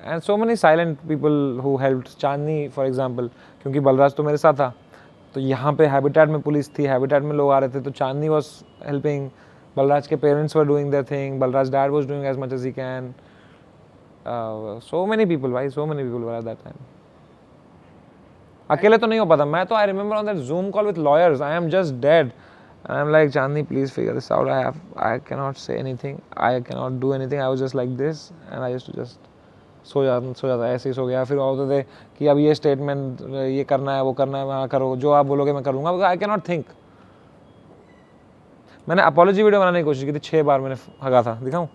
and so many silent people who helped. Chandni for example, क्योंकि बलराज तो मेरे साथ था, तो यहाँ पे हैबिटेट में पुलिस थी, हैबिटेट में लोग आ रहे थे, तो चांदनी was helping. Balraj के parents were doing their thing. Balraj's dad was doing as much as he can. So many people, भाई, so many people were at that time. अकेले तो नहीं हो पाता. मैं तो I remember on that Zoom call with lawyers, I am just dead. And I'm like, Chandni, please figure this out. I cannot say anything. I cannot do anything. I was just like this, and I used to just सो जाता ऐसे ही सो गया. फिर होते थे कि अब ये statement ये करना है, वो करना है, वहाँ करो, जो आप बोलोगे मैं करूँगा. I can not think. मैंने अपॉलॉजी वीडियो बनाने की कोशिश की थी 6 बार, मैंने हगा था. दिखाऊँ?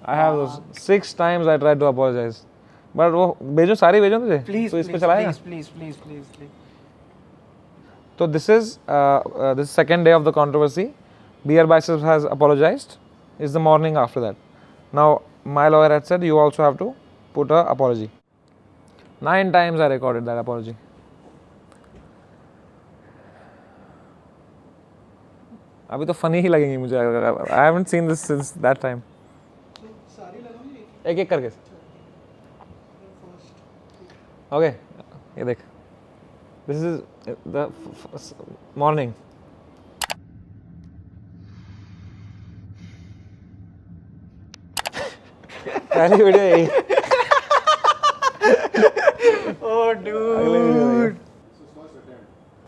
I have 6 times I tried to apologize, but वो भेजो, सारी भेजो तुझे, तो इस पे चलाएगा. प्लीज. तो this is second day of the controversy. Beer Biceps has apologized. It's the morning after that. Now my lawyer had said you also have to put a apology. 9 times I recorded that apology. अभी तो funny ही लगेंगी मुझे. I haven't seen this since that time. एक एक करके. Okay, ये देख. This is the morning. पहली वीडियो यही. Oh dude.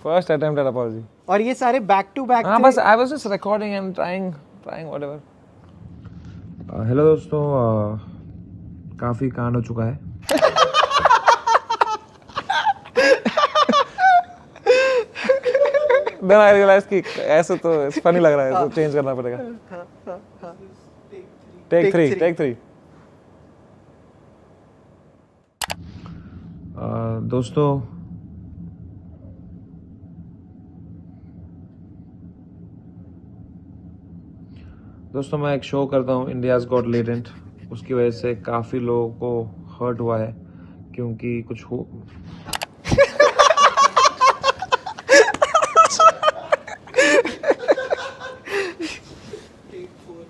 First attempt at apology. और ये सारे back to back हाँ बस I was just recording and trying whatever. Hello दोस्तों, काफ़ी कांड हो चुका है. Then I realized कि ऐसे तो funny लग रहा है, तो change करना पड़ेगा. Take three. दोस्तों मैं एक शो करता हूँ इंडियाज़ गॉट लेटेंट. उसकी वजह से काफ़ी लोगों को हर्ट हुआ है क्योंकि कुछ हो.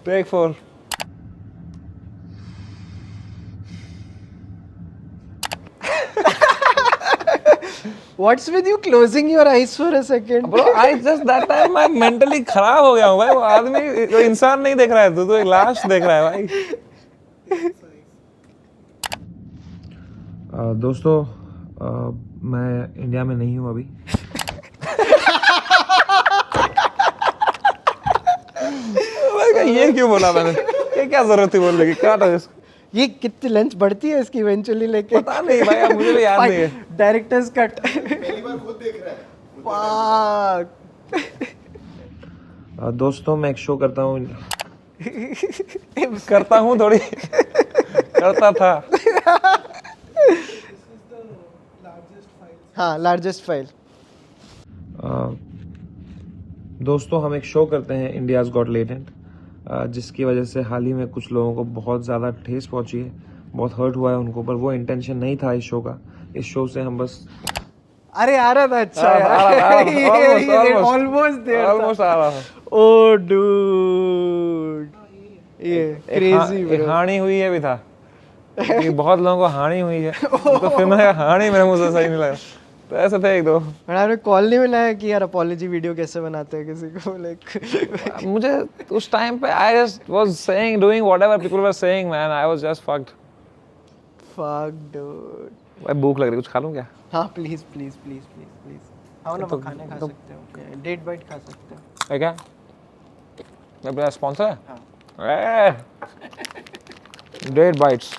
Take 4. What's with you closing your eyes for a second? Bro, I just that time मैं mentally खराब हो गया हूँ भाई. वो आदमी वो इंसान नहीं देख रहा है, तू तो एक लाश देख रहा है भाई. दोस्तों मैं इंडिया में नहीं हूँ अभी. ये क्यों बोला मैंने? ये क्या जरूरत थी बोलने की? काट इसको. ये कितनी लेंथ बढ़ती है इसकी इवेंचुअली लेके? पता नहीं भाई, अब मुझे भी याद नहीं है. Directors cut. पहली बार खुद देख रहा है. दोस्तों मैं एक शो करता हूँ. करता हूँ थोड़ी. करता था. हाँ, लार्जेस्ट फाइल. दोस्तों हम एक शो करते हैं इंडियाज़ गॉट लेटेंट, जिसकी वजह से हाल ही में कुछ लोगों को बहुत ज़्यादा ठेस पहुंची है, बहुत हर्ट हुआ है उनको. पर वो इंटेंशन नहीं था इस शो का. इस शो से हम बस अरे आ रहा था. अच्छा ऑलमोस्ट आ रहा था. ओह डूड, ये क्रेजी. एक हानि हुई है भी था कि बहुत लोगों को हानि हुई है. तो फिर मैंने हानि मेरे मुंह से सही नहीं लगा. तो ऐसे थे एक दो. मैंने आपने कॉल नहीं मिला है कि यार अपॉलॉजी वीडियो कैसे बनाते हैं किसी को? लाइक मुझे उस टाइम पे I just was saying doing whatever people were saying man. I was just fucked. Fuck dude. भाई भूख लग रही है, कुछ खा लूं क्या? हाँ प्लीज. आओ ना, खाने खा सकते हो. डेट बाइट खा सकते हो. है क्या? मेरा स्पॉन्सर है. हाँ. Date bytes.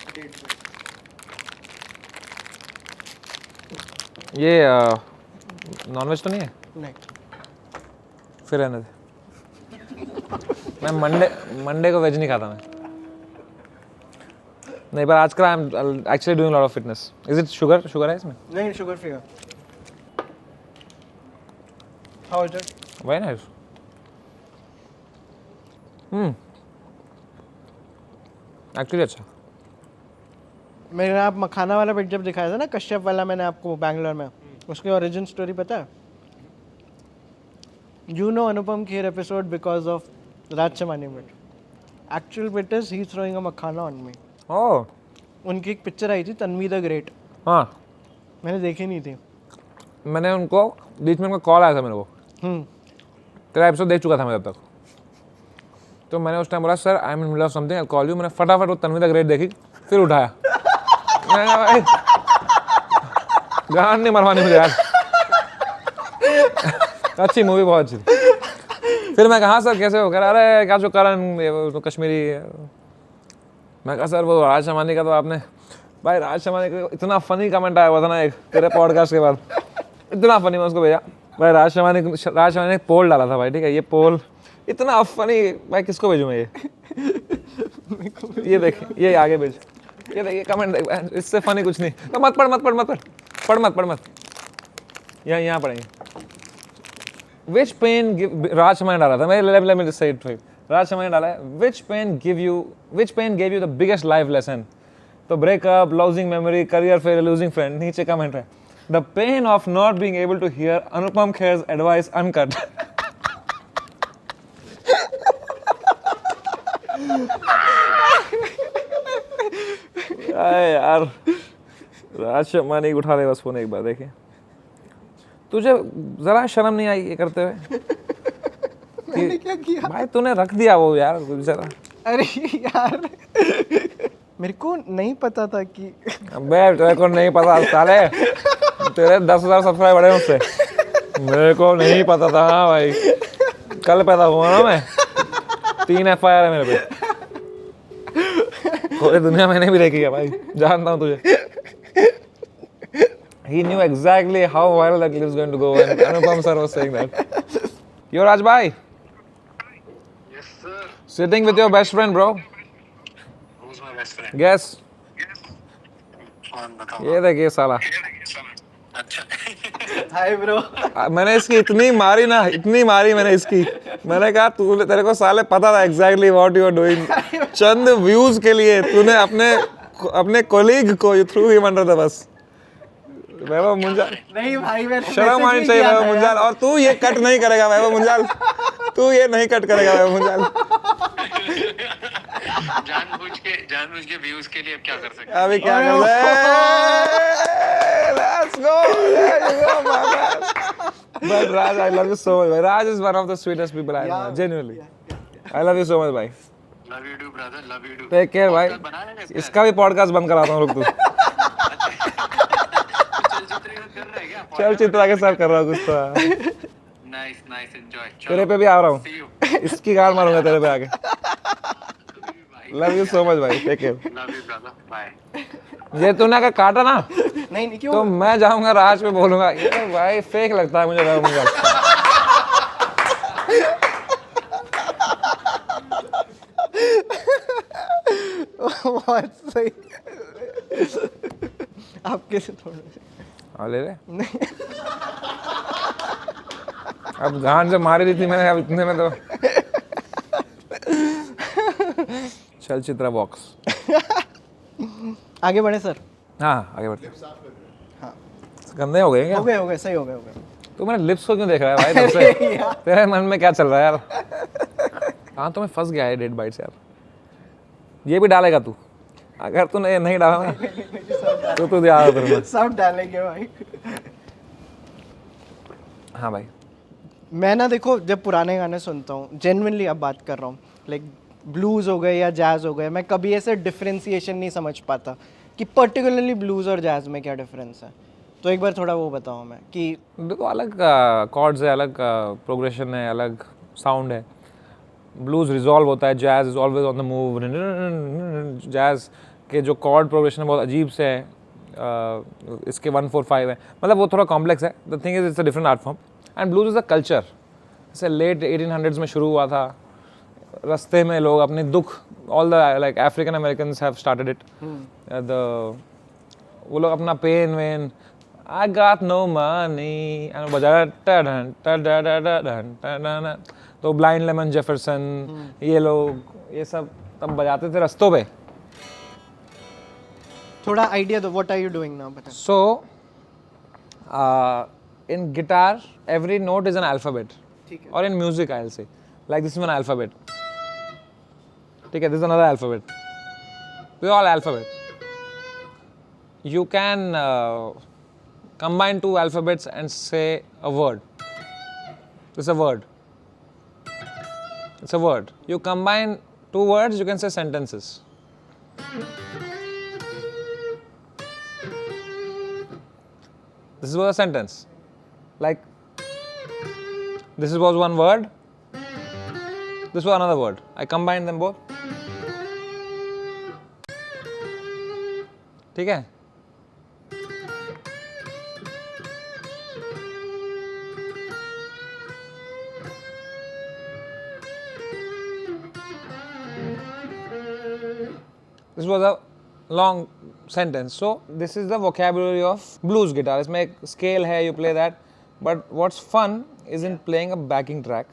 ये नॉनवेज तो नहीं है? नहीं. फिर रहने दे. मैं मंडे को वेज नहीं खाता मैं. नहीं, पर आजकल I am actually doing lot of fitness. Is it sugar है इसमें? नहीं, शुगर फ्री है. How is it? Very nice. Actually अच्छा. मैंने आप मखाना वाला बिट जब दिखाया था ना, कश्यप वाला, मैंने आपको बैंगलोर में, उसकी ओरिजिन स्टोरी पता है? You know Anupam Kher episode because of Raj Shamani bit. Actual bit is he throwing a makhana on me. Oh. उनकी एक पिक्चर आई थी तन्वी द ग्रेट. हाँ, मैंने देखी नहीं थी. मैंने उनको बीच में उनका कॉल आया था मेरे को. तेरा एपिसोड देख चुका था मैं तब तक. तो मैंने उस टाइम बोला sir I am in middle of something, I call you. मैंने फटाफट वो तन्वी द ग्रेट देखी, फिर उठाया. भाई गान नहीं मरवानी मुझे यार. अच्छी मूवी, बहुत अच्छी. फिर मैं कहा सर कैसे हो? कह रहा अरे क्या जो करण कश्मीरी. मैं कहा सर वो राज शमानी का तो आपने, भाई राज शमानी का इतना फनी कमेंट आया हुआ था ना एक तेरे पॉडकास्ट के बाद, इतना फनी. मैं उसको भेजा भाई. राज शमानी ने पोल डाला था भाई, ठीक है, ये पोल इतना फनी. भाई किसको भेजूँ मैं ये देख, ये आगे भेज, ये देखिए कमेंट देख, इससे फनी कुछ नहीं. तो मत पढ़. यहाँ पढ़ेंगे. विच पेन राज शमानी डाला था मैं. let me just say it. Raj Sharma ने डाला है which pain gave you the biggest life lesson? तो breakup, losing memory, career failure, losing friend. नीचे कमेंट है the pain of not being able to hear Anupam Kher's advice uncut. यार राज शर्मा ने उठा ले बस फोन एक बार देखे तुझे जरा शर्म नहीं आई ये करते हुए? मैंने क्या किया भाई तूने रख दिया वो यार जरा। अरे यार मेरे को नहीं पता था कि अबे तेरे को नहीं पता साले तेरे 10,000 सब्सक्राइबर है उससे मेरे को नहीं पता था। हाँ भाई कल पैदा हुआ ना मैं 3 FIR है मेरे पे पूरी दुनिया मैंने भी देखी है भाई जानता हूँ तुझे। He knew exactly how viral that clip was going to go when Anupam sir was saying that. Yo Raj bhai. Yes sir. Sitting with your best friend bro. Who's my best friend? Guess. कौन बताओ? ये देखिए साला। Hi bro. मैंने इसकी इतनी मारी मैंने इसकी। मैंने कहा तेरे को साले पता था exactly what you are doing. Chand views के लिए तूने अपने कोलीग को you threw him under the bus. वैभव मुंजाल नहीं भाई मैंने शर्म आनी चाहिए वैभव मुंजाल और तू ये कट नहीं करेगा वैभव मुंजाल तू ये नहीं कट करेगा वैभव मुंजाल। जानबूझ के व्यूज के लिए अब क्या कर सकते हैं? अभी क्या कर let's go but Raj I love you so much Raj is one of the sweetest people I know genuinely I love you so much भाई love you too brother love you too take care भाई इसका भी podcast बंद कराता हूँ रुक तू चल चित्रा के साथ कर रहा हूँ कुछ तो nice enjoy तेरे पे भी आ रहा हूँ इसकी गाल मारूंगा तेरे पे आके लव यू सो मच भाई take care love you brother bye ये तूने अगर काटा ना नहीं क्यों तो मैं जाऊंगा राज पे बोलूंगा ये भाई फेक लगता है मुझे मुझे बहुत सही आपके से थोड़ा हाँ ले अब गान जब मारी दी थी मैंने अब इतने में तो चल चित्रा बॉक्स आगे बढ़े सर। हाँ आगे बढ़ते हाँ गंदे हो गए क्या? हो गए सही हो गए तू मेरे लिप्स को क्यों देख रहा है भाई तब से तेरे मन में क्या चल रहा है यार? हाँ तो मैं फंस गया है डेड बाइट्स यार ये भी डालेगा तू अगर तूने ये नहीं डाला ना तो तू याद तेरे सब डालेंगे भाई। हाँ भाई मैं ना देखो जब पुराने गाने सुनता हूँ जेन्युइनली अब बात कर रहा हूँ लाइक ब्लूज़ हो गए या जैज़ हो गए मैं कभी ऐसे डिफरेंशिएशन नहीं समझ पाता कि पर्टिकुलरली ब्लूज़ और जैज़ में क्या डिफरेंस है तो एक बार थोड़ा वो बताओ मैं कि देखो अलग कॉर्ड्स है अलग प्रोग्रेशन है अलग साउंड है ब्लूज़ रिजॉल्व होता है jazz is always on the move jazz के जो कॉर्ड प्रोग्रेशन है बहुत अजीब से है इसके 1-4-5 है मतलब वो थोड़ा कॉम्प्लेक्स है the thing is it's a different art form and blues is a culture जैसे लेट 1800s में शुरू हुआ था रास्ते में लोग अपने दुख all the like African Americans have started it वो लोग अपना pain when I got no money and बजा तो ब्लाइंड लेमन जेफरसन ये लोग ये सब तब बजाते थे रास्तों पे थोड़ा आइडिया दो what are you doing now बता so in guitar every note is an alphabet or in music I'll say like this is an alphabet okay this is another alphabet we all alphabet you can combine two alphabets and say a word it's a word it's a word you combine two words you can say sentences this was a sentence like this was one word this was another word I combined them both ठीक है this was a long sentence so this is the vocabulary of blues guitar इसमें एक scale है you play that but what's fun is in playing a backing track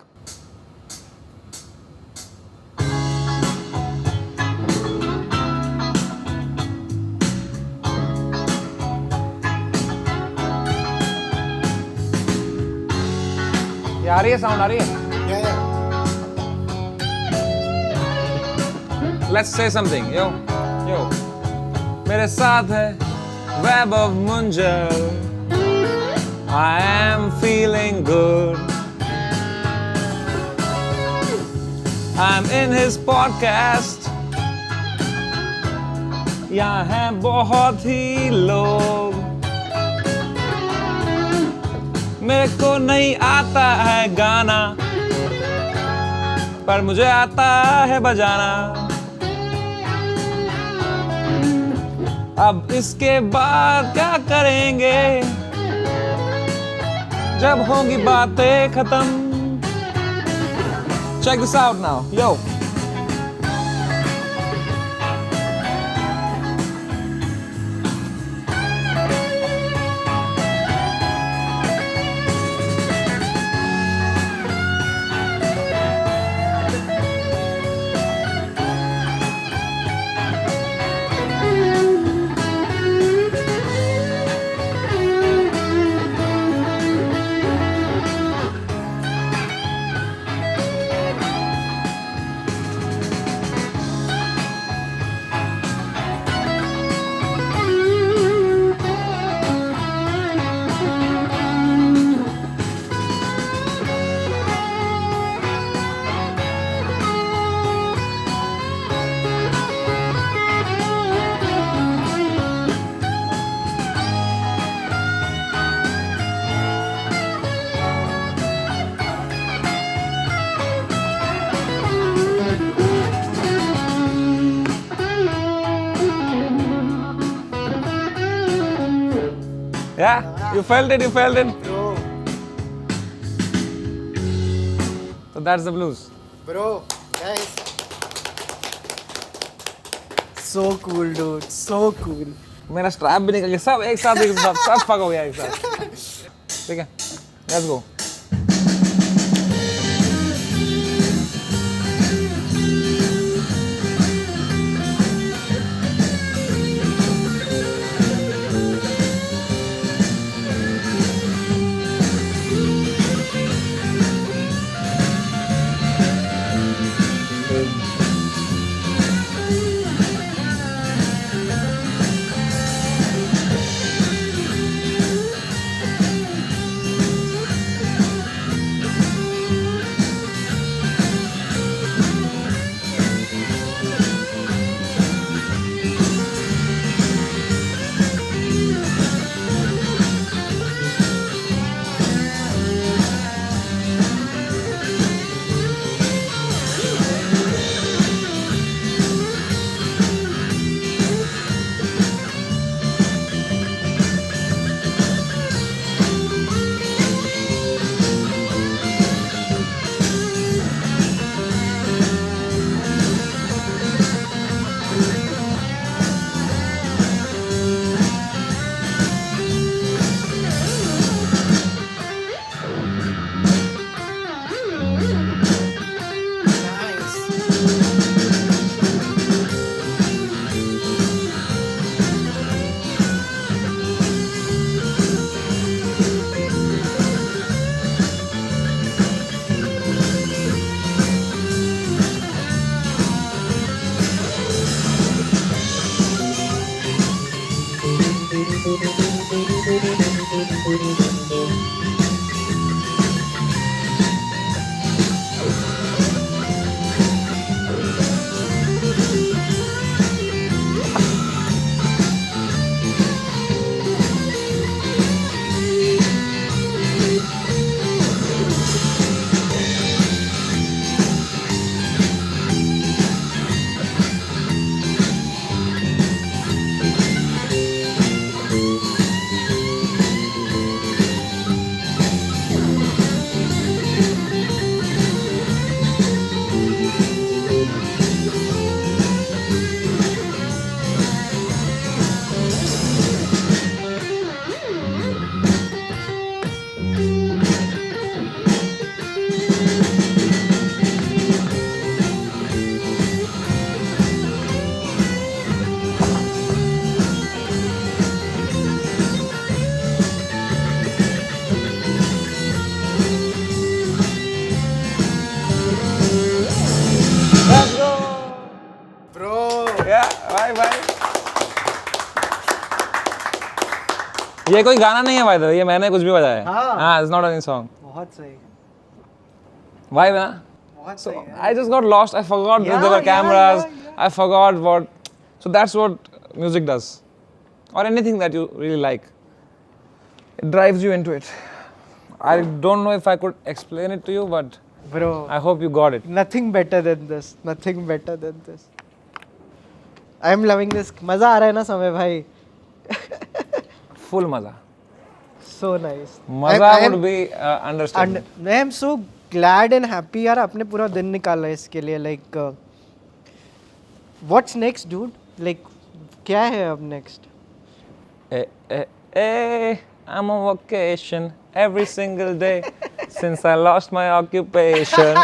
ये आ रही है sound आ रही है Let's say something yo मेरे साथ है Web of Munjal I am feeling good I'm in his podcast यहाँ हैं बहुत ही लोग मेरे को नहीं आता है गाना पर मुझे आता है बजाना अब इसके बाद क्या करेंगे जब होंगी बातें खत्म Check this out now yo Yeah, you felt it. So that's the blues. Bro, guys. So cool, dude. So cool. मेरा स्ट्रैप भी निकल गया सब एक साथ सब फक हो गया एक साथ ठीक है लेट्स गो ये कोई गाना नहीं है भाई, ये मैंने कुछ भी बजाया है। हाँ। हाँ, इट्स नॉट एनी सॉन्ग। बहुत सही, Vibe ना? बहुत So सही है। I just got lost. I forgot that there were cameras. I forgot what. So that's what music does, or anything that you really like. It drives you into it. I don't know if I could explain it to you, but Bro, I hope you got it. nothing better than this. Nothing better than this. I am loving this. मजा आ रहा है ना समय भाई? Full maza. So nice. Maza I am- would be understatement. I am so glad and happy यार, आपने पूरा दिन निकाला है इसके लिए. Like, what's next, dude? Like, क्या है अब next? I'm on vacation every single day since I lost my occupation.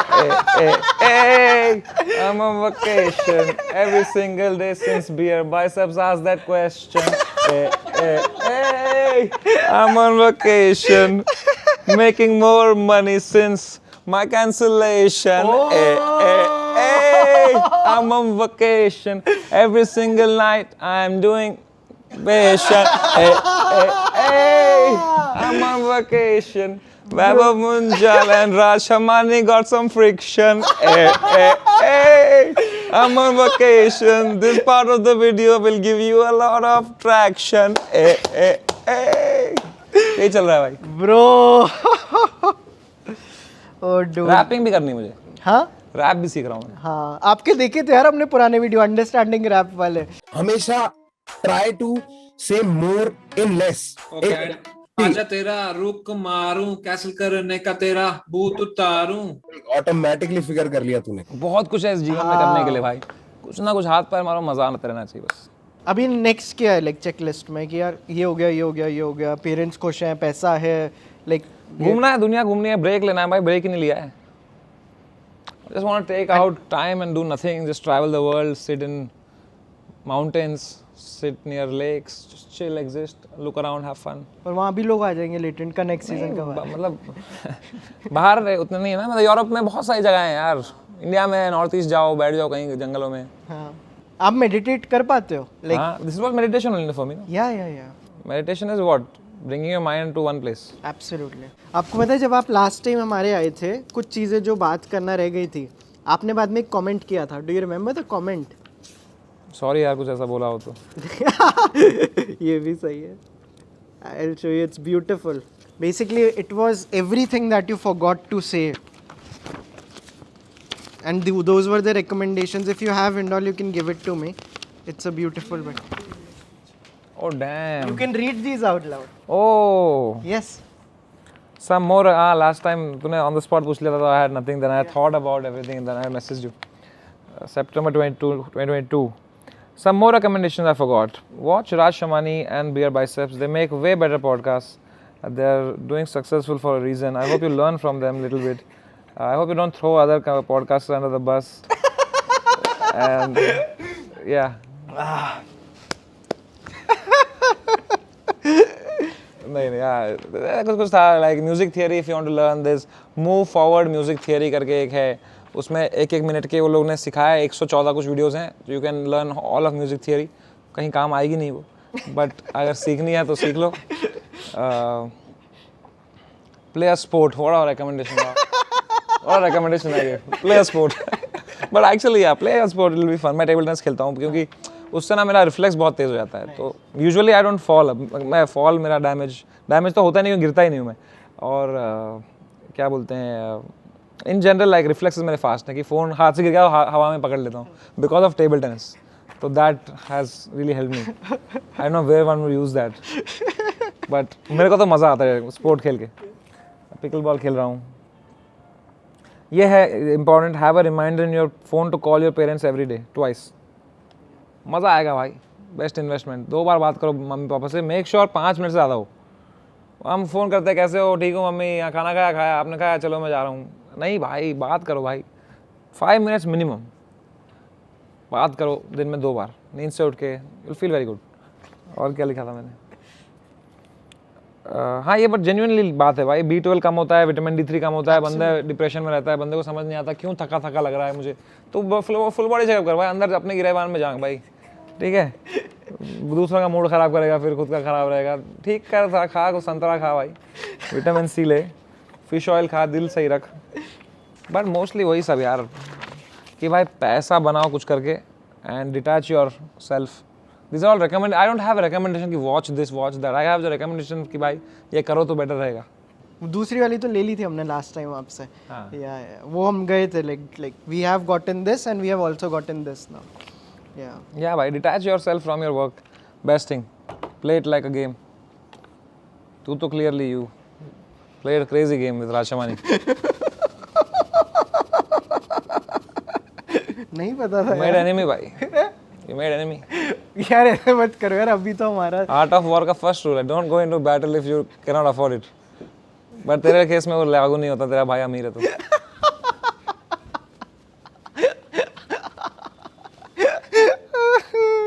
I'm on vacation every single day since Beer Biceps asked that question. I'm on vacation making more money since my cancellation. I'm on vacation every single night. I'm doing vacation. I'm on vacation. Vaibhav Munjal and Raj Shamani got some friction. I'm on vacation. This part of the video will give you a lot of traction. यही चल रहा है भाई. Bro. Oh dude. Wrapping भी करनी है मुझे. हाँ? रैप भी सीख रहा हूँ. हाँ, आपके देखे थे यार हमने पुराने वीडियो अंडरस्टैंडिंग रैप वाले. हमेशा ट्राई टू से मोर इन लेस. आजा तेरा रुक मारूं, कैंसिल करने का तेरा भूत उतारूं. ऑटोमेटिकली फिगर कर लिया तूने. बहुत कुछ है इस जीवन में करने के लिए भाई. कुछ ना कुछ हाथ पैर मारो, मजा आना रहना चाहिए बस. अभी नेक्स्ट क्या है लाइक चेकलिस्ट में कि यार ये हो गया, ये हो गया, ये हो गया, पेरेंट्स खुश हैं, पैसा है, लाइक घूमना है, दुनिया घूमनी है, ब्रेक लेना है भाई. ब्रेक ही नहीं लिया है. Just want to take out time and do nothing. Just travel the world, sit in mountains, sit near lakes, just chill, exist, look around, have fun. और वहाँ भी लोग आ जाएंगे लेटेंट का नेक्स्ट सीजन का. मतलब बाहर उतने नहीं है ना. मतलब यूरोप में बहुत सारी जगह हैं यार. इंडिया में नॉर्थ ईस्ट जाओ, बैठ जाओ कहीं जंगलों में. हाँ. आप मेडिटेट कर पाते हो? Like this is what meditation only for me. Yeah. Meditation is what? Bringing your mind to one place. Absolutely. आपको पता है जब आप लास्ट टाइम हमारे आए थे, कुछ चीज़ें जो बात करना रह गई थी, आपने बाद में एक कमेंट किया था. Do you remember the comment? Sorry यार, कुछ ऐसा बोला हो तो. ये भी सही है. I'll show you. It's beautiful. Basically, it was everything that you forgot to say. And those were the recommendations. If you have Indol, you can give it to me. It's a beautiful book. Oh damn. You can read these out loud. Oh. Yes. Some more. Last time तूने on the spot पूछ लिया था, I had nothing. Then I thought about everything and then I messaged you. September 2022. Some more recommendations I forgot. Watch Raj Shamani and Beer Biceps. They make way better podcasts. They're doing successful for a reason. I hope you learn from them a little bit. I hope you don't throw other podcasts under the bus. And yeah. नहीं कुछ था like music theory. If you want to learn this, move forward music theory करके एक है. उसमें एक minute के वो लोग ने सिखाया. 114 कुछ वीडियोस हैं. You can learn all of music theory. कहीं काम आएगी नहीं वो, but अगर सीखनी है तो सीख लो. Play a sport. What a recommendation. What a recommendation I gave. Play a sport. But actually yeah, play a sport. It will be fun. मैं टेबल टेनिस खेलता हूँ क्योंकि उससे ना मेरा रिफ्लेक्स बहुत तेज़ हो जाता है. तो यूजुअली आई डोंट फॉल. मैं फॉल मेरा डैमेज तो होता नहीं, गिरता ही नहीं हूँ मैं. और क्या बोलते हैं, इन जनरल लाइक रिफ्लेक्सेस मेरे फास्ट हैं कि फ़ोन हाथ से गिर गया हवा में पकड़ लेता हूँ बिकॉज ऑफ टेबल टेनिस. तो that has really help me. I don't know where one will use that, but मेरे को तो मज़ा आता है स्पोर्ट खेल के. पिकल बॉल खेल रहा हूँ. ये है important. Have a reminder in your phone to call your parents every day twice. मज़ा आएगा भाई. Best investment. 2 बार बात करो मम्मी पापा से. मेक श्योर 5 मिनट से ज़्यादा हो. हम फ़ोन करते हैं, कैसे हो, ठीक हो मम्मी, यहाँ खाना खाया, आपने खाया, चलो मैं जा रहा हूँ. नहीं भाई, बात करो भाई. 5 मिनट्स मिनिमम बात करो दिन में 2 बार. नींद से उठ के विल फील वेरी गुड. और क्या लिखा था मैंने? हाँ, ये बट जेन्युइनली बात है भाई. B12 कम होता है, विटामिन D3 कम होता है, बंदा डिप्रेशन में रहता है, बंदे को समझ नहीं आता क्यों थका थका लग रहा है मुझे. तो फुल बॉडी चेकअप कर भाई. अंदर अपने गिरेबान में जाएं भाई. ठीक है, दूसरों का मूड खराब करेगा फिर खुद का खराब रहेगा। ठीक कर, खा कुछ संतरा खा भाई, विटामिन सी ले, फिश ऑयल खा, दिल सही रख। बट मोस्टली वही सब यार कि भाई पैसा बनाओ कुछ करके and detach yourself. This all recommend, I don't have a recommendation कि watch this watch that, I have the recommendation कि भाई ये करो तो बेटर रहेगा। दूसरी वाली तो ले ली थी हमने लास्ट टाइम आपसे। हाँ। या वो हम गए थे like we have gotten this and we have also gotten this now. या भाई detach yourself from your work, best thing, play it like a game. तू तो clearly you played crazy game with Raj Shamani. नहीं पता था मेड एनिमी भाई, you made enemy. यार ऐसे मत करो यार, अभी तो हमारा आर्ट ऑफ वॉर का फर्स्ट रूल है, don't go into battle if you can not afford it. But तेरे केस में वो लागू नहीं होता, तेरा भाई अमीर है तू।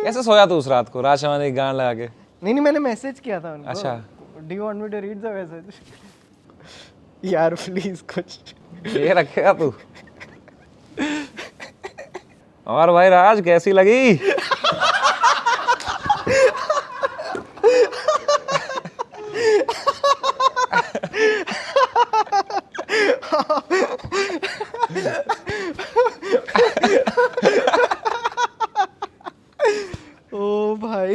कैसे सोया तू उस रात को राजशमानी की गान लगा के? नहीं मैंने मैसेज किया था उनको। अच्छा, do you want me to read the message? यार प्लीज कुछ ये रखेगा तू। और भाई राज कैसी लगी? ओ भाई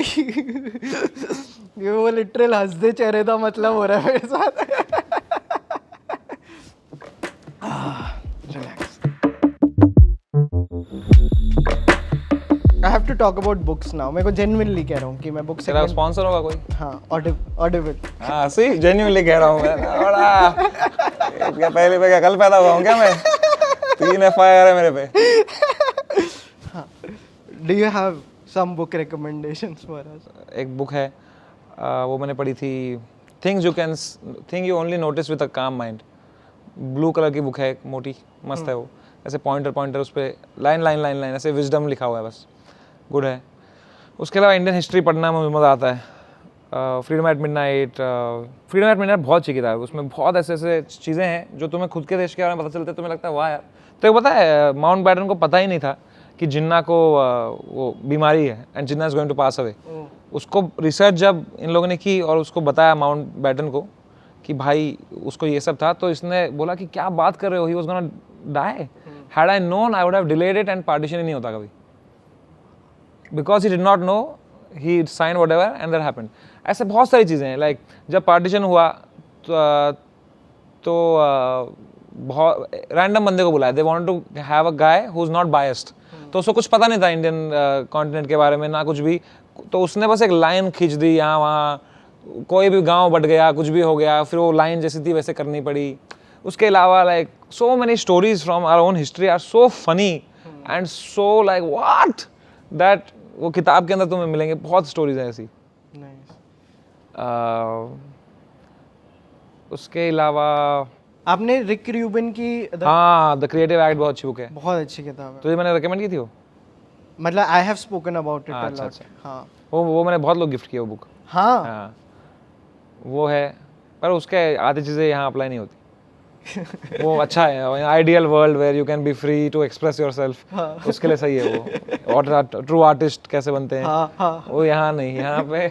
ये वो लिटरल हंस दे चेहरे का मतलब हो रहा है मेरे साथ। Relax. I have to talk about books now. मैं को जेन्युइनली कह रहा हूँ कि मैं बुक से तेरा स्पॉन्सर होगा कोई? हाँ, ऑडिबल। हाँ सी, जेन्युइनली कह रहा हूँ मैं। बड़ा क्या पहले पे क्या कल पैदा हुआ हूँ क्या मैं? 3 FIR है मेरे पे। हाँ, do you have some book recommendations for us? एक बुक है, वो मैंने पढ़ी थी, things you only notice with a काम माइंड। ब्लू कलर की बुक है, एक मोटी मस्त है वो, ऐसे पॉइंटर उस पर लाइन ऐसे विजडम लिखा हुआ है बस, गुड है। उसके अलावा इंडियन हिस्ट्री पढ़ना मुझे मज़ा आता है। फ्रीडम एट मिडनाइट बहुत अच्छी किताब है। उसमें बहुत ऐसे चीज़ें हैं जो तुम्हें खुद के देश के बारे में पता चलते, तुम्हें लगता है वाह यार। तो पता है माउंट बैटन को पता ही नहीं था कि जिन्ना को वो बीमारी है and Jinnah is going to pass away. उसको रिसर्च जब इन लोगों ने की और उसको बताया माउंट बैटन को कि भाई उसको ये सब था, तो इसने बोला कि क्या बात कर रहे हो, he was gonna die. Had I known I would have delayed it and partition ही नहीं होता कभी, because he did not know, he sign whatever and that happened. ऐसे बहुत सारी चीज़ें हैं। लाइक जब पार्टीशन हुआ तो बहुत रैंडम बंदे को बुलाया, they want to have a guy who is not biased. तो उसको कुछ पता नहीं था इंडियन कॉन्टिनेंट के बारे में ना कुछ भी, तो उसने बस एक लाइन खींच दी यहाँ वहाँ, कोई भी गांव बट गया, कुछ भी हो गया, फिर वो लाइन जैसी थी वैसे करनी पड़ी। उसके अलावा like so many stories from our own history are so funny and so like what that, वो किताब के अंदर तुम्हें मिलेंगे बहुत स्टोरीज हैं ऐसी। उसके अलावा आपने रिक रूबिन की हाँ द क्रिएटिव एक्ट बहुत अच्छी बुक है, बहुत अच्छी किताब है। तो ये मैंने रिकमेंड की थी वो, मतलब I have spoken about it a lot. हाँ वो मैंने बहुत लोग गिफ्ट किया वो बुक। हाँ वो है, पर उसके आधी चीज़ें यहाँ अप्लाई नहीं होती। वो अच्छा है, ideal world where you can be free to express yourself, उसके लिए सही है वो। और ट्रू आर्टिस्ट कैसे बनते हैं वो यहाँ नहीं, यहाँ पे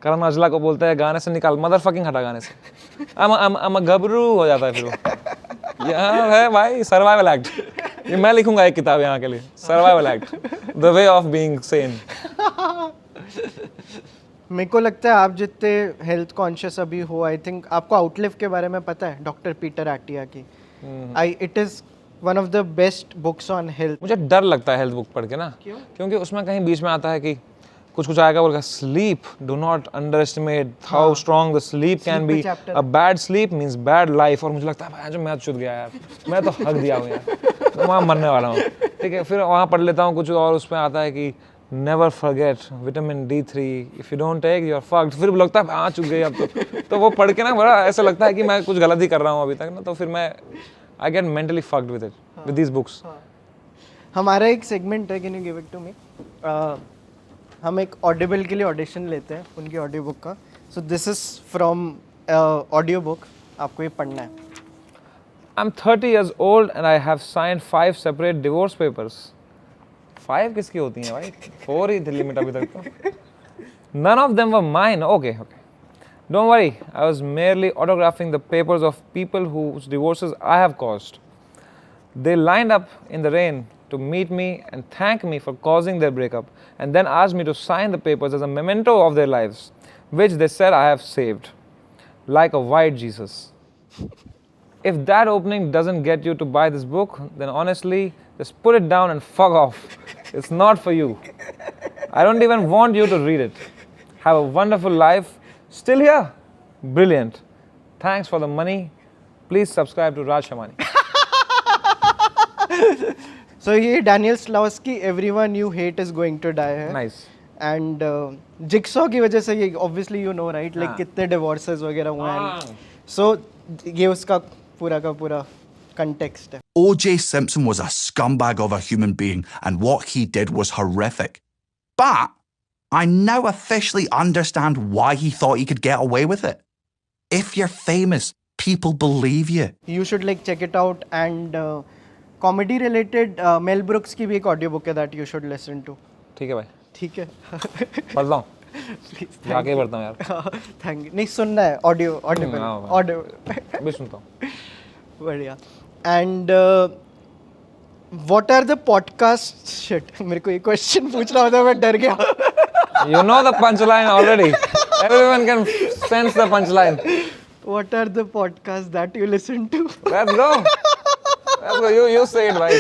करण औजला को बोलते हैं गाने से निकाल, मदर फकिंग हटा गाने से, I'm a गबरू हो जाता है फिर वो। यहाँ है भाई सर्वाइवल एक्ट, ये मैं लिखूंगा एक किताब यहाँ के लिए, survival act, the way of being Sen. मेरे को लगता है आप जितने हेल्थ कॉन्शियस अभी हो, आई थिंक आपको आउटलिव के बारे में पता है, डॉक्टर पीटर एटिया की। It is one of the best books on health. मुझे डर लगता है हेल्थ बुक पढ़ के ना, क्योंकि उसमें कहीं बीच में आता है कि कुछ आएगा बोलेगा sleep, do not under estimate how strong the sleep can be, a bad sleep means bad life. और मुझे लगता है भाई जो मैं चुद गया यार, मैं तो हक दिया हूँ यार, तो वहाँ मरने वाला हूँ। ठीक है, फिर वहाँ पढ़ लेता हूँ कुछ और, उसमें आता है कि never forget vitamin D3, if you don't take you are fucked. फिर लगता है हाँ चुक गए अब तो वो पढ़ के ना बड़ा ऐसा लगता है कि मैं कुछ गलत ही कर रहा हूँ अभी तक ना, तो फिर मैं I get mentally fucked with it, with these books. हमारा एक सेगमेंट है, can you give it to me? हम एक ऑडिबल के लिए ऑडिशन लेते हैं उनकी ऑडियो बुक का। So this is from audio book, आपको ये पढ़ना है। I'm 30 years old and I have signed 5 separate divorce papers. 5 किसकी होती हैं भाई? 4 ही थी लिमिट अभी तक तो. None of them were mine. Okay. Don't worry. I was merely autographing the papers of people whose divorces I have caused. They lined up in the rain to meet me and thank me for causing their breakup, and then asked me to sign the papers as a memento of their lives, which they said I have saved, like a white Jesus. If that opening doesn't get you to buy this book, then honestly, just put it down and fuck off. It's not for you. I don't even want you to read it. Have a wonderful life. Still here? Brilliant. Thanks for the money. Please subscribe to Raj Shamani. So ये Daniel Slowski, everyone you hate is going to die है. Nice. And Jigsaw की वजह से ये obviously you know right, like कितने divorces वगैरह हुए हैं. So ये उसका पूरा का पूरा context है. O.J. Simpson was a scumbag of a human being, and what he did was horrific. But I now officially understand why he thought he could get away with it. If you're famous, people believe you. You should like check it out. And comedy related Mel Brooks की भी एक audio book है that you should listen to. ठीक है भाई. ठीक है. पढ़ता हूँ. जाके पढ़ता हूँ यार. Thank you. नहीं सुनना है audio. अभी सुनता हूँ. बढ़िया. And what are the podcasts? Shit. मेरे को ये question पूछना होता है, मैं डर गया. You know the punchline already. Everyone can sense the punchline. What are the podcasts that you listen to? Let's go. You say it, भाई.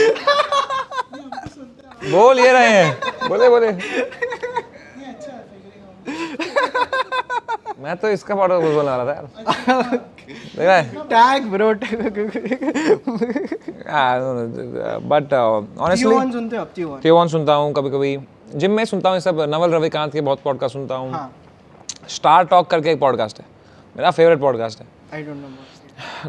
बोल ये रहे हैं. बोले. मैं तो इसका पॉडकास्ट बोलने वाला था यार. देख रहा है? Tag bro. But honestly. T1 सुनते हो आप? T1 सुनता हूँ कभी-कभी. जिम में सुनता हूँ ये सब. नवल रविकांत के बहुत पॉडकास्ट सुनता हूँ. स्टार टॉक करके एक पॉडकास्ट है, मेरा फेवरेट पॉडकास्ट है. I don't know.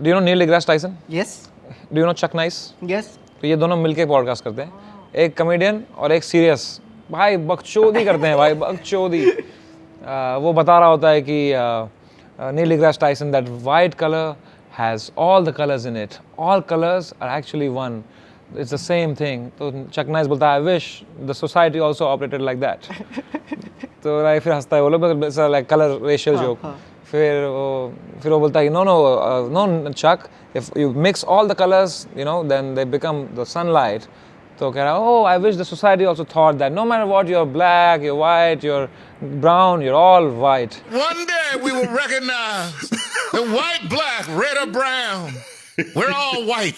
Do you know Neil deGrasse Tyson? Yes. Do you know Chuck Nice? Yes. तो ये दोनों मिलके पॉडकास्ट करते हैं. एक कॉमेडियन और एक सीरियस. भाई बकचोदी करते हैं भाई, बकचोदी. वो बता रहा होता है कि Neil deGrasse Tyson, that white color has all the colors in it. All colors are actually one. It's the same thing. तो Chuck Nice बोलता है, I wish the society also operated like that. तो फिर हंसता है वो लोग, like color racial joke. फिर वो बोलता है no Chuck, if you mix all the colors, you know, then they become the sunlight. तो कह रहा है, oh, I wish the society also thought that no matter what, you're black, you're white, you're brown, you're all white. One day we will recognize the white, black, red or brown. We're all white.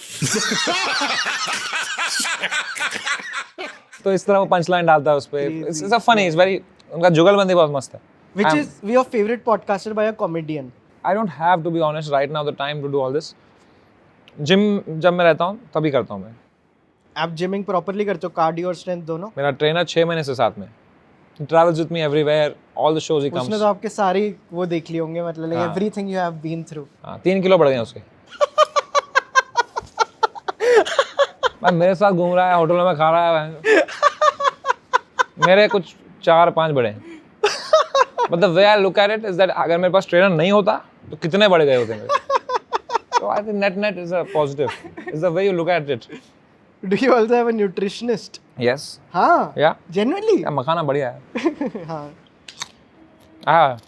तो इस तरह वो punchline डालता है उस पे. It's funny, it's very, उनका जुगलबंदी बहुत मस्त है. Which is your favorite podcaster by a comedian? I don't have, to be honest, right now the time to do all this. Gym जब मैं रहता हूँ तभी करता हूँ मैं. आप जिमिंग प्रॉपर्ली करते हो, कार्डियो और स्ट्रेंथ दोनों? मेरा ट्रेनर 6 महीने से साथ में. He travels with me everywhere, all the shows he comes. उसने तो आपके सारी वो देख लिए होंगे, मतलब everything you have been through. हाँ, 3 किलो बढ़ गए उसके. मेरे साथ घूम रहा है, होटल में खा रहा है. मेरे कुछ 4-5 बढ़े हैं. But the way I look at it is that अगर मेरे पास ट्रेनर नहीं होता तो कितने बढ़ गए होते मेरे. So I think net is a positive. It's the way you look at it. Do you also have a nutritionist? Yes. हाँ. Yeah. Genuinely? Yeah, मखाना बढ़िया है. हाँ.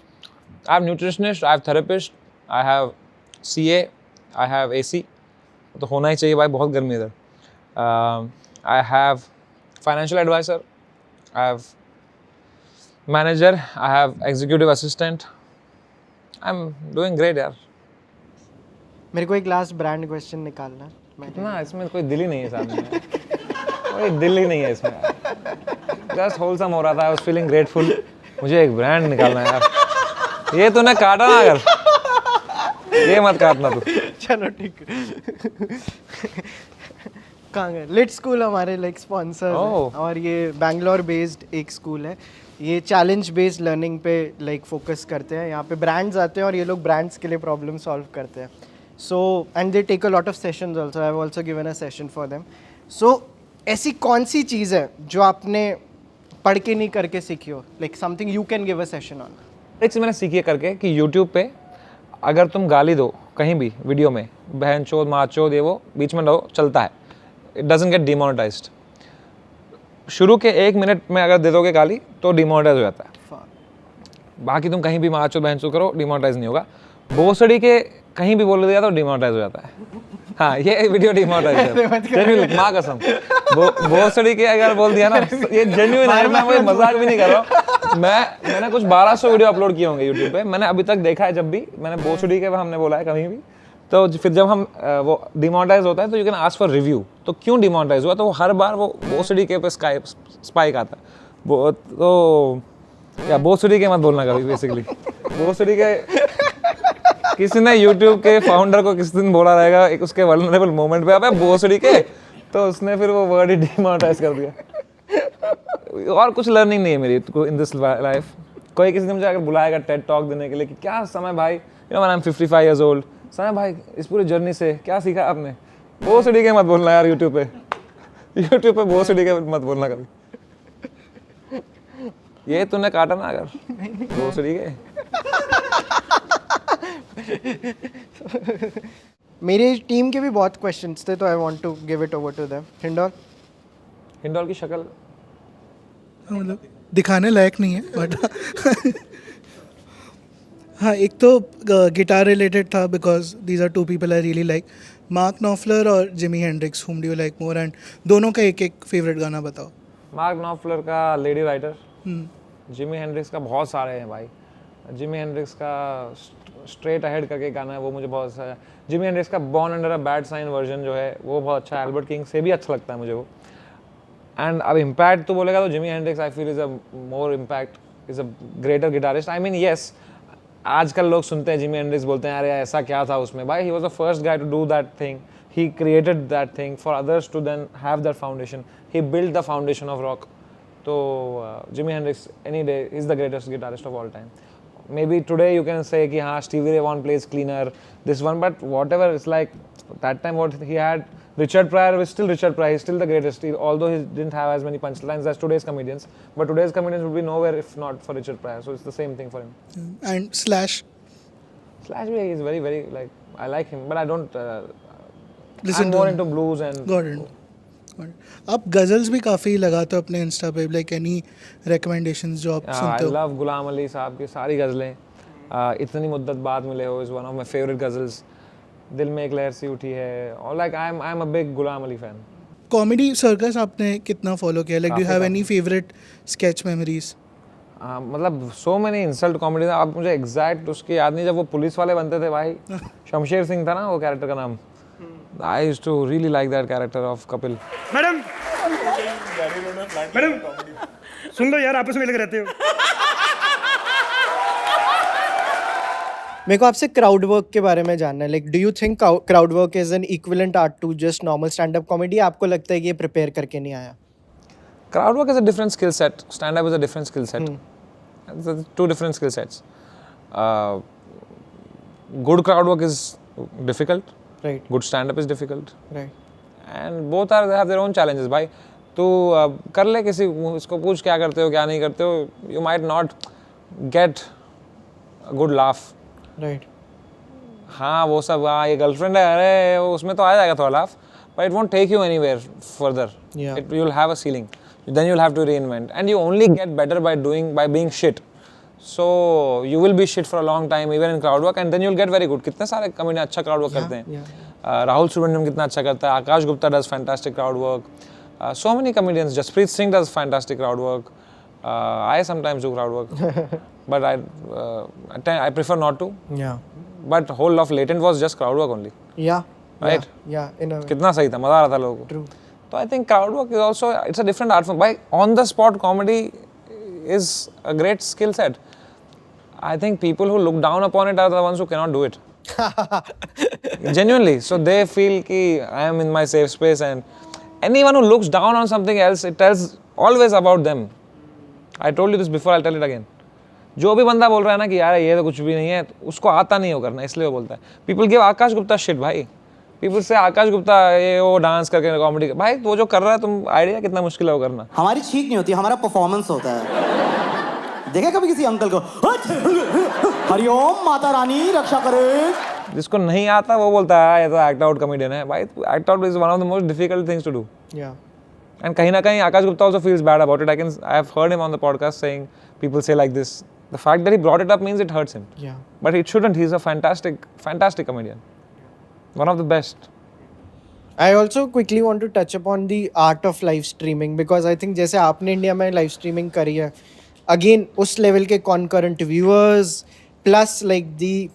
I have nutritionist, I have therapist, I have CA, I have AC. तो होना ही चाहिए भाई, बहुत गर्मी इधर. I have financial advisor, I have manager, I have executive assistant. I'm doing great यार. मेरे को एक लास्ट ब्रांड क्वेश्चन निकालना. ना इसमें कोई दिल ही नहीं है सामने. कोई दिल ही नहीं है इसमें. Just wholesome हो रहा था. I was feeling grateful. मुझे एक ब्रांड निकालना है यार. ये तूने काटा ना अगर. ये मत काटना तू. चलो ठीक. कहाँ गए? लिट स्कूल हमारे लाइक स्पॉन्सर और ये बैंगलोर बेस्ड एक स्कूल है. ये चैलेंज बेस्ड लर्निंग पे लाइक फोकस करते हैं. यहाँ पे ब्रांड्स आते हैं और ये लोग ब्रांड्स के लिए प्रॉब्लम सॉल्व करते हैं. So and they take a lot of sessions also. I have also given a session for them. So ऐसी कौन सी चीज़ है जो आपने पढ़ के नहीं करके सीखी हो, like something you can give a session on? एक चीज़ मैंने सीखी है करके कि यूट्यूब पे अगर तुम गाली दो कहीं भी वीडियो में, बहन चोद माँ चोद ये वो बीच में रहो, चलता है. It doesn't get demonetized. शुरू के 1 मिनट में अगर दे दोगे गाली तो डिमोनेटाइज हो जाता है, बाकी तुम कहीं भी माचो बहनचो करो डिमोनेटाइज नहीं होगा। भोसड़ी के कहीं भी बोल दिया तो डिमोनेटाइज हो जाता है। हाँ, ये वीडियो डिमोनेटाइज है, जेन्युइन, माँ कसम। भोसड़ी के अगर बोल दिया ना, ये जेन्युइन है, मैं कोई मजाक भी नहीं कर रहा हूँ। मैंने कुछ 1200 वीडियो अपलोड किए होंगे यूट्यूब पे, मैंने अभी तक देखा है जब भी मैंने भोसड़ी के हमने बोला है कहीं भी, तो फिर जब हम वो डिमोनेटाइज होता है तो you can ask for review. तो क्यों डिमोनेटाइज हुआ, तो हर बार वो भोसड़ी के पे स्पाइक आता है। वो तो या भोसड़ी के मत बोलना कभी, बेसिकली भोसड़ी के किसी ने YouTube के फाउंडर को किसी दिन बोला रहेगा एक उसके वल्नरेबल मोमेंट पे, अबे भोसड़ी के, तो उसने फिर वो वर्ड ही डिमोनेटाइज कर दिया। और कुछ लर्निंग नहीं है मेरी इन दिस लाइफ। कोई किसी ने मुझे अगर बुलाएगा टेड टॉक देने के लिए कि क्या समय भाई, you know I am 55 years old, समय भाई इस पूरी जर्नी से क्या सीखा आपने, भोसड़ी के मत बोलना यार यूट्यूब पे भोसड़ी के मत बोलना कभी। ये तूने काटा ना अगर भोसड़ी के। मेरी टीम के भी बहुत क्वेश्चंस थे, तो I want to give it over to them. Hindol की शक्ल मतलब दिखाने लायक नहीं है, बट हाँ, एक तो गिटार रिलेटेड था, because these are 2 people I really like, Mark Knopfler और Jimi Hendrix, whom do you like more, and दोनों का एक फेवरेट गाना बताओ। मार्क नॉफलर का लेडी राइटर, जिमी हेंड्रिक्स का बहुत सारे हैं भाई। जिमी हेंड्रिक्स का स्ट्रेट अहेड करके गाना है, वो मुझे बहुत अच्छा है। जिमी हेंड्रिक्स का born under a bad sign version जो है वो बहुत अच्छा है, एल्बर्ट किंग से भी अच्छा लगता है मुझे वो। एंड अब इम्पैक्ट तो बोलेगा तो Jimi Hendricks I feel is a more impact, is a greater guitarist. I mean yes, आजकल लोग सुनते हैं जिमी हेंड्रिक्स, बोलते हैं अरे ऐसा क्या था उसमें, भाई he was the first guy to do that thing, he created that thing for others to then have that foundation, he build the foundation of rock. तो Jimi Hendrix any day is the greatest guitarist of all time. Maybe today you can say कि हाँ Stevie Ray Vaughan plays cleaner, this one, but whatever, it's like that time what he had, Richard Pryor was still Richard Pryor, he's still the greatest, although he didn't have as many punchlines as today's comedians, but today's comedians would be nowhere if not for Richard Pryor, so it's the same thing for him. And Slash is very very like, I like him, but I don't listen I'm more into blues and got it. आप गजल्स भी काफ़ी लगाते हो अपने Insta पे, like any recommendations जो आप सुनते हो? I love गुलाम अली साहब की सारी गज़लें, इतनी मुद्दत बाद मिले हो is one of my favourite ghazals, दिल में एक लहर सी उठी है, और like I am a big Ghulam Ali fan. Comedy circus आपने कितना फॉलो किया, like do you have any favourite sketch memories? मतलब सो मैनी इंसल्ट कॉमेडी, आप मुझे एग्जैक्ट उसकी याद नहीं, जब वो पुलिस वाले बनते थे भाई, शमशेर सिंह था ना वो कैरेक्टर का नाम, I used to really like that character of Kapil. Madam सुन लो यार, आपस में लगे रहते हो। मेरे को आपसे क्राउड वर्क के बारे में जानना है, like do you think crowd work is an equivalent art to just normal stand up comedy? आपको लगता है कि ये प्रिपेयर करके नहीं आया? Crowd work is a different skill set, stand up is a different skill set. It's 2 different skill sets. Good crowd work is difficult. Right. Good stand-up is difficult. Right. And both have their own challenges. भाई तू कर ले, किसी इसको पूछ क्या करते हो क्या नहीं करते हो, you might not get a good laugh. Right. हाँ वो सब, हाँ ये गर्लफ्रेंड है, अरे उसमें तो आ जाएगा थोड़ा laugh, but it won't take you anywhere further. Yeah. You'll have a ceiling. Then you'll have to reinvent, and you only get better by being shit. So you will be shit for a long time even in crowd work, and then you'll get very good. कितने सारे comedian अच्छा crowd work करते हैं, राहुल सुब्रमण्यम कितना अच्छा करता है, आकाश Gupta does fantastic crowd work, so many comedians, Jaspreet Singh does fantastic crowd work, I sometimes do crowd work, but I prefer not to. Yeah. But whole of Latent was just crowd work only. Yeah. Right. Yeah. In a way. कितना सही था, मजा आ रहा था लोगों को. True. So I think crowd work is also, it's a different art form. By on the spot comedy is a great skill set. I think people who look down upon it are the ones who cannot do it. Genuinely. So they feel ki I am in my safe space, and anyone who looks down on something else, it tells always about them. I told you this before, I'll tell it again. जो भी बंदा बोल रहा है ना कि यार ये तो कुछ भी नहीं है, उसको आता नहीं हो करना, इसलिए वो बोलता है. People give आकाश गुप्ता shit भाई. People say आकाश गुप्ता ये वो डांस करके कॉमेडी, भाई वो जो कर रहा है, तुम आइडिया कितना मुश्किल है वो करना. हमारी छींक नहीं होती, हमारा परफॉर्मेंस होता है. देखा कभी किसी अंकल को हरिओम माता रानी रक्षा करे? जिसको नहीं आता वो बोलता है ये तो एक्ट आउट कॉमेडियन है. भाई act out is one of the most difficult things to do. Yeah. And kahin na kahin Akash Gupta also feels bad about it. I have heard him on the podcast saying people say like this. The fact that he brought it up means it hurts him. Yeah. But it shouldn't. He's a fantastic comedian. One of the best. I also quickly want to touch upon the art of live streaming because I think जैसे आपने India में live streaming करी है, again उस level के concurrent viewers plus like the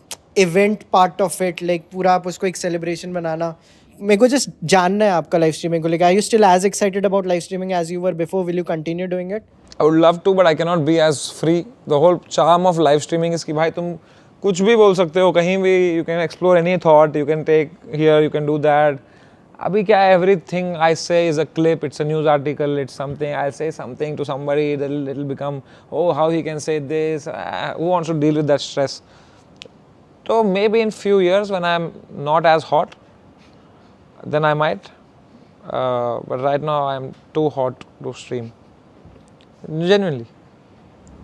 event part of it, like पूरा आप उसको एक celebration बनाना, मेरे को just जानना है आपका live streaming को लेकर. Are you still as excited about live streaming as you were before? Will you continue doing it? I would love to, but I cannot be as free. The whole charm of live streaming is कि भाई तुम कुछ भी बोल सकते हो कहीं भी. You can explore any thought. You can take here. You can do that. अभी क्या है, everything I say is a clip, it's a news article, it's something, I'll say something to somebody, it'll become, oh, how he can say this, who wants to deal with that stress? So maybe in few years when I'm not as hot, then I might, but right now I'm too hot to stream, genuinely.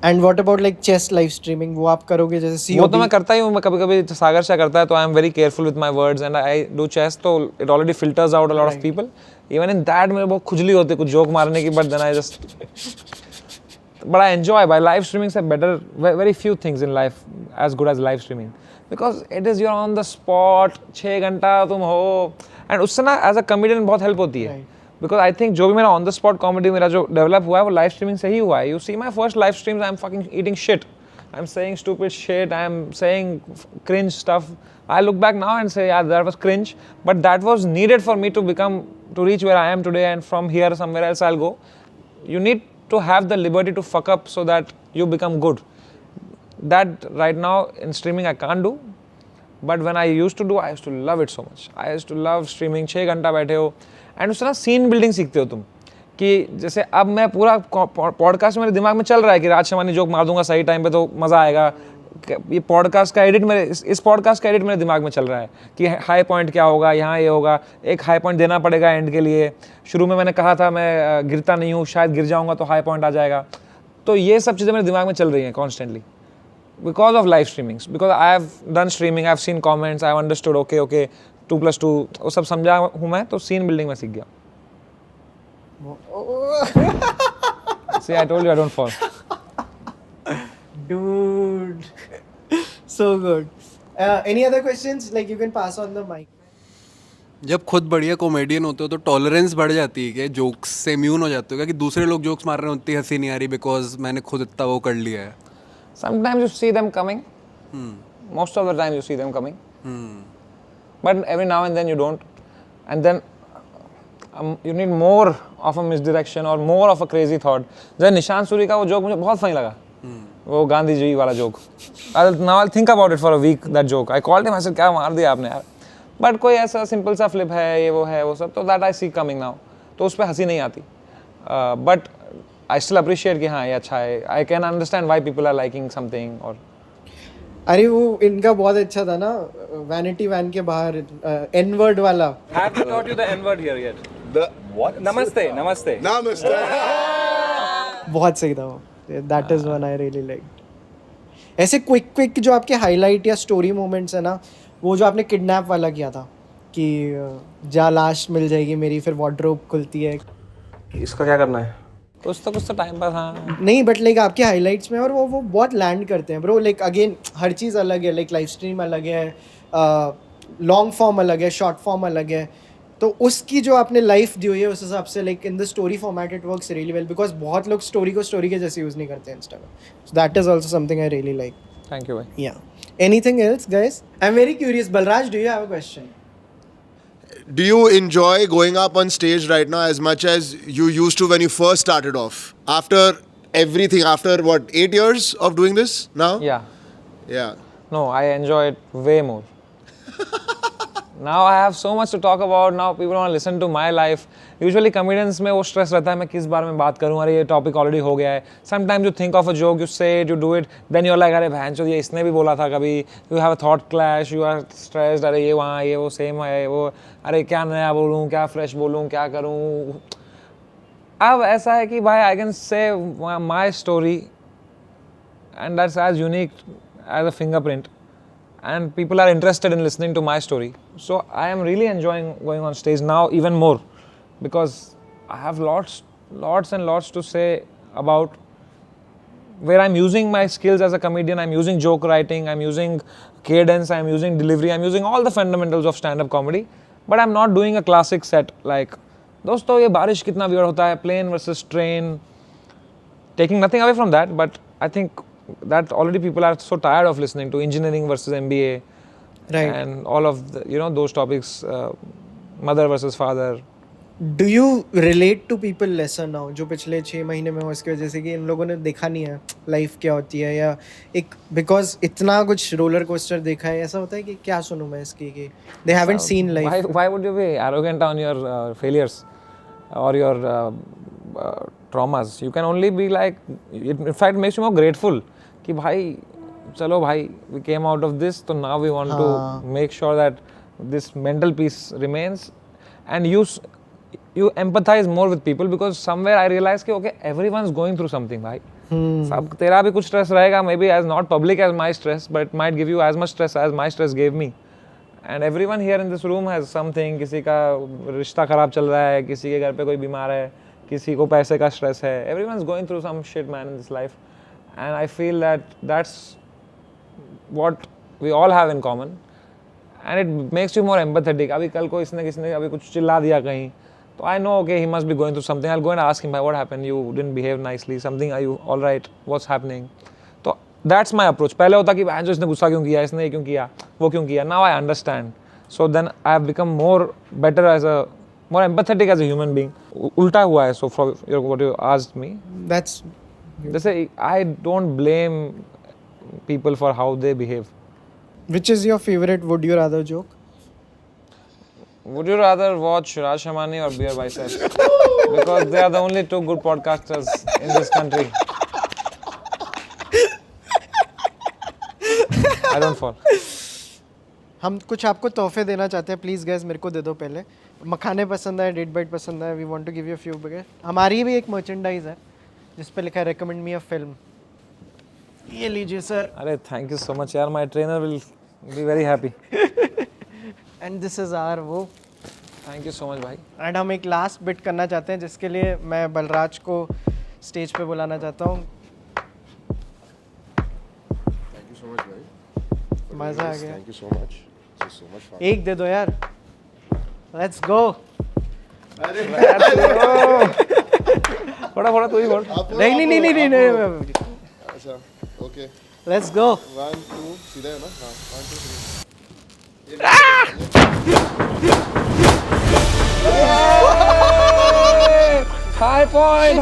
And what about like chess live streaming? वो आप करोगे जैसे COD? वो तो मैं करता ही हूँ. मैं कभी-कभी सागर शाह करता है तो I am very careful with my words and I do chess, तो it already filters out a lot of people. Even in that मेरे बहुत खुजली होती है कुछ जोक मारने की, but then I just but I enjoy. By live streaming से better, very few things in life as good as live streaming because it is you're on the spot, 6 घंटा तुम हो and उससे ना as a comedian बहुत help होती है. Because I think जो भी मेरा on the spot comedy मेरा जो develop हुआ है वो live streaming से ही हुआ है. You see my first live streams, I'm fucking eating shit. I'm saying stupid shit. I'm saying cringe stuff. I look back now and say, yeah, that was cringe, but that was needed for me to reach where I am today, and from here somewhere else I'll go. You need to have the liberty to fuck up so that you become good. That right now in streaming I can't do, but when I used to do, I used to love it so much. I used to love streaming. 6 घंटा बैठे हो and उससे ना scene building सीखते हो तुम कि जैसे अब मैं पूरा पॉडकास्ट मेरे दिमाग में चल रहा है कि राज शर्मा जोक मार दूंगा सही टाइम पे तो मज़ा आएगा. ये पॉडकास्ट का एडिट मेरे इस पॉडकास्ट का एडिट मेरे दिमाग में चल रहा है कि हाई पॉइंट क्या होगा, यहाँ ये होगा, एक हाई पॉइंट देना पड़ेगा एंड के लिए. शुरू में मैंने कहा था मैं गिरता नहीं हूँ, शायद गिर जाऊँगा तो हाई पॉइंट आ जाएगा. तो ये सब चीज़ें मेरे दिमाग में चल रही हैं constantly because of live streamings. Because I have done streaming, I have seen comments, I have understood okay 2+2 वो सब समझा हूँ मैं, तो सीन बिल्डिंग में सीख गया. See, I told you I don't fall. Dude, so good. Any other questions? Like you can pass on the mic. जब खुद बढ़िया कॉमेडियन होते हो तो टॉलरेंस बढ़ जाती है कि जोक्स से इम्यून हो जाते हो क्या कि दूसरे लोग जोक्स मार रहे हैं उतनी हंसी नहीं आ रही बिकॉज मैंने खुद इतना वो कर लिया है. Sometimes you see them coming. Most of the time you see them coming. But every now and then you don't. And then you need more of a misdirection or more of a crazy thought. जैसे निशान सूरी का वो joke मुझे बहुत funny लगा. वो गांधी जी वाला joke. Now I'll think about it for a week, that joke. I called him, I said क्या मार दिया आपने यार. But कोई ऐसा सिंपल सा फ्लिप है, ये वो है, वो सब, तो that I see coming now. तो उस पर हंसी नहीं आती. But I still appreciate कि हाँ ये अच्छा है. I can understand why people are liking something or अरे वो इनका बहुत अच्छा था ना वैनिटी वैन के बाहर एन वर्ड वाला. Have you taught you the N word here yet? The what? Namaste. बहुत सही था वो. That is one I really liked. ऐसे क्विक जो आपके हाईलाइट या स्टोरी मोमेंट्स है ना, वो जो आपने किडनैप वाला किया था कि जा लाश मिल जाएगी मेरी, फिर वार्डरोब खुलती है. इसका क्या करना है? कुछ तो टाइम पास. हाँ नहीं बट लाइक आपके हाइलाइट्स में और वो बहुत लैंड करते हैं ब्रो. लाइक अगेन हर चीज़ अलग है. लाइक लाइव स्ट्रीम अलग है, लॉन्ग फॉर्म अलग है, शॉर्ट फॉर्म अलग है. तो उसकी जो आपने लाइफ दी हुई है उस हिसाब से like in the story format it works really well because बहुत लोग स्टोरी को स्टोरी के जैसे यूज़ नहीं करते हैं Instagram. So that is also something I really like. Thank you भाई. या anything else guys? I am very curious. Balraj, do you have a question? Do you enjoy going up on stage right now as much as you used to when you first started off? After everything, after what, 8 years of doing this now? Yeah. No, I enjoy it way more. Now I have so much to talk about. Now people want to listen to my life. Usually comedians में वो stress रहता है मैं किस बारे में बात करूँ, अरे ये topic already हो गया है. Sometimes you think of a joke, you say it, you do it, then you're like अरे भैंचोद ये इसने भी बोला था कभी. You have a thought clash, you are stressed, अरे ये वहाँ ये वो same है वो, अरे क्या नया बोलूँ, क्या fresh बोलूँ, क्या करूँ. अब ऐसा है कि भाई I can say my story and that's as unique as a fingerprint. And people are interested in listening to my story. So I am really enjoying going on stage now even more because I have lots and lots to say about where I'm using my skills as a comedian. I'm using joke writing, I'm using cadence, I'm using delivery, I'm using all the fundamentals of stand-up comedy. But I'm not doing a classic set like, दोस्तों ये बारिश कितना weird होता है, plane versus train. Taking nothing away from that, but I think that already people are so tired of listening to engineering versus MBA, right? And all of the, those topics, mother versus father. Do you relate to people lesser now? जो पिछले 6 महीने में हो इसकी वजह से कि इन लोगों ने देखा नहीं है लाइफ क्या होती है, या एक because इतना कुछ रोलर कोस्टर देखा है, ऐसा होता है कि क्या सुनूं मैं इसकी कि they haven't seen life. Why would you be arrogant on your failures or your traumas? You can only be like, it in fact makes you more grateful कि भाई चलो भाई we came out of this, so now we want to make sure that this mental peace remains, and you empathize more with people because somewhere I realize कि okay, everyone's going through something भाई. सब तेरा भी कुछ stress रहेगा, maybe as not public as my stress, but it might give you as much stress as my stress gave me. And everyone here in this room has something. किसी का रिश्ता खराब चल रहा है, किसी के घर पे कोई बीमार है, किसी को पैसे का stress है. Everyone's going through some shit, man, in this life. And I feel that that's what we all have in common. And it makes you more empathetic. अभी कल को किसी ने अभी कुछ चिल्ला दिया कहीं, तो I know, okay, he must be going through something. I'll go and ask him, what happened? You didn't behave nicely. Something, are you all right? What's happening? So that's my approach. पहले होता कि जो इसने गुस्सा क्यों किया, इसने ये क्यों किया, वो क्यों किया. Now I understand. So then I have become more empathetic as a human being. उल्टा हुआ है. So for what you asked me, that's जैसे I don't blame people for how they behave. Which is your favorite would you rather joke? Would you rather watch Raj Shamani or Beer Bicep? Because they are the only two good podcasters in this country. I don't fall. हम कुछ आपको तोहफे देना चाहते हैं, please gas मेरे को दे दो पहले. मखाने पसंद है, डेट बाइट पसंद है, we want to give you a few बगैर. हमारी भी एक मर्चेंडाइज है जिस पे लिखा है रेकमेंड मी अ फिल्म. ये लीजिए सर. अरे थैंक यू सो मच यार, my trainer will be very happy. And this is our वो. थैंक यू सो मच भाई. एंड हम एक लास्ट बिट करना चाहते हैं जिसके लिए मैं बलराज को स्टेज पे बुलाना चाहता हूँ. थैंक यू सो मच भाई. मज़ा आ गया. Thank you so much. So much fun. एक दे दो यार. Let's go. थोड़ा थोड़ा तू ही बोल. नहीं. अच्छा ओके. Let's go. 1 2 सीधा है ना. हाँ 1 2 3. High point.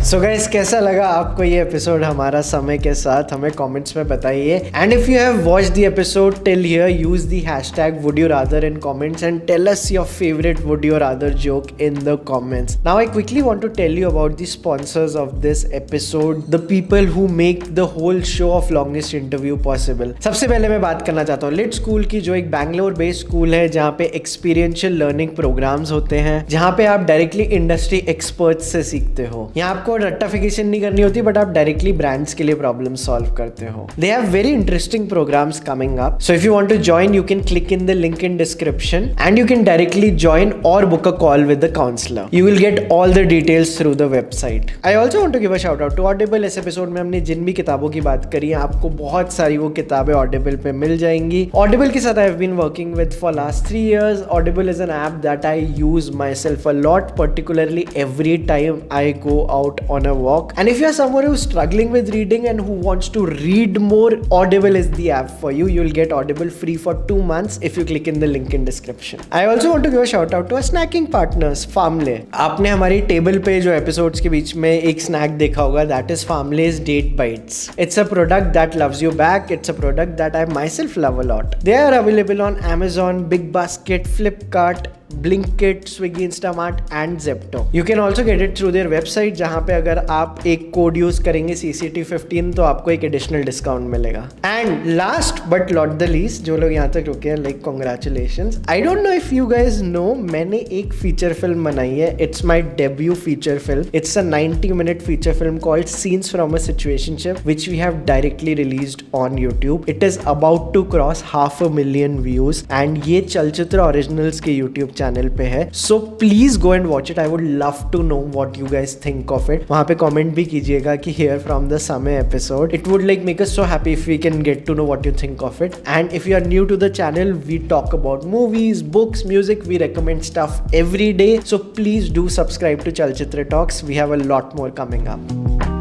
सो गाइस, कैसा लगा आपको ये एपिसोड हमारा समय के साथ? हमें कमेंट्स में बताइए. And if you have watched the episode till here, use the hashtag would you rather in comments and tell us your favourite would you rather joke in the comments. Now I quickly want to tell you about the sponsors of this episode, the people who make the whole show of longest interview possible. सबसे पहले मैं बात करना चाहता हूँ lit school की, जो एक बैंगलोर बेस्ड स्कूल है जहाँ पे एक्सपीरियंशियल लर्निंग प्रोग्राम्स होते हैं, जहाँ पे आप डायरेक्टली इंडस्ट्री एक्सपर्ट्स से सीखते हो. यहाँ आपको रट्टाफिकेशन नहीं करनी होती, बट आप डायरेक्टली ब्रांड्स के लिए प्रॉब्लम सॉल्व करते हो. They have very interesting programmes coming up. So if you want to join, you can click in the link in description and you can directly join और book a call with the counsellor. You will get all the details through the website. I also want to give a shout out to Audible. इस episode में हमने जिन भी किताबों की बात करी है, आपको बहुत सारी वो किताबें ऑडिबल पे मिल जाएंगी. ऑडिबल के साथ I have been working with for last 3 years. Audible is an app that I use myself a lot, particularly every time I go out on a walk. And if you are someone who's struggling with reading and who wants to read more, Audible is the app for you. You'll get Audible free for 2 months if you click in the link in description. I also want to give a shout out to our snacking partners, Farmle. आपने हमारी table पे जो episodes के बीच में एक snack देखा होगा, that is Farmle's Date Bites. It's a product that loves you back. It's a product that I myself love a lot. They are available on Amazon, Big Basket, Flipkart, Blinkit, Swiggy, Instamart and Zepto. You can also get it through their website जहाँ पे अगर आप एक code use करेंगे CCT15 तो आपको एक additional discount मिलेगा. And last but not the least, जो लोग यहाँ तक रुके हैं, like congratulations. I don't know if you guys know, मैंने एक फीचर फिल्म बनाई है. It's my debut feature film. It's a 90-minute feature film called Scenes from a Situationship, which we have directly released on YouTube. It is about to cross 500,000 views and ये चलचित्र originals के YouTube channel पे है. So please go and watch it. I would love to know what you guys think of it. वहाँ पे comment भी कीजिएगा कि hear from the Samay episode. It would like make us so happy if we can get to know what you think of it. And if you are new to the channel, we talk about movies, books, music. We recommend stuff every day. So please do subscribe to Chalchitra Talks. We have a lot more coming up.